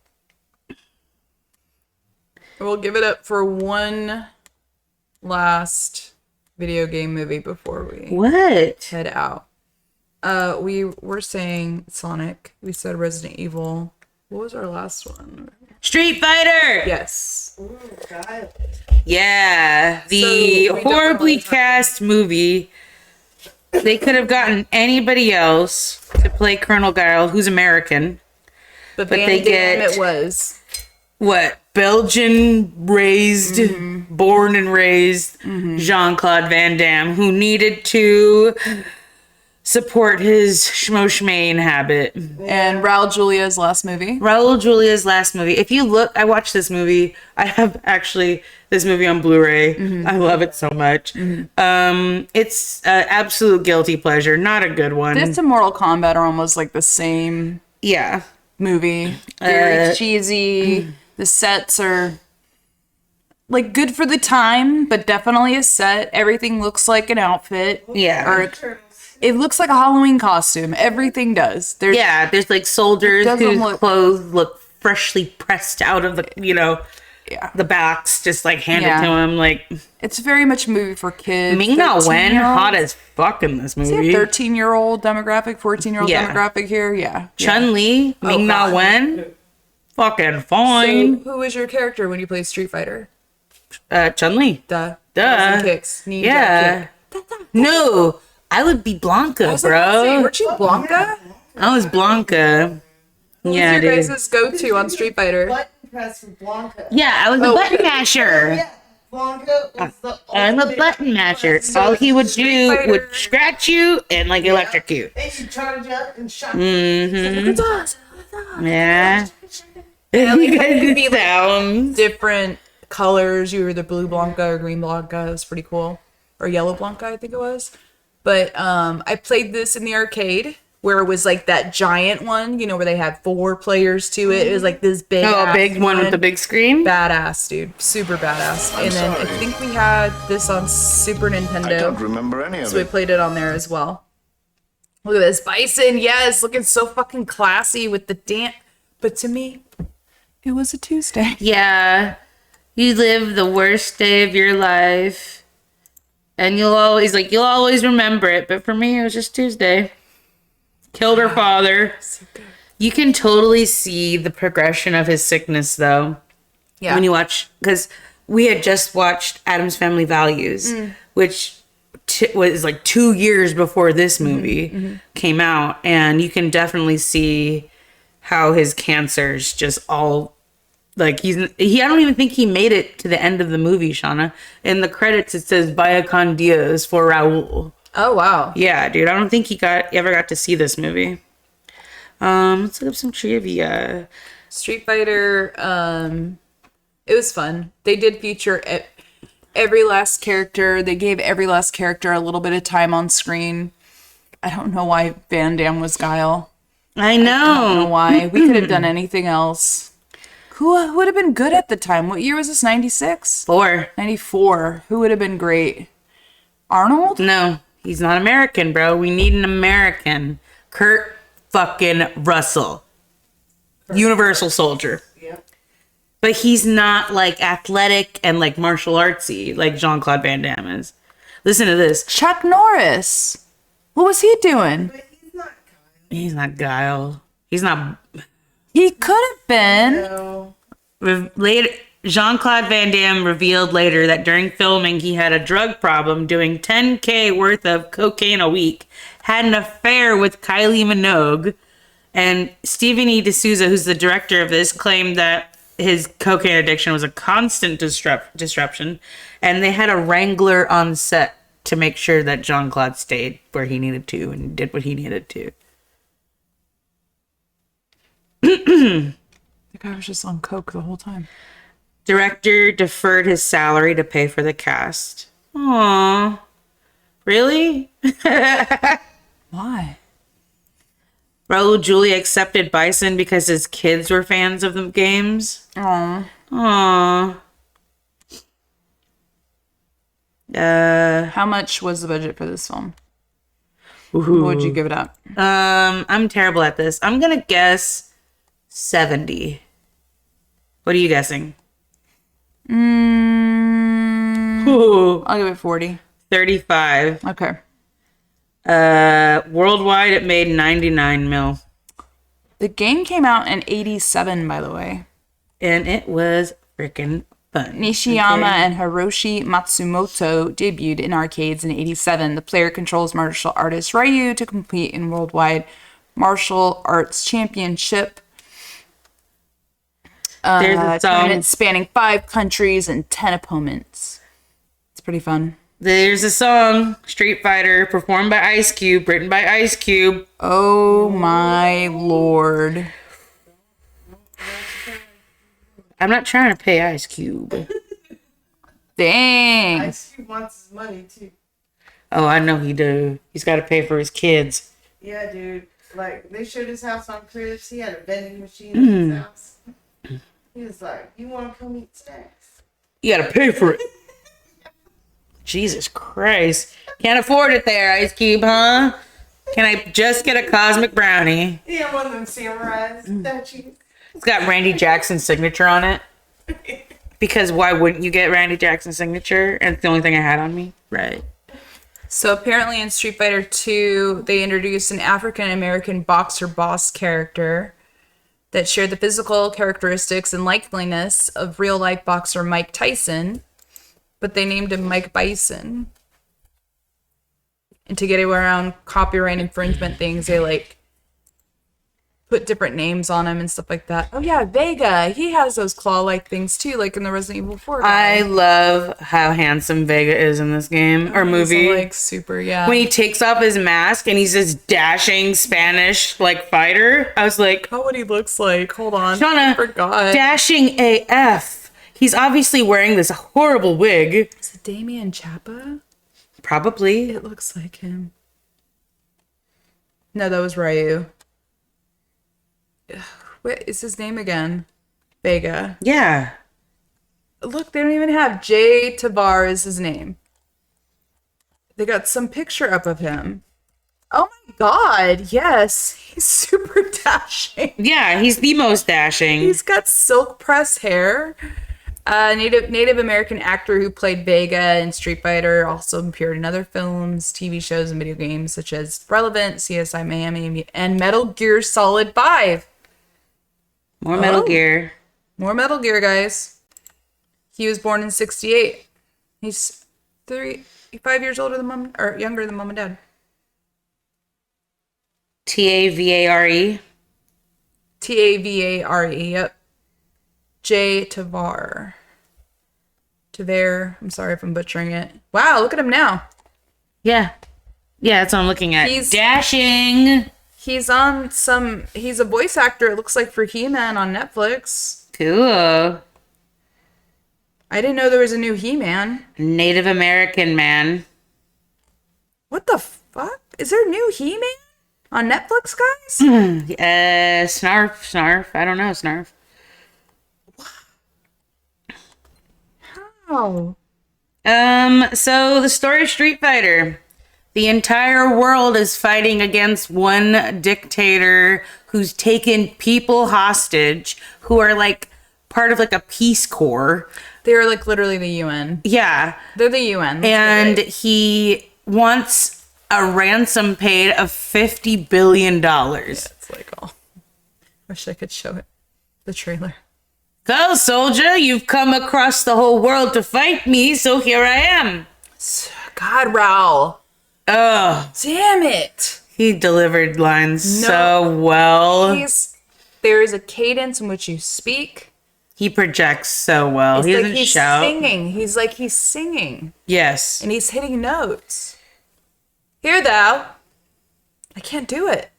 We'll give it up for one last video game movie before we What? head out. We were saying Sonic. We said Resident Evil. What was our last one? Street Fighter! Yes. Yeah. The So, we horribly definitely- cast movie. They could have gotten anybody else to play Colonel Guile, who's American. But they they get- it was. What? Belgian raised, born and raised Jean-Claude Van Damme, who needed to support his schmo-schmain habit. And Raul Julia's last movie. Raul Julia's last movie. If you look, I watched this movie. I have actually this movie on Blu-ray. I love it so much. It's an absolute guilty pleasure. Not a good one. This and Mortal Kombat are almost like the same Yeah. movie. Very cheesy. The sets are like good for the time, but definitely a set. Everything looks like an outfit. Yeah. Or it looks like a Halloween costume. Everything does. There's There's like soldiers It doesn't whose look- clothes look freshly pressed out of the, yeah. the box, just like handed Yeah. to him. Like, It's very much a movie for kids. Ming-Na Wen, 13-year-olds. hot as fuck in this Is he movie. a 13-year-old demographic, 14-year-old Yeah. demographic here? Yeah. Chun-Li, Ming-Na God. Wen, fucking So, fine. who was your character when you played Street Fighter? Chun-Li. Duh. Duh. Kicks. Ninja Yeah. kick. No, I would be Blanca, I was like, let's see, bro. weren't you Blanca? I was Blanca. Yeah, Who's your dude. guys' go-to on Street Fighter? Button press for Blanca. Yeah, I was a button masher. Yeah, Blanca was the I'm a ultimate button masher. press. All he would do Fighter. would scratch you and like electrocute. And she charge up and shot. Yeah. you could be, like, Sounds. Different colors. You were the blue Blanca or green Blanca. It was pretty cool. Or yellow Blanca, I think it was. But I played this in the arcade where it was like that giant one, where they had 4 players to it. It was like this big Oh, a big one with the big screen? badass, dude. Super badass. And then I think we had this on Super Nintendo. I don't remember any of So we it. played it on there as well. Look at this bison. Yes, looking so fucking classy with the dance. But to me, it was a Tuesday. Yeah. You live the worst day of your life. And you'll always remember it. But for me, it was just Tuesday. Killed her father. You can totally see the progression of his sickness, though. Yeah. When you watch, because we had just watched Adam's Family Values, which was like 2 years before this movie came out, and you can definitely see how his cancer's just all like I don't even think he made it to the end of the movie, Shauna. In the credits, it says Vaya con Dios for Raul. Oh, wow. Yeah, dude, I don't think he ever got to see this movie. Let's look up some trivia. Street Fighter, it was fun. They did feature every last character. They gave every last character a little bit of time on screen. I don't know why Van Damme was Guile. I know. I don't know why. We could have done anything else. Who would have been good at the time? What year was this? 96? 94. Who would have been great? Arnold? No, he's not American, bro. We need an American. Kurt fucking Russell. Universal Soldier. Yep. But he's not like athletic and like martial artsy like Jean-Claude Van Damme is. Listen to this. Chuck Norris. What was he doing? But he's not kind. He's not Guile. He's not. He could have been. No. Later, Jean-Claude Van Damme revealed later that during filming he had a drug problem, doing $10K worth of cocaine a week, had an affair with Kylie Minogue, and Stephen E. D'Souza, who's the director of this, claimed that his cocaine addiction was a constant disruption, and they had a wrangler on set to make sure that Jean-Claude stayed where he needed to and did what he needed to. The guy was just on coke the whole time. Director deferred his salary to pay for the cast. Aww. Really? Why? Raul Julia accepted Bison because his kids were fans of the games. Aww. Aww. How much was the budget for this film? What would you give it up? I'm terrible at this. I'm gonna guess 70. What are you guessing? I'll give it 40. 35. Okay. Worldwide, it made 99 mil. The game came out in 87, by the way. And it was freaking fun. Nishiyama and Hiroshi Matsumoto debuted in arcades in 87. The player controls martial artist Ryu to compete in Worldwide Martial Arts Championship. There's a song. Tournament spanning 5 countries and 10 opponents. It's pretty fun. There's a song, Street Fighter, performed by Ice Cube, written by Ice Cube. Oh my lord. I'm not trying to pay Ice Cube. Dang. Ice Cube wants his money too. Oh, I know he do. He's got to pay for his kids. Yeah, dude. Like, they showed his house on Cribs. He had a vending machine in his house. He was like, you want to come eat snacks? You got to pay for it. Jesus Christ. Can't afford it there, Ice Cube, huh? Can I just get a cosmic brownie? Yeah, one of them samurai statues. It's got Randy Jackson's signature on it. Because why wouldn't you get Randy Jackson's signature? And it's the only thing I had on me. Right. So apparently in Street Fighter 2, they introduced an African-American boxer boss character that shared the physical characteristics and likeliness of real-life boxer Mike Tyson, but they named him Mike Bison. And to get around copyright infringement things, they like put different names on him and stuff like that. Oh yeah, Vega. He has those claw-like things too, like in the Resident Evil 4 guy. I love how handsome Vega is in this game or movie. He's, like super, yeah. When he takes off his mask and he's this dashing Spanish like fighter, I was like, Oh, what he looks like. Hold on. Shauna, I forgot. dashing AF. He's obviously wearing this horrible wig. Is it Damien Chapa? Probably. It looks like him. No, that was Ryu. What is his name again? Vega. Yeah. Look, they don't even have Jay Tavar is his name. They got some picture up of him. Oh my god, yes. He's super dashing. Yeah, he's the most dashing. He's got silk press hair. Native American actor who played Vega in Street Fighter, also appeared in other films, TV shows, and video games such as Relevant, CSI Miami, and Metal Gear Solid 5. More Metal Gear. More Metal Gear, guys. He was born in 1968. He's 5 years older than mom, or younger than mom and dad. Tavare. Tavare, yep. Jay Tavar. I'm sorry if I'm butchering it. Wow, look at him now. Yeah. Yeah, that's what I'm looking at. He's dashing. He's a voice actor, it looks like, for He-Man on Netflix. Cool. I didn't know there was a new He-Man. Native American man. What the fuck? Is there a new He-Man on Netflix, guys? Snarf. I don't know, Snarf. How? So the story of Street Fighter. The entire world is fighting against one dictator who's taken people hostage who are like part of like a Peace Corps. They're like literally the UN. Yeah. They're the UN. And he wants a ransom paid of $50 billion. Yeah, it's like, oh, wish I could show it. The trailer. Go, soldier, you've come across the whole world to fight me, so here I am. God, Raul. Oh, Damn it. he delivered lines so well. There is a cadence in which you speak. He projects so well. It's He like doesn't he's shout. singing. He's singing. Yes. And he's hitting notes. Here, thou. I can't do it.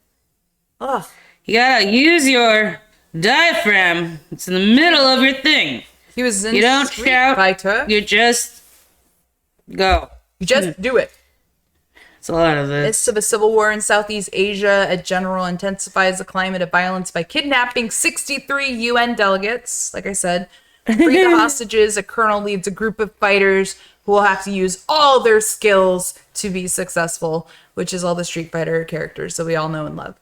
Ugh. You gotta use your diaphragm. It's in the middle of your thing. He was in You don't Street shout. Fighter. You just go. You just do it. It's a lot of this. Midst of a civil war in Southeast Asia, a general intensifies the climate of violence by kidnapping 63 UN delegates. Like I said, to free the hostages, a colonel leads a group of fighters who will have to use all their skills to be successful, which is all the Street Fighter characters that we all know and love.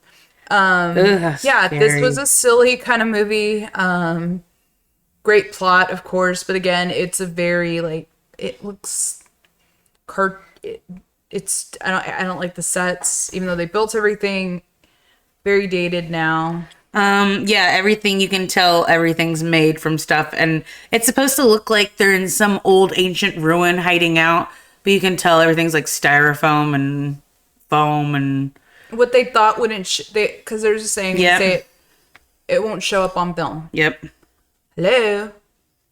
Yeah, this was a silly kind of movie. Great plot, of course, but again, it's a very like it looks it's I don't like the sets, even though they built everything. Very dated now. Yeah, everything you can tell everything's made from stuff, and it's supposed to look like they're in some old ancient ruin hiding out, but you can tell everything's like styrofoam and foam and What they thought wouldn't because they're just saying Yep. it won't show up on film. Yep. Hello.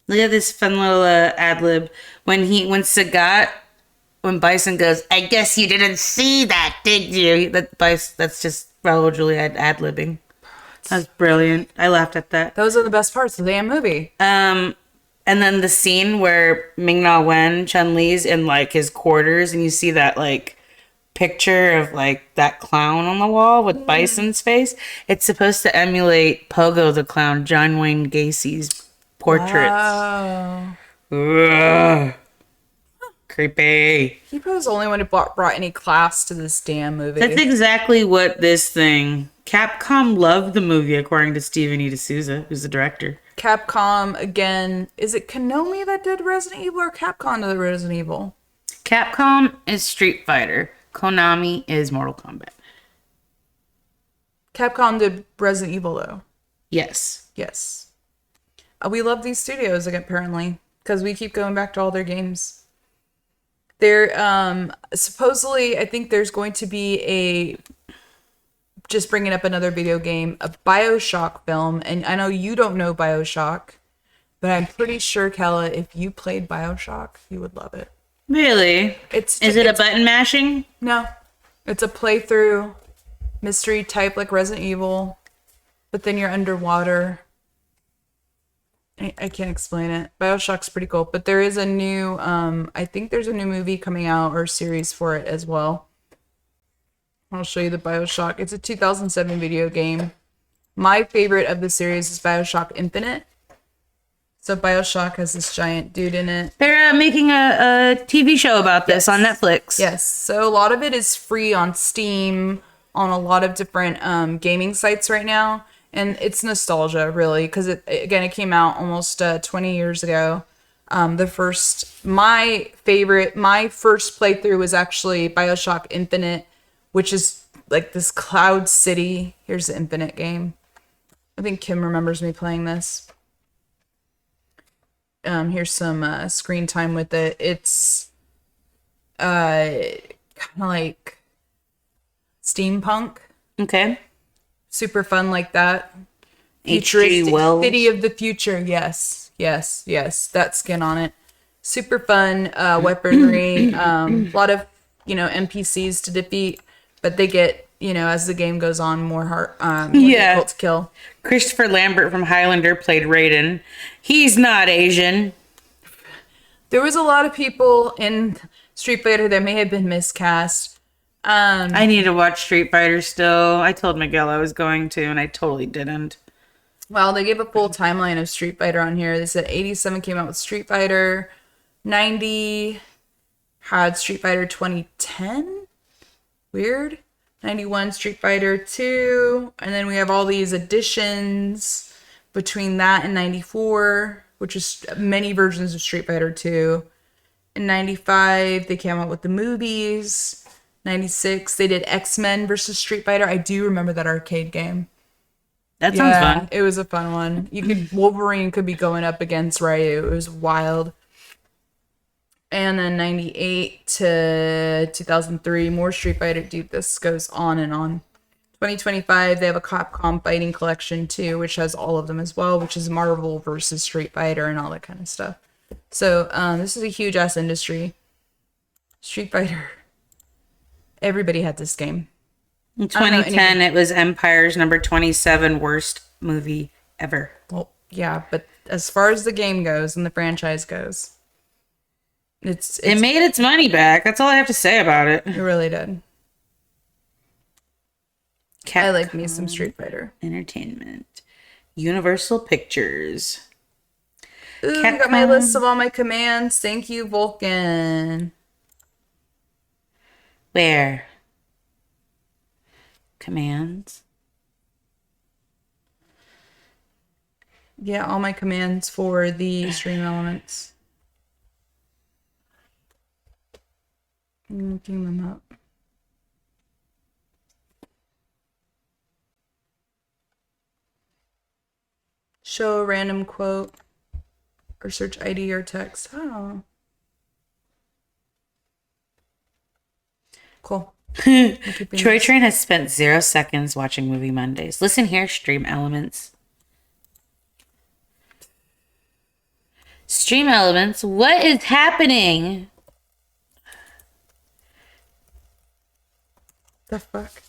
Look at this fun little ad lib when Bison goes, I guess you didn't see that, did you? That's just Raul Julia ad libbing. That's brilliant. I laughed at that. Those are the best parts of the damn movie. And then the scene where Ming-Na Wen, Chun-Li's in like his quarters, and you see that like picture of like that clown on the wall with Bison's face. It's supposed to emulate Pogo the Clown, John Wayne Gacy's portraits. Oh. Ugh. Creepy. He was the only one who brought any class to this damn movie. That's exactly what this thing. Capcom loved the movie, according to Steven E. D'Souza, who's the director. Capcom, again, is it Konami that did Resident Evil or Capcom did Resident Evil? Capcom is Street Fighter. Konami is Mortal Kombat. Capcom did Resident Evil, though. Yes. Yes. We love these studios, apparently, because we keep going back to all their games. They're, supposedly, I think there's going to be just bringing up another video game, a BioShock film. And I know you don't know BioShock, but I'm pretty sure, Kella, if you played BioShock, you would love it. Really? Is it a button mashing? No. It's a playthrough mystery type like Resident Evil, but then you're underwater. I can't explain it. BioShock's pretty cool, but there is a new, I think there's a new movie coming out or series for it as well. I'll show you the BioShock. It's a 2007 video game. My favorite of the series is BioShock Infinite. So BioShock has this giant dude in it. They're making a TV show about this on Netflix. Yes. So a lot of it is free on Steam, on a lot of different gaming sites right now. And it's nostalgia, really, because it came out almost 20 years ago. My first playthrough was actually BioShock Infinite, which is like this cloud city. Here's the Infinite game. I think Kim remembers me playing this. Here's some screen time with it. It's kind of like steampunk. Okay. Super fun like that. H.G. Wells. City of the future. Yes. That skin on it. Super fun weaponry. A lot of, NPCs to defeat, but they get, as the game goes on, more difficult to kill. Christopher Lambert from Highlander played Raiden. He's not Asian. There was a lot of people in Street Fighter that may have been miscast. I need to watch Street Fighter still. I told Miguel I was going to, and I totally didn't. Well, they gave a full timeline of Street Fighter on here. They said 87 came out with Street Fighter. 90 had Street Fighter 2010. Weird. 91 Street Fighter 2. And then we have all these additions between that and 94, which is many versions of Street Fighter 2. In 95, they came out with the movies. 96, they did X-Men versus Street Fighter. I do remember that arcade game. That sounds fun. It was a fun one. Wolverine could be going up against Ryu. It was wild. And then 98 to 2003, more Street Fighter. Dude, this goes on and on. 2025, they have a Capcom Fighting Collection too, which has all of them as well, which is Marvel versus Street Fighter and all that kind of stuff. So this is a huge ass industry. Street Fighter. Everybody had this game. In 2010, it was Empire's number 27 worst movie ever. Well, yeah, but as far as the game goes and the franchise goes, it made its money back. That's all I have to say about it. It really did. I like me some Street Fighter. Entertainment. Universal Pictures. Ooh, I got my list of all my commands. Thank you, Vulcan. Where? Commands. Yeah, all my commands for the stream elements. I'm looking them up. Show a random quote or search ID or text. Oh. Cool. Troy Train has spent 0 seconds watching MovieMondaze. Listen here, stream elements. Stream elements, what is happening? The fuck?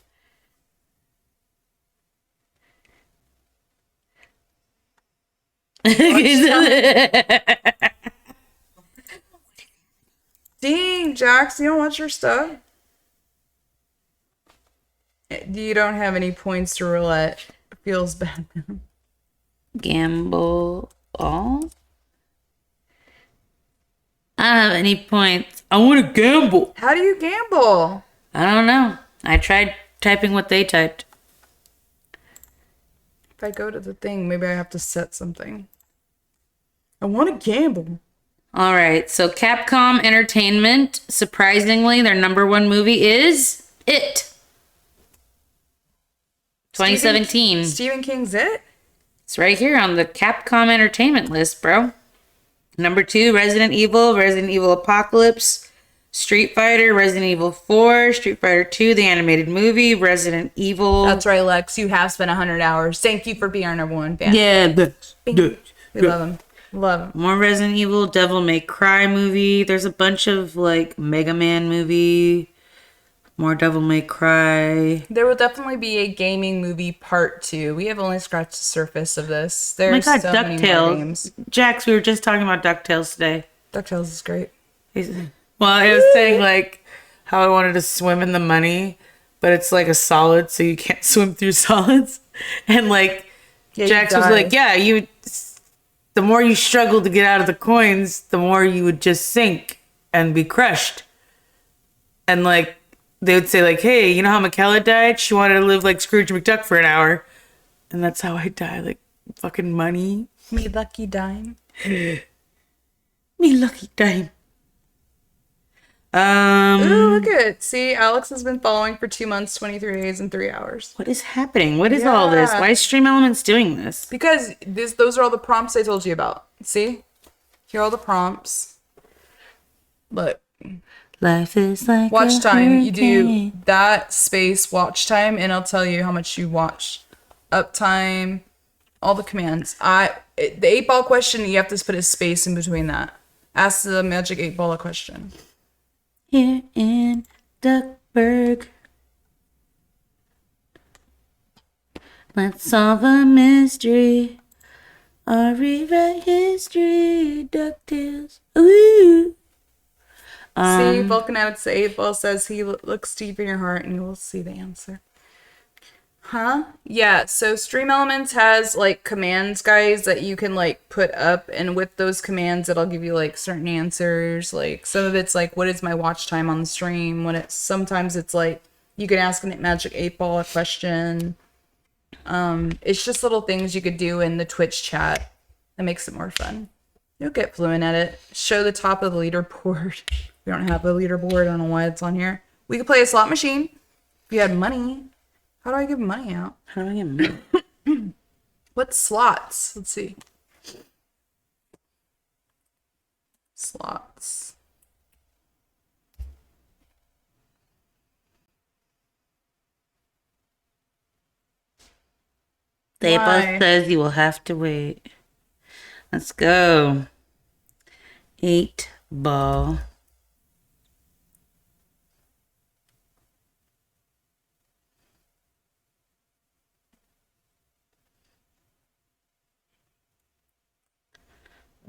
Dang, Jax, you don't watch your stuff? You don't have any points to roulette. Feels bad. Gamble all? I don't have any points. I want to gamble. How do you gamble? I don't know. I tried typing what they typed. If I go to the thing, maybe I have to set something. I want to gamble. All right. So Capcom Entertainment, surprisingly, their number one movie is It. 2017. Stephen King's It? It's right here on the Capcom Entertainment list, bro. Number 2, Resident Evil Apocalypse, Street Fighter, Resident Evil 4, Street Fighter 2, the animated movie, Resident Evil. That's right, Lex. You have spent 100 hours. Thank you for being our number one fan. Yeah. We love him. Love him. More Resident Evil, Devil May Cry movie. There's a bunch of like Mega Man movie. More Devil May Cry. There will definitely be a gaming movie part 2. We have only scratched the surface of this. There's Oh my God, so many more games. Jax, we were just talking about DuckTales today. DuckTales is great. Well, I was saying like how I wanted to swim in the money, but it's like a solid, so you can't swim through solids. And like Jax was like, yeah, the more you struggle to get out of the coins, the more you would just sink and be crushed. And like they would say like, hey, you know how Michaela died? She wanted to live like Scrooge McDuck for an hour. And that's how I die, like fucking money. Me lucky dime. Me lucky dime. Ooh, look at it. See, Alex has been following for 2 months, 23 days, and 3 hours. What is happening? What is all this? Why is Stream Elements doing this? Because those are all the prompts I told you about. See? Here are all the prompts. Look. Life is like Watch time. You do hurricane. that space watch time, and I'll tell you how much you watch. Uptime, all the commands. The 8-ball question, you have to put a space in between that. Ask the magic 8-ball a question. Here in Duckburg, let's solve a mystery I'll rewrite history, DuckTales. Ooh. See, Vulcan out to 8-Ball says he looks deep in your heart and you will see the answer. Huh? Yeah, so Stream Elements has like commands, guys, that you can like put up, and with those commands it'll give you like certain answers. Like some of it's like, what is my watch time on the stream? Sometimes it's like you can ask Magic 8-Ball a question. It's just little things you could do in the Twitch chat that makes it more fun. You'll get fluent at it. Show the top of the leaderboard. We don't have a leaderboard. I don't know why it's on here. We could play a slot machine if you had money. How do I give money out? How do I get money? What slots? Let's see. Slots. The Why? boss says you will have to wait. Let's go. 8-Ball.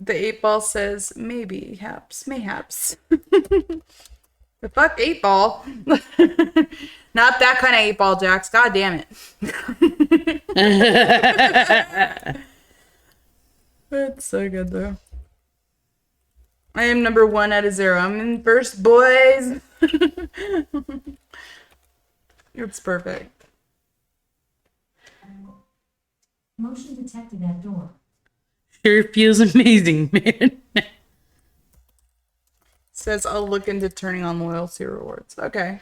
The 8-Ball says maybe, haps, mayhaps. The fuck 8-Ball? Not that kind of 8-Ball, Jax. God damn it. That's so good, though. I am number 1 out of 0. I'm in first, boys. It's perfect. Motion detected at door. Sure feels amazing, man. Says I'll look into turning on loyalty rewards. Okay.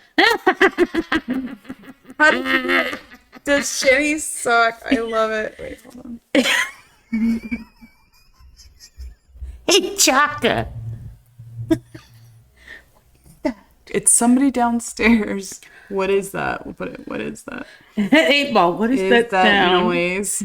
How did you do it? Does shitty suck? I love it. Wait, hold on. Hey, Chaka. It's somebody downstairs. What is that? We'll put it. What is that? 8-Ball, what is that sound? Noise?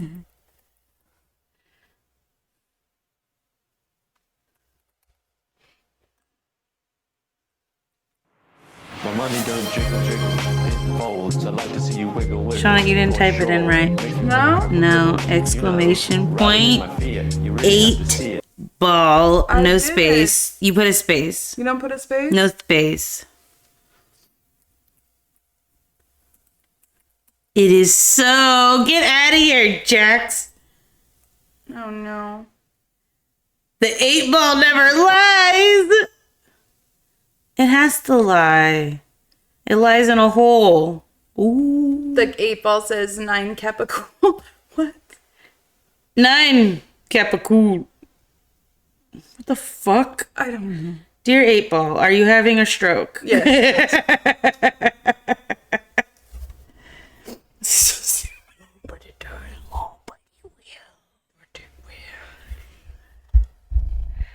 My money don't jiggle jiggle, it folds. I like to see you wiggle wiggle. Shauna, you didn't type it in right. No? No, exclamation point. You really have to see it. 8-Ball, I no did. space. You put a space. You don't put a space? No space. It is so... Get out of here, Jax. Oh no. The 8-Ball never lies. It has to lie. It lies in a hole. Ooh. The 8-Ball says 9 Capricorn. What? 9 Capricorn. What the fuck? I don't know. Dear 8-Ball, are you having a stroke? Yes. But it doesn't. Oh, but you will.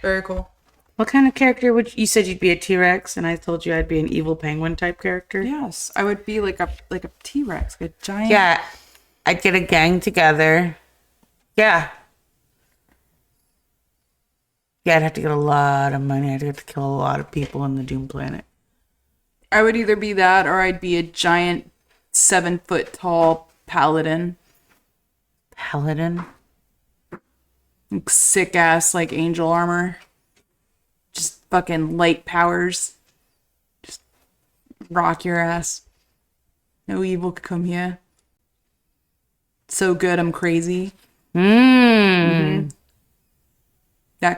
Very cool. What kind of character would you said you'd be a T-Rex, and I told you I'd be an evil penguin type character? Yes, I would be like a T-Rex, like a giant. Yeah, I'd get a gang together. Yeah. Yeah, I'd have to get a lot of money. I'd have to kill a lot of people on the Doom Planet. I would either be that or I'd be a giant 7-foot tall paladin. Paladin? Sick ass like angel armor. Just fucking light powers. Just rock your ass. No evil could come here. So good, I'm crazy. That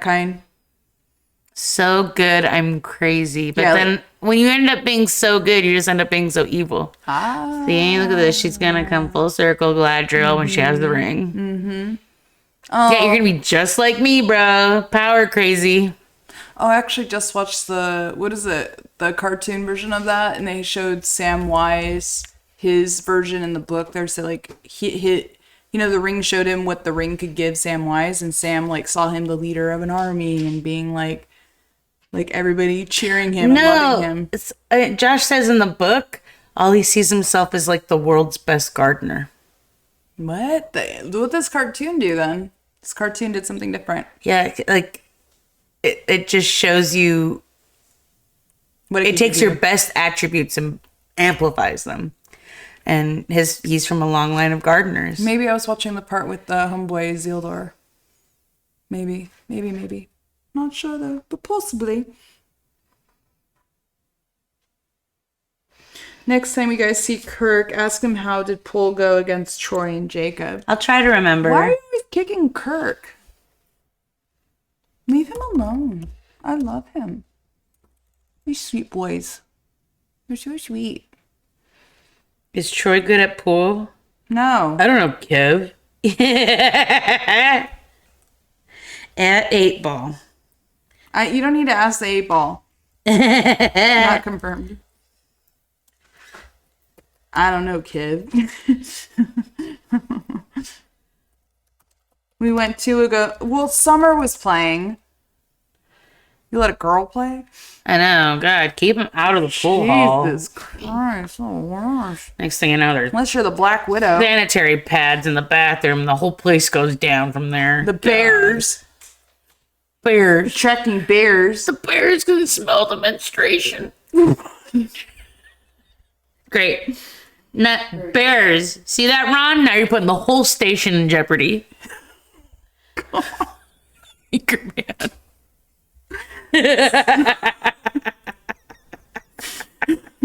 kind. So good, I'm crazy. But Yeah, then when you end up being so good, you just end up being so evil. Ah. See, look at this. She's gonna come full circle, Galadriel, when she has the ring. Mm-hmm. Oh. Yeah, you're gonna be just like me, bro. Power crazy. Oh, I actually just watched the cartoon version of that, and they showed Sam Wise, his version in the book. There's like he the ring showed him what the ring could give Sam Wise, and Sam like saw him the leader of an army and being like everybody cheering him and loving him. It's, Josh says in the book, all he sees himself as like the world's best gardener. What this cartoon do then? This cartoon did something different. Yeah, like it just shows you. What It takes your best attributes and amplifies them. And he's from a long line of gardeners. Maybe I was watching the part with the homeboy Zildor. Maybe. Not sure though, but possibly. Next time you guys see Kirk, ask him how did Pool go against Troy and Jacob. I'll try to remember. Why are you always kicking Kirk? Leave him alone. I love him. These sweet boys. They're so sweet. Is Troy good at pool? No. I don't know, Kev. At 8 ball. You don't need to ask the 8 ball. Not confirmed. I don't know, kid. We went to well, Summer was playing. You let a girl play? I know. God, keep him out of the pool hall. Jesus Christ, the worst. Next thing you know, there's Unless you're the Black Widow. sanitary pads in the bathroom. The whole place goes down from there. The bears. Bears. Attracting bears. The bears can smell the menstruation. Great. Bears. See that, Ron? Now you're putting the whole station in jeopardy. Anchorman.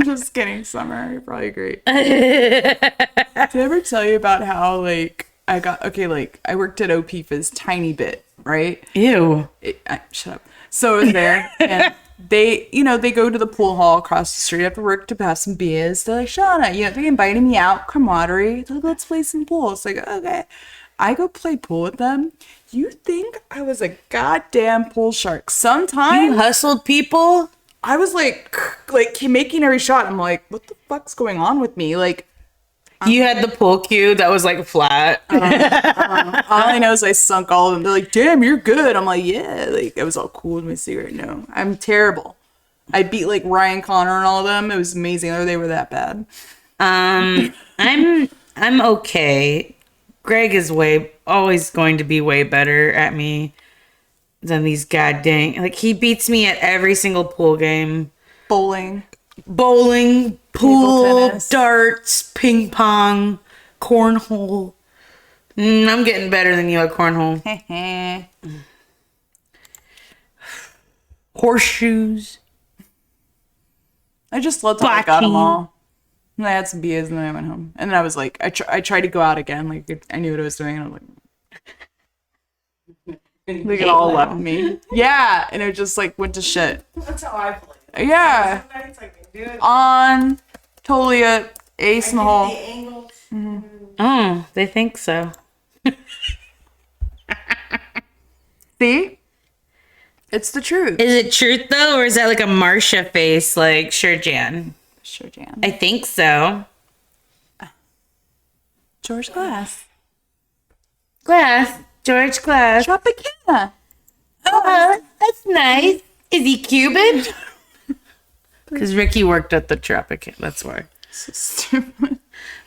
Just kidding, Summer. You're probably great. Did I ever tell you about how, like, I worked at OP for this tiny bit, right? Ew. Shut up. So I was there, and they go to the pool hall across the street after work to have some beers. They're like, Shauna, they invited me out, camaraderie. They're like, let's play some pool. It's like, okay. I go play pool with them. You think I was a goddamn pool shark? Sometimes You hustled people? I was like making every shot. I'm like, what the fuck's going on with me? Like, You had the pool cue that was like flat. all I know is I sunk all of them. They're like, damn, you're good. I'm like, yeah. Like, I was all cool with my cigarette. No, I'm terrible. I beat like Ryan Connor and all of them. It was amazing. They were that bad. I'm okay. Greg is always going to be way better at me than these goddamn. Like, he beats me at every single pool game. Bowling, pool, tennis. darts, ping pong, cornhole. I'm getting better than you at cornhole. Horseshoes. I just loved how I got them all. And I had some beers and then I went home. And then I was like, I tried to go out again. Like, I knew what I was doing. And I was like, like it all left me. Yeah. And it just like went to shit. That's how I play. Yeah. Some nights I can do it. On. Totally a ace in the hole. The angles. Oh, they think so. See? It's the truth. Is it truth though, or is that like a Marsha face? Like, sure, Jan. Sure, Jan. I think so. George Glass. George Glass. Tropicana. Oh, that's nice. Is he Cuban? Because Ricky worked at the Tropicana. That's why. So stupid.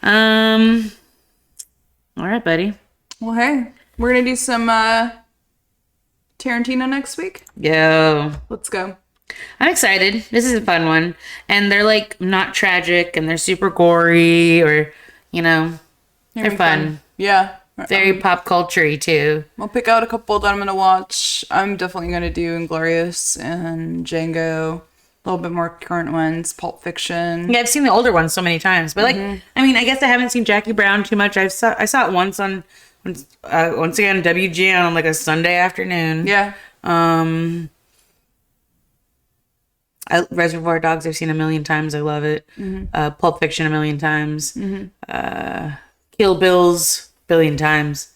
All right, buddy. Well, hey, we're going to do some Tarantino next week. Yo. Let's go. I'm excited. This is a fun one. And they're like not tragic and they're super gory or, they're fun. Yeah. Very pop culture-y too. I'll pick out a couple that I'm going to watch. I'm definitely going to do Inglourious and Django. A little bit more current ones. Pulp Fiction. Yeah, I've seen the older ones so many times. But I guess I haven't seen Jackie Brown too much. I saw it once again WGN on like a Sunday afternoon. Yeah. Reservoir Dogs I've seen a million times. I love it. Pulp Fiction a million times. Kill Bills a billion times.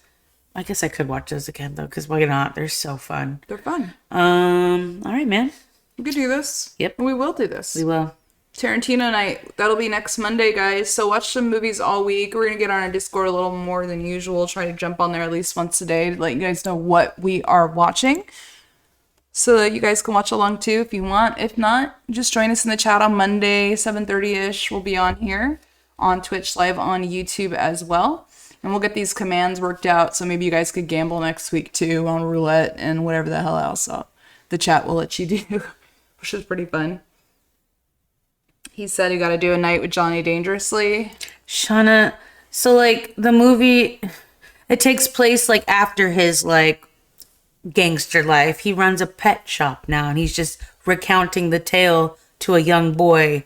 I guess I could watch those again though, because why not? They're so fun. They're fun. All right, man. We could do this. Yep. We will do this. We will. Tarantino night. That'll be next Monday, guys. So watch some movies all week. We're going to get on our Discord a little more than usual. Try to jump on there at least once a day to let you guys know what we are watching. So that you guys can watch along too if you want. If not, just join us in the chat on Monday, 7:30ish. We'll be on here on Twitch Live, on YouTube as well. And we'll get these commands worked out so maybe you guys could gamble next week too on roulette and whatever the hell else the chat will let you do, which is pretty fun. He said he got to do a night with Johnny Dangerously. Shauna, so like the movie, it takes place like after his like gangster life. He runs a pet shop now, and he's just recounting the tale to a young boy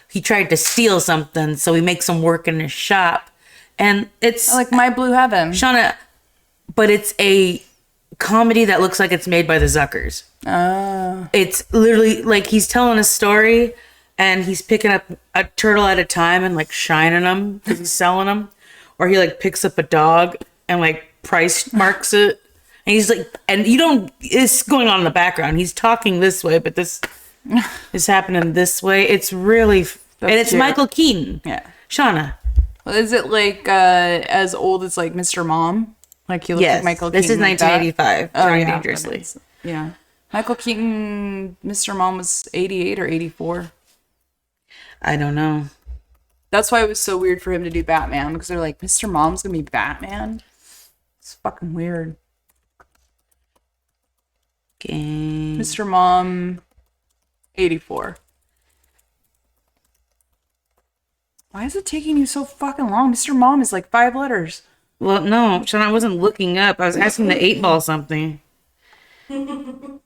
he tried to steal something, so he makes him work in his shop. And it's Like My Blue Heaven. Shauna, but it's a comedy that looks like it's made by the Zuckers. Oh. It's literally like he's telling a story and he's picking up a turtle at a time and like shining them because he's selling them. Or he like picks up a dog and like price marks it. And he's like, and you don't, it's going on in the background. He's talking this way, but this is happening this way. It's really, and it's cute. Michael Keaton. Yeah. Shauna. Well, is it like as old as like Mr. Mom? Like he looks Yes. like Michael Keaton. This is like that? 1985. Oh, Driving yeah. Dangerously. Yeah. Michael Keaton, Mr. Mom was 88 or 84. I don't know. That's why it was so weird for him to do Batman, because they're like, Mr. Mom's gonna be Batman? It's fucking weird. Game. Mr. Mom, 84. Why is it taking you so fucking long? Mr. Mom is like 5 letters. Well, no, Sean, I wasn't looking up. I was asking the 8-ball something. The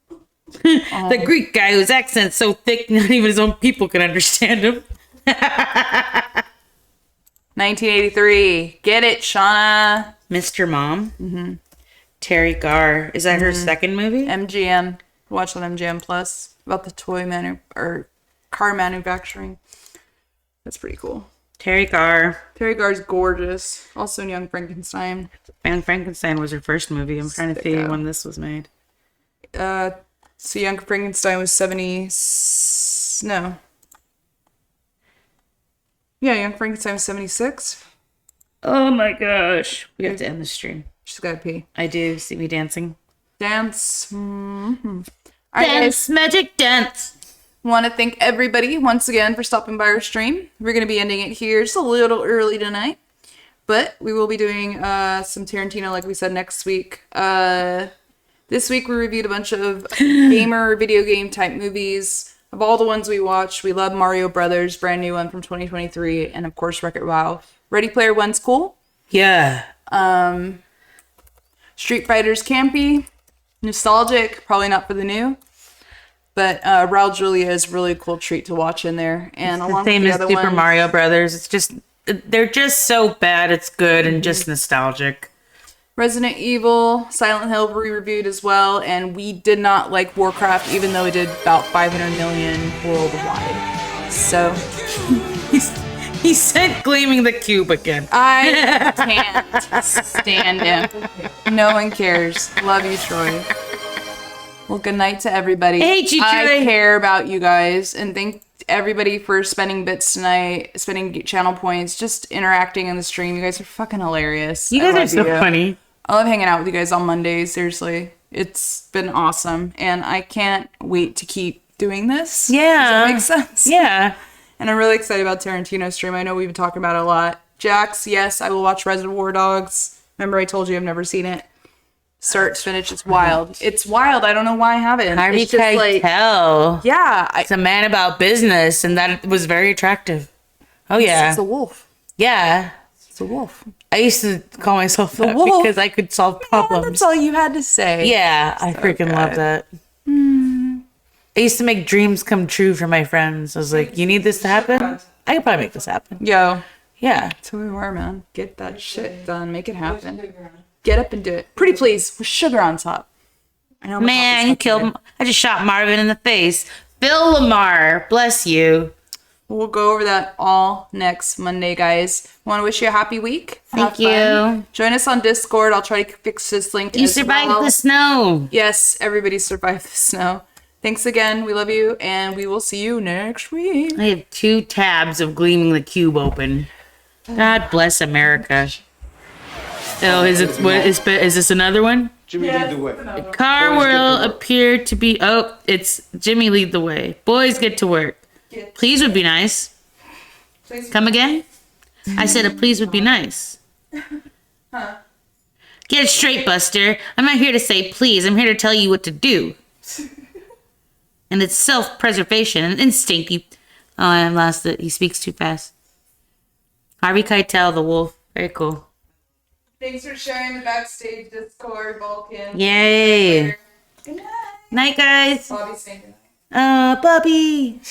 Greek guy whose accent's so thick, not even his own people can understand him. 1983. Get it, Shauna. Mr. Mom. Mm-hmm. Terry Garr. Is that her second movie? MGM. Watch on MGM Plus about the car manufacturing. That's pretty cool. Terry Garr. Terry Garr's gorgeous. Also in Young Frankenstein. And Frankenstein was her first movie. I'm trying to see Sicko. when this was made. So Young Frankenstein was 70. No. Yeah, Young Frankenstein was 76. Oh my gosh. We have to end the stream. She's gotta pee. I do. See me dancing. Dance. Mm-hmm. All right, Dance, guys. magic dance. Want to thank everybody once again for stopping by our stream. We're going to be ending it here just a little early tonight, but we will be doing some Tarantino, like we said, next week. This week we reviewed a bunch of gamer video game type movies. Of all the ones we watched, we love Mario Brothers, brand new one from 2023, and of course Wreck-It Ralph. Ready Player One's cool. Yeah. Street Fighter's campy, nostalgic, probably not for the new. But Raul Julia is a really cool treat to watch in there. And The along same with the as other Super ones, Mario Brothers. It's just, they're just so bad it's good and just nostalgic. Resident Evil, Silent Hill we reviewed as well. And we did not like Warcraft, even though it did about 500 million worldwide. So He sent Gleaming the Cube again. I can't stand him. No one cares. Love you, Troy. Well, good night to everybody. Hey, Troy. I care about you guys, and thank everybody for spending bits tonight, spending channel points, just interacting in the stream. You guys are fucking hilarious. You I guys are love so you. funny. I love hanging out with you guys on Mondays. Seriously, it's been awesome, and I can't wait to keep doing this. Yeah. Does that make sense? Yeah. And I'm really excited about Tarantino's stream. I know we've been talking about it a lot. Jax, yes, I will watch Reservoir Dogs. Remember I told you I've never seen it. Start to finish, it's wild. It's wild. I don't know why I haven't. Harvey It's just like, Keitel. yeah. It's a man about business, and that was very attractive. Oh, yeah. It's a wolf. Yeah. It's a wolf. I used to call myself that wolf. because I could solve Yeah, problems. that's all you had to say. Yeah, I freaking love that. I used to make dreams come true for my friends. I was like, you need this to happen? I could probably make this happen. Yo, Yeah. that's who we were, man. Get that shit done. Make it happen. Get up and do it. Pretty please, with sugar on top. I know I'm Man, you killed. I just shot Marvin in the face. Bill Lamar, bless you. We'll go over that all next Monday, guys. Want to wish you a happy week. Thank Have fun. you. Join us on Discord. I'll try to fix this link. You as survived well. the snow. Yes, everybody survived the snow. Thanks again. We love you, and we will see you next week. I have 2 tabs of Gleaming the Cube open. God bless America. Oh, is this another one? Jimmy, lead the way. Car will appear to be. Oh, it's Jimmy lead the way. Boys get to work. Please would be nice. Come again? I said a please would be nice. Get it straight, Buster. I'm not here to say please. I'm here to tell you what to do. And it's self-preservation, an instinct. Oh, I lost it. He speaks too fast. Harvey Keitel, the wolf. Very cool. Thanks for sharing the backstage Discord, Vulcan. Yay. Good night. Night, guys. Bobby's saying good night. Bobby.